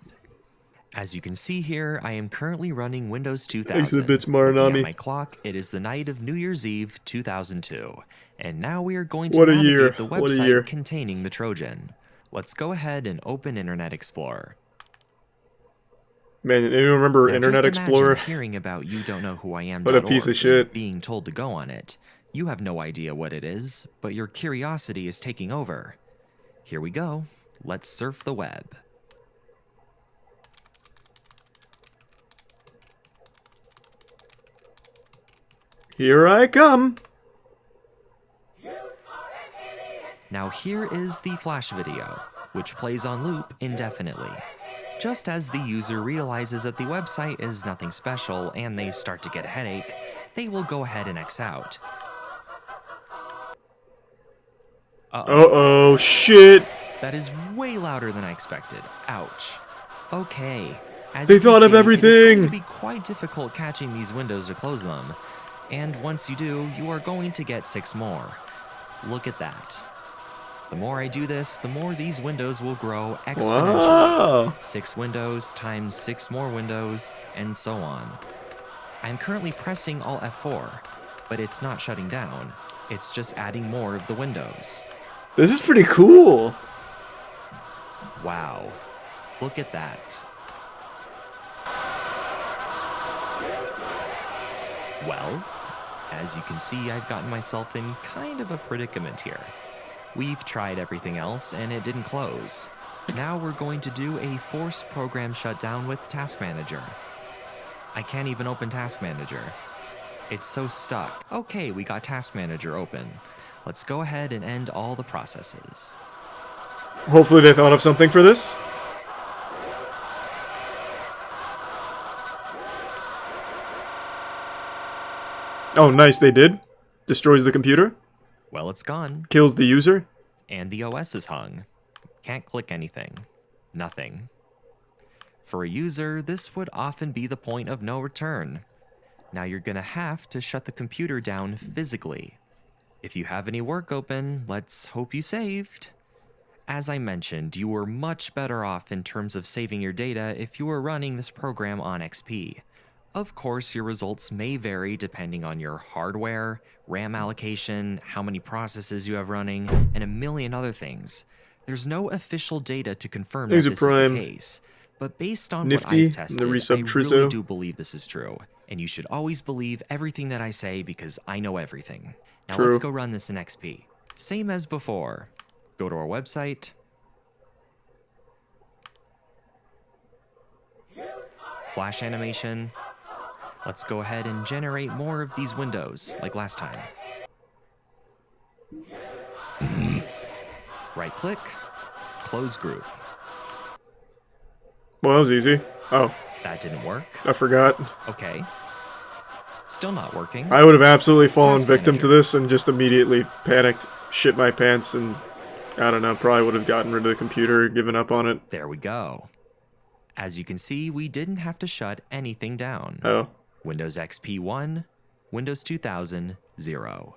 As you can see here, I am currently running Windows 2000. Thanks for the bits, Looking Marinami. at my clock, it is the night of New Year's Eve 2002. And now we are going to What a navigate year. the What a website year. containing the Trojan. Let's go ahead and open Internet Explorer. Man, anyone remember Now, Internet just imagine Explorer? hearing about You Don't Know Who I Am. What a piece of shit. Being told to go on it. You have no idea what it is, but your curiosity is taking over. Here we go. Let's surf the web. Here I come. Now here is the flash video, which plays on loop indefinitely. Just as the user realizes that the website is nothing special and they start to get a headache, they will go ahead and X out. Uh-oh, shit. That is way louder than I expected. Ouch. Okay. As They you can thought of see, It is going everything. to be quite difficult catching these windows to close them. And once you do, you are going to get 6 more. Look at that. The more I do this, the more these windows will grow exponentially. Wow. 6 windows times 6 more windows, and so on. I'm currently pressing Alt F4, but it's not shutting down. It's just adding more of the windows. This is pretty cool. Wow. Look at that. Well, as you can see, I've gotten myself in kind of a predicament here. We've tried everything else and it didn't close. Now we're going to do a forced program shutdown with Task Manager. I can't even open Task Manager. It's so stuck. Okay, we got Task Manager open. Let's go ahead and end all the processes. Hopefully they thought of something for this. Oh, nice, they did. Destroys the computer. Well, it's gone. Kills the user. And the OS is hung. Can't click anything. Nothing. For a user, this would often be the point of no return. Now you're gonna have to shut the computer down physically. If you have any work open, let's hope you saved. As I mentioned, you were much better off in terms of saving your data if you were running this program on XP. Of course, your results may vary depending on your hardware, RAM allocation, how many processes you have running, and a million other things. There's no official data to confirm that These are this is the prime. case, But based on Nifty, what I've and tested, the I resub really Trizzo. do believe this is true. And you should always believe everything that I say because I know everything. Now let's True. go run this in XP. Same as before. Go to our website. Flash animation. Let's go ahead and generate more of these windows like last time. Right click, close group. Well, that was easy. Oh, That didn't work. I forgot. Okay. Still not working. I would have absolutely fallen Task victim to manager. this and just immediately panicked, shit my pants, and I don't know, probably would have gotten rid of the computer, given up on it. There we go. As you can see, we didn't have to shut anything down. Oh. Windows XP 1, Windows 2000, 0.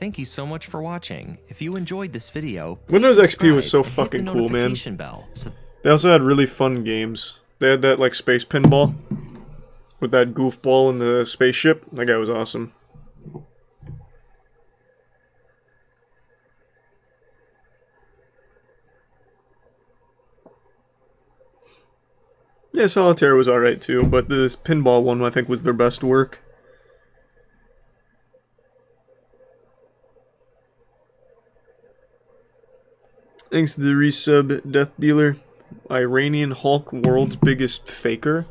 Thank you so much for watching. If you enjoyed this video, please Windows XP was so subscribe and hit the fucking cool, man. notification bell. So They also had really fun games. They had that, like, space pinball with that goofball in the spaceship. That guy was awesome. Yeah, Solitaire was alright too, but this pinball one I think was their best work. Thanks to the resub Death Dealer. Iranian Hulk, world's biggest faker.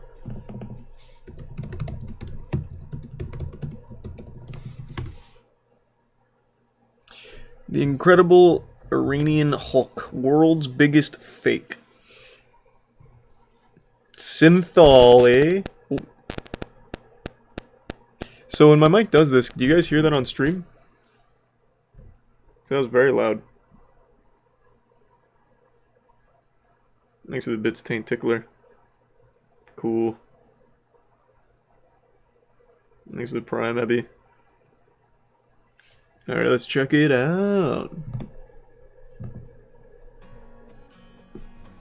The incredible Iranian Hulk, world's biggest fake. Synthol, eh? Ooh. So when my mic does this, do you guys hear that on stream? That was very loud. Thanks to the Bits Taint Tickler. Cool. Thanks to the Prime Ebby. Alright, let's check it out.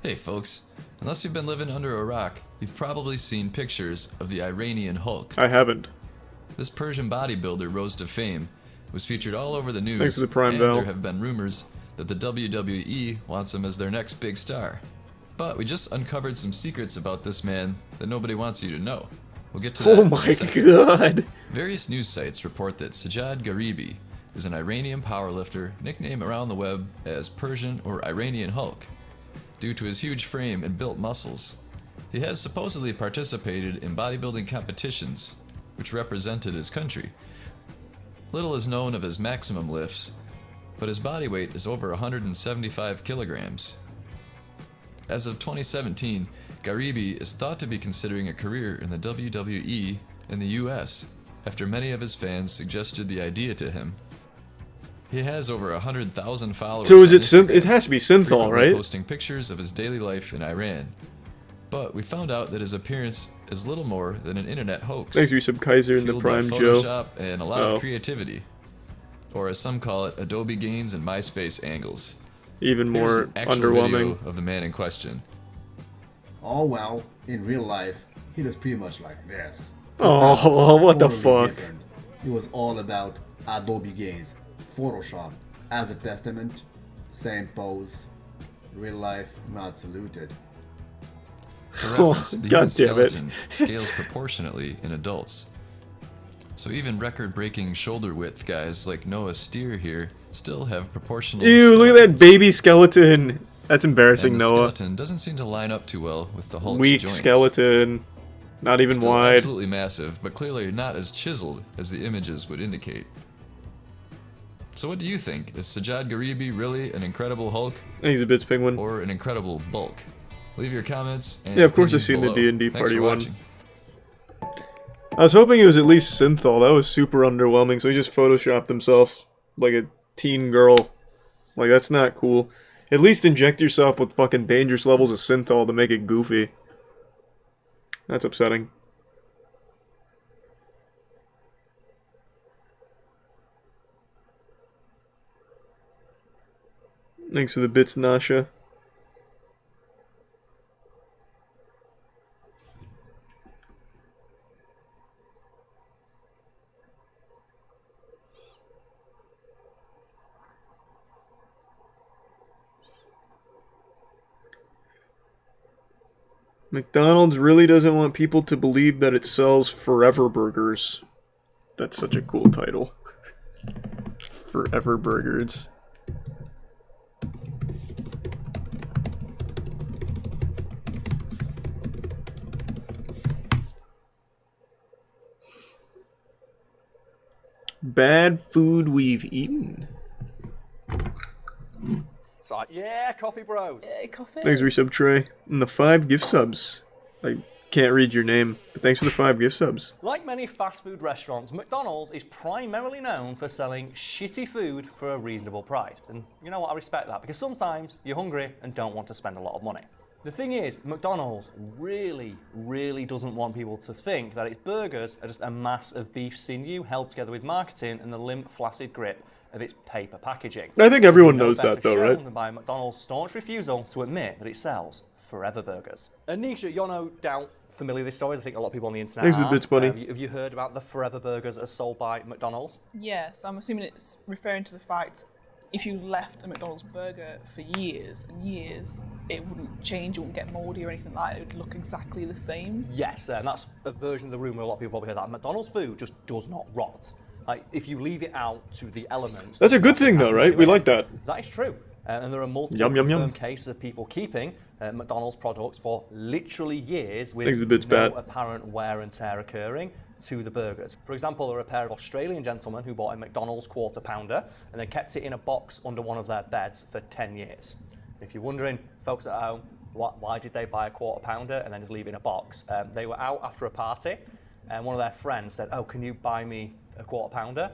Hey folks, unless you've been living under a rock, you've probably seen pictures of the Iranian Hulk. I haven't. This Persian bodybuilder rose to fame, was featured all over the news, Thanks to the Prime and Bell. there have been rumors that the WWE wants him as their next big star. But we just uncovered some secrets about this man that nobody wants you to know. We'll get to that Oh in a my second. god! Various news sites report that Sajjad Garibi is an Iranian powerlifter nicknamed around the web as Persian or Iranian Hulk, due to his huge frame and built muscles. He has supposedly participated in bodybuilding competitions, which represented his country. Little is known of his maximum lifts, but his body weight is over 175 kilograms. As of 2017, Garibi is thought to be considering a career in the WWE in the US, after many of his fans suggested the idea to him. He has over 100,000 followers. So is on it Synth? Instagram, It has to be Synthol, frequently right? posting pictures of his daily life in Iran. But we found out that his appearance is little more than an internet hoax. Thanks, Resub Kaiser and the fueled by Prime Joe. Photoshop and a lot Oh. of creativity, or as some call it, Adobe gains and MySpace angles. Even Here's more an actual underwhelming. video of the man in question. Oh well, in real life, he looks pretty much like this. Oh, what the Totally fuck? different. It was all about Adobe gains, Photoshop, as a testament, same pose, real life not saluted. For Oh, reference, the God human damn it. skeleton scales proportionately in adults. So even record-breaking shoulder width guys like Noah Steer here still have proportional Ew, look at that baby skeleton! That's embarrassing, and the Noah. skeleton doesn't seem to line up too well with the Hulk's Weak joints. skeleton. Not even Still wide. absolutely massive, but clearly not as chiseled as the images would indicate. So what do you think? Is Sajjad Garibi really an incredible Hulk? He's a Bits Penguin. Or an incredible bulk? Leave your comments and Yeah, of course I've opinions seen the below. D&D Thanks party for one. watching. I was hoping it was at least Synthol. That was super underwhelming, so he just photoshopped himself like a teen girl. Like, that's not cool. At least inject yourself with fucking dangerous levels of Synthol to make it goofy. That's upsetting. Thanks for the bits, Nasha. McDonald's really doesn't want people to believe that it sells Forever Burgers. That's such a cool title. Forever Burgers. Bad food we've eaten. It's like, yeah, coffee bros. Yeah, coffee. Thanks, resub Trey. And the 5 gift subs. I can't read your name, but thanks for the 5 gift subs. Like many fast food restaurants, McDonald's is primarily known for selling shitty food for a reasonable price. And you know what, I respect that, because sometimes you're hungry and don't want to spend a lot of money. The thing is, McDonald's really, really doesn't want people to think that its burgers are just a mass of beef sinew held together with marketing and the limp, flaccid grip of its paper packaging. I think everyone knows that though, right? Than by McDonald's staunch refusal to admit that it sells Forever Burgers. Anisha, you're no doubt familiar with this story. I think a lot of people on the internet Thanks for the are. bits, buddy. Have you heard about the Forever Burgers as sold by McDonald's? Yes, I'm assuming it's referring to the fact if you left a McDonald's burger for years and years, it wouldn't change, it wouldn't get mouldy or anything like that. It would look exactly the same. Yes, and that's a version of the rumour a lot of people probably heard that. McDonald's food just does not rot. Like, if you leave it out to the elements... That's a good thing though, right? We like that. That is true. And there are multiple Yum, yum, yum. confirmed cases of people keeping McDonald's products for literally years with Thanks a bit, no Pat. apparent wear and tear occurring to the burgers. For example, there are a pair of Australian gentlemen who bought a McDonald's quarter pounder and they kept it in a box under one of their beds for 10 years. If you're wondering, folks at home, why did they buy a quarter pounder and then just leave it in a box? They were out after a party and one of their friends said, oh, can you buy me a quarter pounder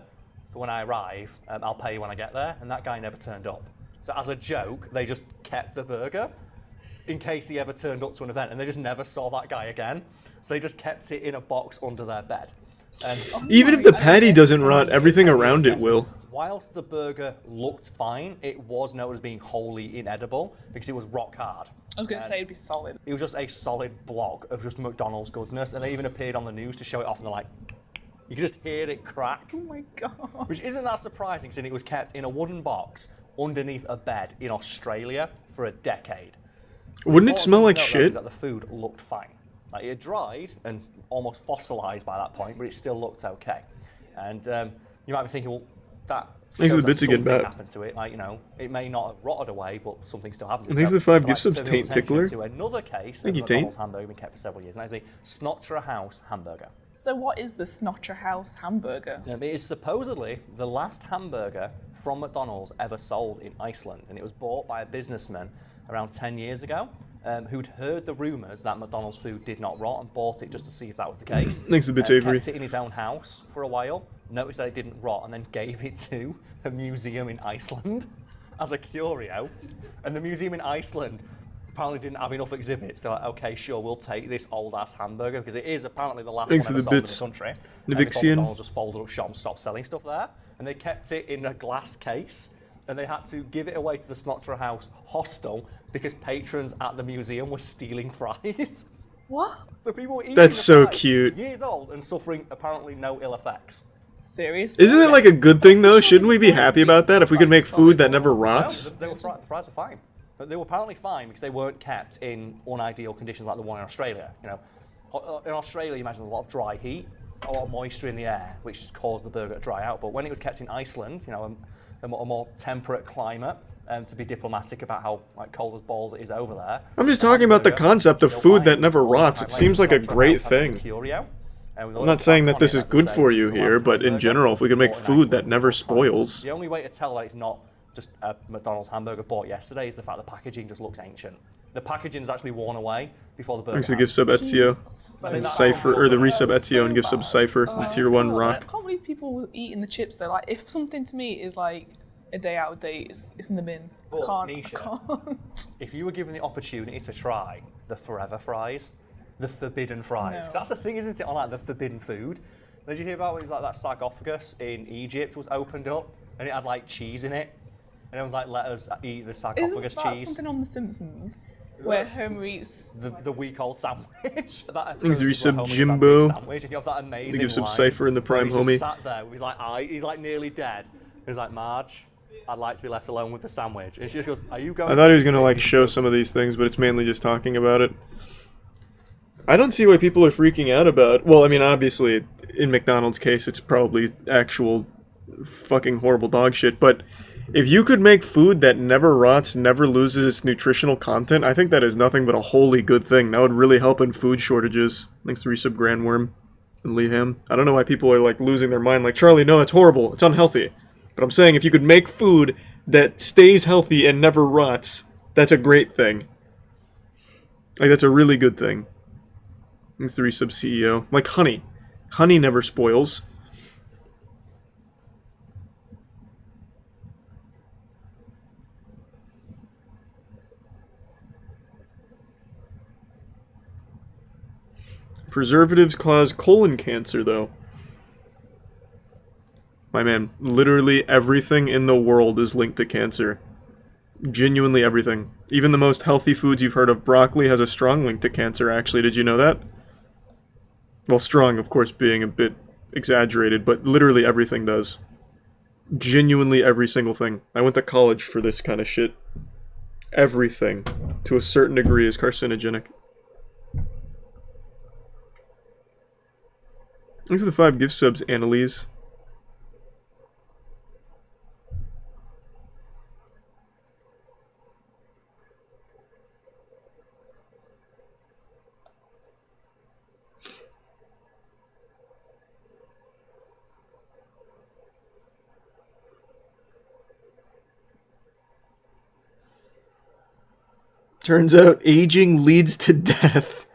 for when I arrive? I'll pay you when I get there. And that guy never turned up. So as a joke, they just kept the burger in case he ever turned up to an event, and they just never saw that guy again. So they just kept it in a box under their bed. And Even if the patty doesn't rot, everything around it will. whilst the burger looked fine, it was noted as being wholly inedible because it was rock hard. I was going to say it'd be solid. It was just a solid block of just McDonald's goodness, and they even appeared on the news to show it off, and they're like, you could just hear it crack. Oh my god. Which isn't that surprising, since it was kept in a wooden box underneath a bed in Australia for a decade. Wouldn't it smell like Note, though, shit? is that the food looked fine. Like, it had dried and almost fossilized by that point, but it still looked okay. And you might be thinking, well, that Thanks for the shows bits that again, something Matt. happened to it. Like, you know, it may not have rotted away, but something still happened to it. And thanks So for the 5 I'd gift like subs, to turn Taint your attention Tickler. to another case Thank of you, Taint. McDonald's hamburger been kept for several years, and that is the Snotra House hamburger. So what is the Snotra House hamburger? It is supposedly the last hamburger from McDonald's ever sold in Iceland, and it was bought by a businessman around 10 years ago who'd heard the rumours that McDonald's food did not rot and bought it just to see if that was the case. Thanks a bit, Avery. Kept it in his own house for a while, noticed that it didn't rot, and then gave it to a museum in Iceland as a curio. And the museum in Iceland apparently didn't have enough exhibits. They're like, okay, sure, we'll take this old-ass hamburger, because it is apparently the last Thanks one for ever the sold bits. in the country. And they thought Nivixian. McDonald's just folded up shop and stopped selling stuff there. And they kept it in a glass case, and they had to give it away to the Snotra House hostel because patrons at the museum were stealing fries. What? So people were eating That's the so fries, cute. years old, and suffering apparently no ill effects. Seriously? Isn't it like a good thing though? Shouldn't we be happy about that if we could make food that never rots? No, the fries were fine. But they were apparently fine because they weren't kept in unideal conditions like the one in Australia. You know, in Australia, you imagine there's a lot of dry heat, a lot of moisture in the air, which just caused the burger to dry out. But when it was kept in Iceland, you know, a more temperate climate, to be diplomatic about how like cold as balls it is over there. I'm just talking about the concept of food that never rots. It seems like a great thing. I'm not saying that this is good for you here, but in general, if we could make food that never spoils. The only way to tell that it's not just a McDonald's hamburger bought yesterday is the fact the packaging just looks ancient. The packaging's actually worn away before the burger. Thanks for gift sub Ezio. And Cypher, or the resub Ezio and gift sub Cypher. Tier 1 I rock. can't believe people eating the chips though. Like, if something to me is like a day out of date, it's in the bin. But, I Nisha, can't. if you were given the opportunity to try the Forever fries, the forbidden fries, No. 'cause that's the thing, isn't it, on like the forbidden food? Did you hear about when it was like that sarcophagus in Egypt was opened up and it had like cheese in it? And it was like, let us eat the sarcophagus Isn't that cheese. something on The Simpsons? Where Homer eats... The week-old sandwich. That Thanks for episode resub where Homer eats that Jimbo. big sandwich, and you have that amazing They give some line Cypher in the where prime he's just homie. sat there with his like eye, he's like nearly dead. He's like, Marge, I'd like to be left alone with the sandwich. And she just goes, are you going I thought he was to gonna eat like it?" show some of these things, but it's mainly just talking about it. I don't see why people are freaking out about... Well, I mean, obviously, in McDonald's case, it's probably actual fucking horrible dog shit, but if you could make food that never rots, never loses its nutritional content, I think that is nothing but a wholly good thing. That would really help in food shortages. Thanks to Resub Grandworm and Leham. I don't know why people are, like, losing their mind. Like, Charlie, no, that's horrible. It's unhealthy. But I'm saying if you could make food that stays healthy and never rots, that's a great thing. Like, that's a really good thing. Thanks to Resub CEO. Like honey. Honey never spoils. Preservatives cause colon cancer, though. My man, literally everything in the world is linked to cancer. Genuinely everything. Even the most healthy foods you've heard of, broccoli has a strong link to cancer, actually. Did you know that? Well, strong, of course, being a bit exaggerated, but literally everything does. Genuinely every single thing. I went to college for this kind of shit. Everything, to a certain degree, is carcinogenic. Thanks for the 5 gift subs, Annalise. Turns out aging leads to death.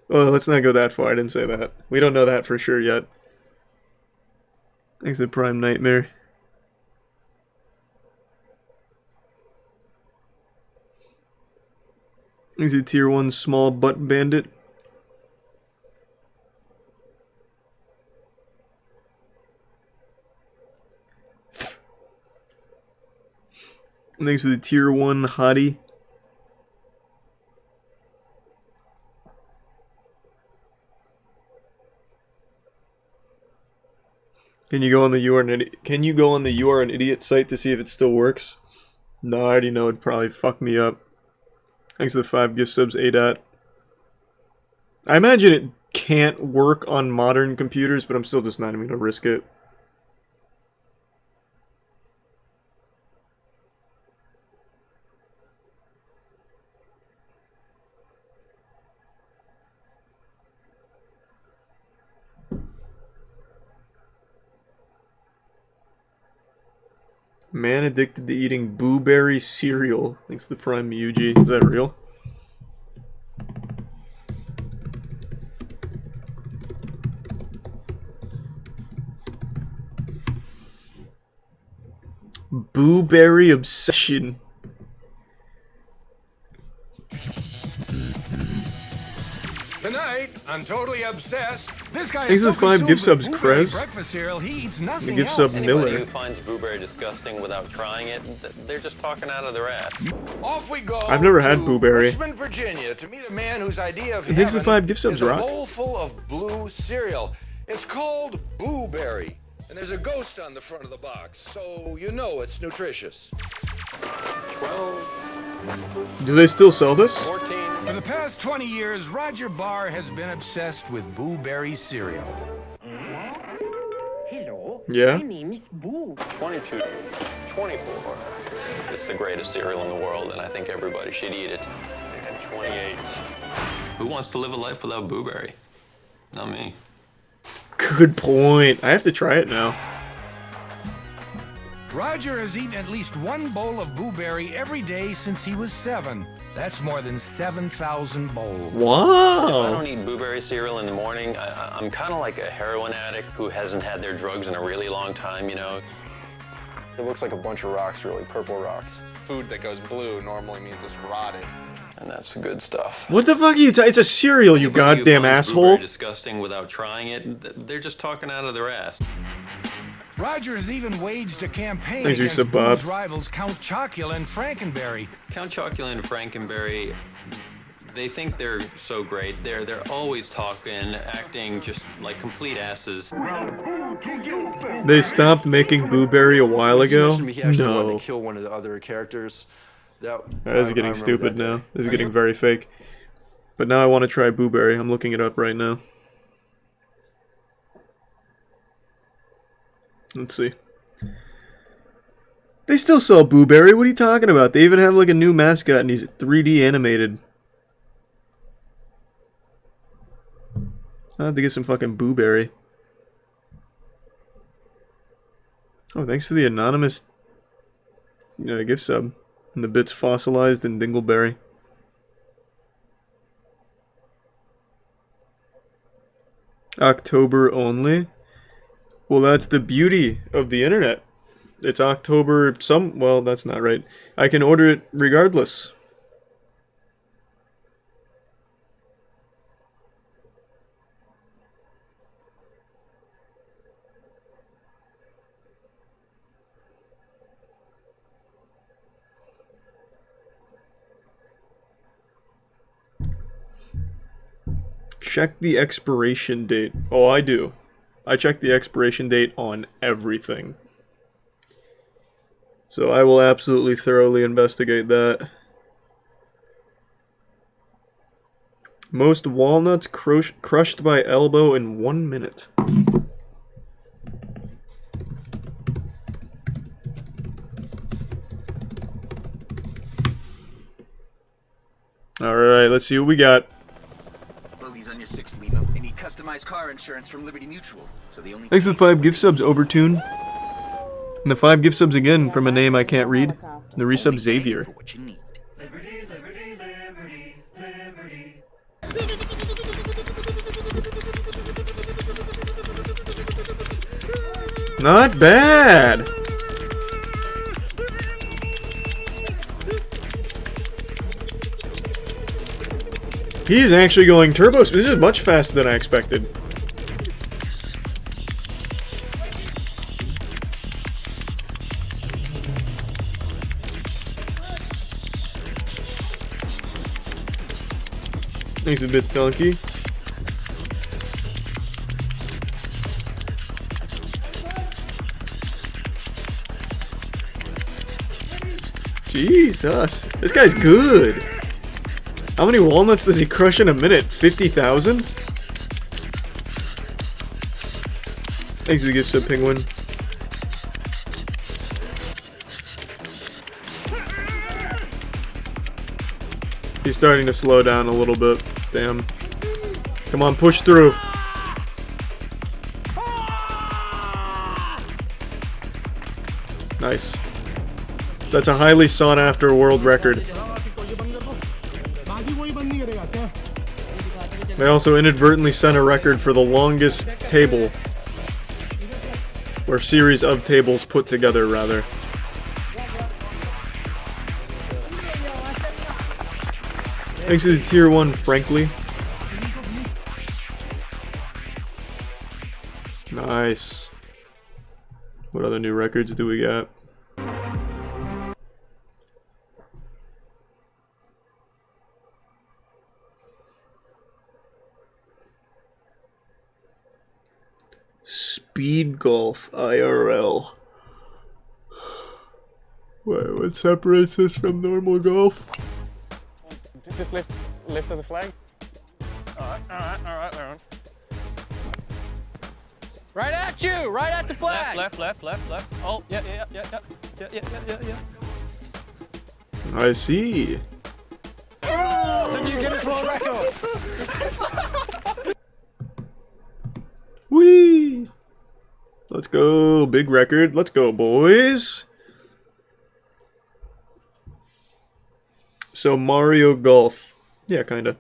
Well, let's not go that far. I didn't say that. We don't know that for sure yet. Thanks to Prime Nightmare. Thanks to Tier 1 Small Butt Bandit. Thanks to the Tier 1 Hottie. Can you go on the You Are an Idiot site to see if it still works? No, I already know it'd probably fuck me up. Thanks to the 5 gift subs, ADAT. I imagine it can't work on modern computers, but I'm still just not even gonna risk it. Man addicted to eating blueberry cereal. Thanks to the Prime Yuji. Is that real? Blueberry obsession. Tonight, I'm totally obsessed. This guy Thanks is to so the 5 gift consumed subs, with blueberry Krez. breakfast cereal, he eats nothing The gift else. sub, Anybody Miller. who finds blueberry disgusting without trying it, they're just talking out of their ass. Off we go. I've never had to blueberry. Richmond, Virginia, to meet a man whose idea of And thanks to the heaven 5 gift subs, is a Rock. bowl full of blue cereal. It's called blueberry, and there's a ghost on the front of the box, so you know it's nutritious. 12, Do they still sell this? 14. For the past 20 years, Roger Barr has been obsessed with blueberry cereal. Hello. Yeah? My name is Boo. 22, 24. It's the greatest cereal in the world, and I think everybody should eat it. And 28. Who wants to live a life without blueberry? Not me. Good point. I have to try it now. Roger has eaten at least one bowl of blueberry every day since he was 7. That's more than 7,000 bowls. Wow. If I don't eat blueberry cereal in the morning, I'm kind of like a heroin addict who hasn't had their drugs in a really long time, you know? It looks like a bunch of rocks, really, purple rocks. Food that goes blue normally means it's rotted. And that's the good stuff. What the fuck are you It's a cereal, you Anybody who goddamn finds asshole. blueberry disgusting without trying it, they're just talking out of their ass. Roger has even waged a campaign Thanks, against Yusuf Bob. Boo's rivals Count Chocula and Frankenberry. Count Chocula and Frankenberry, they think they're so great. They're always talking, acting just like complete asses. They stopped making Blueberry a while ago? He actually wanted No. to kill one of the other characters. This is getting stupid now. This is getting very fake. But now I want to try blueberry. I'm looking it up right now. Let's see. They still sell blueberry. What are you talking about? They even have like a new mascot and he's 3D animated. I'll have to get some fucking blueberry. Oh, thanks for the anonymous gift sub. And the bits fossilized and dingleberry. October only? Well, that's the beauty of the internet. It's October well, that's not right. I can order it regardless. Check the expiration date. Oh, I do. I check the expiration date on everything. So I will absolutely thoroughly investigate that. Most walnuts crushed by elbow in 1 minute. Alright, let's see what we got. Bully's on your sixth Limo. They need customized car insurance from Liberty Mutual. So the only Thanks for the 5 gift subs, Overtune. And the 5 gift subs again from a name I can't read. The resub Xavier. Not bad. He's actually going turbo. This is much faster than I expected. Thanks a bit, Donkey. Jesus, this guy's good. How many walnuts does he crush in a minute? 50,000? Thanks for the gift sub, Penguin. He's starting to slow down a little bit. Damn. Come on, push through. Nice. That's a highly sought after world record. They also inadvertently set a record for the longest table. Or series of tables put together, rather. Thanks to the tier 1, frankly. Nice. What other new records do we got? Speed golf IRL. What separates this from normal golf? Just lift of the flag. Alright, Aaron. Right at you! Right at the flag! Left. Oh, yeah. I see. So you get a world record. Whee! Let's go, big record. Let's go, boys. So Mario Golf. Yeah, kinda.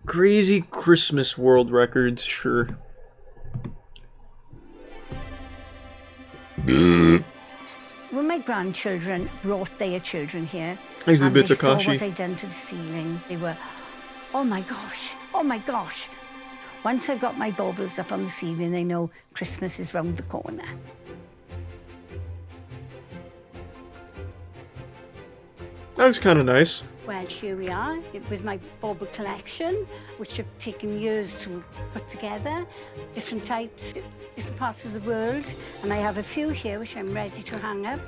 Crazy Christmas world records, sure. When my grandchildren brought their children here, Thanks to the bits, they saw Akashi. what I'd done to the ceiling, they were, oh my gosh, oh my gosh. Once I've got my baubles up on the ceiling, they know Christmas is round the corner. That was kind of nice. Well, here we are. It was my bauble collection, which have taken years to put together. Different types, different parts of the world. And I have a few here which I'm ready to hang up.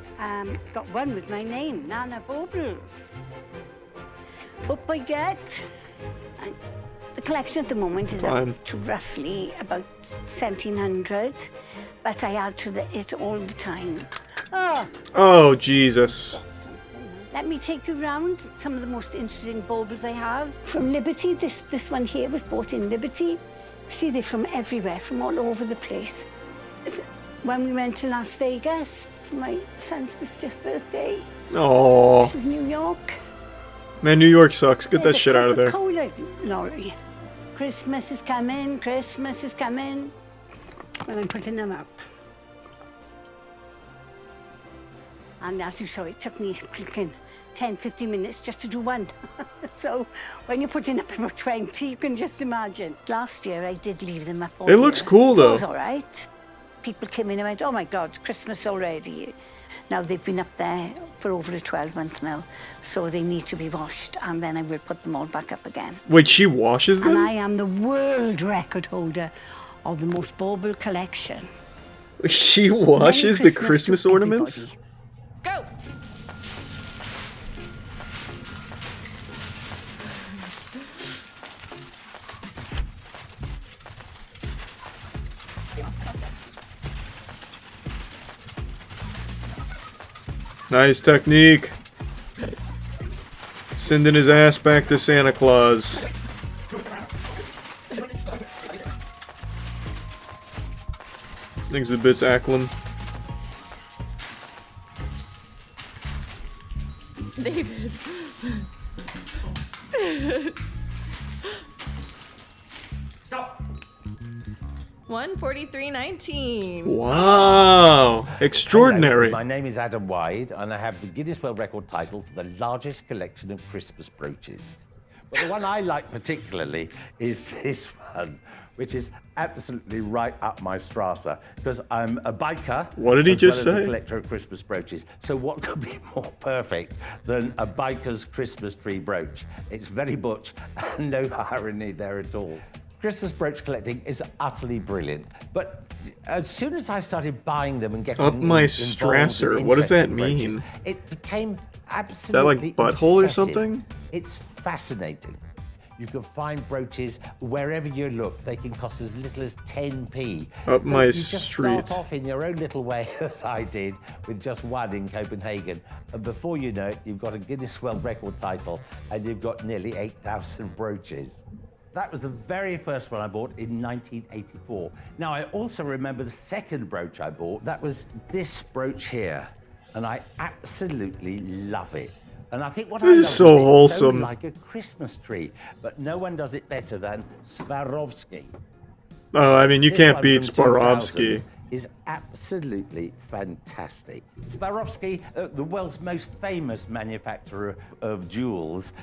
Got one with my name, Nana Baubles. Hope I get. And the collection at the moment is up to roughly about 1,700, but I add to it all the time. Oh, Jesus. Let me take you around some of the most interesting baubles I have. From Liberty, this one here was bought in Liberty. See, they're from everywhere, from all over the place. When we went to Las Vegas for my son's 50th birthday. Oh. This is New York. Man, New York sucks. Get that shit out of there. Coca-Cola lorry. Christmas is coming, Christmas is coming. When I'm putting them up. And as you saw, it took me 10-15 minutes just to do one. So when you're putting up about 20, you can just imagine. Last year I did leave them up all It looks year. cool though. It was all right. People came in and went, oh my God, it's Christmas already. Now they've been up there for over a 12-month now, so they need to be washed, and then I will put them all back up again. Wait, she washes them? And I am the world record holder of the most bauble collection. She washes the Christmas ornaments? Everybody. Go! Nice technique. Sending his ass back to Santa Claus. Exhibits Acklam. David. Stop. 143.19. Wow. Extraordinary. Hello, my name is Adam Wide, and I have the Guinness World Record title for the largest collection of Christmas brooches. But the one I like particularly is this one, which is absolutely right up my strasser, because I'm a biker. What did he just as well as say? a collector of Christmas brooches. So what could be more perfect than a biker's Christmas tree brooch? It's very butch, and no irony there at all. Christmas brooch collecting is utterly brilliant, but as soon as I started buying them and getting Up my involved with strasser. What does that interesting mean? brooches, it became Is that absolutely like butthole or obsessive. something? It's fascinating. You can find brooches wherever you look. They can cost as little as 10p. Up my you just street. start off in your own little way, as I did, with just one in Copenhagen. And before you know it, you've got a Guinness World Record title, and you've got nearly 8,000 brooches. That was the very first one I bought in 1984. Now, I also remember the second brooch I bought. That was this brooch here, and I absolutely love it. And I think what I love This is so it's wholesome. like a Christmas tree, but no one does it better than Swarovski. Oh, I mean, you This can't one beat from 2000 Swarovski. is absolutely fantastic. Swarovski, the world's most famous manufacturer of jewels,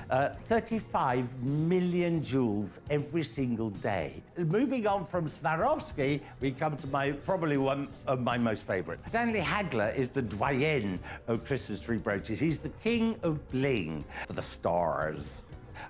35 million jewels every single day. Moving on from Swarovski, we come to probably one of my most favorite. Stanley Hagler is the doyen of Christmas tree brooches. He's the king of bling for the stars.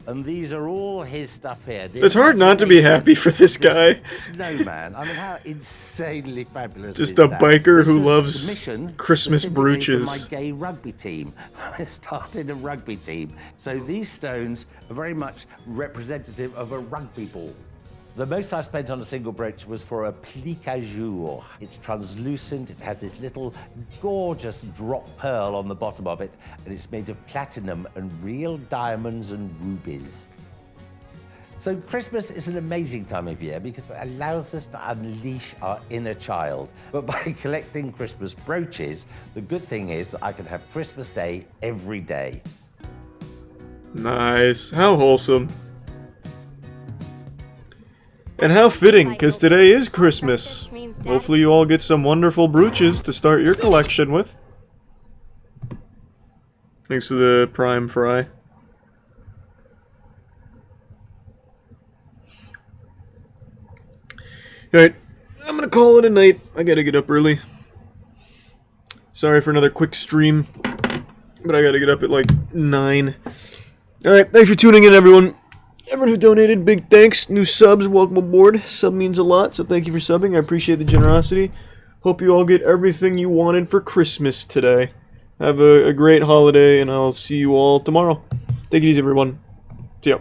And these are all his stuff here. It's hard not to be happy for this guy. Snowman. I mean, how insanely fabulous Just is a that? biker This who was loves commissioned Christmas specifically brooches. for my gay rugby team. I started a rugby team. So these stones are very much representative of a rugby ball. The most I spent on a single brooch was for a plique à jour. It's translucent, it has this little gorgeous drop pearl on the bottom of it, and it's made of platinum and real diamonds and rubies. So Christmas is an amazing time of year because it allows us to unleash our inner child. But by collecting Christmas brooches, the good thing is that I can have Christmas Day every day. Nice. How wholesome. And how fitting, because today is Christmas. Hopefully you all get some wonderful brooches to start your collection with. Thanks to the Prime Fry. Alright, I'm gonna call it a night. I gotta get up early. Sorry for another quick stream, but I gotta get up at like 9. Alright, thanks for tuning in, everyone. Everyone who donated, big thanks. New subs, welcome aboard. Sub means a lot, so thank you for subbing. I appreciate the generosity. Hope you all get everything you wanted for Christmas today. Have a great holiday, and I'll see you all tomorrow. Take it easy, everyone. See ya.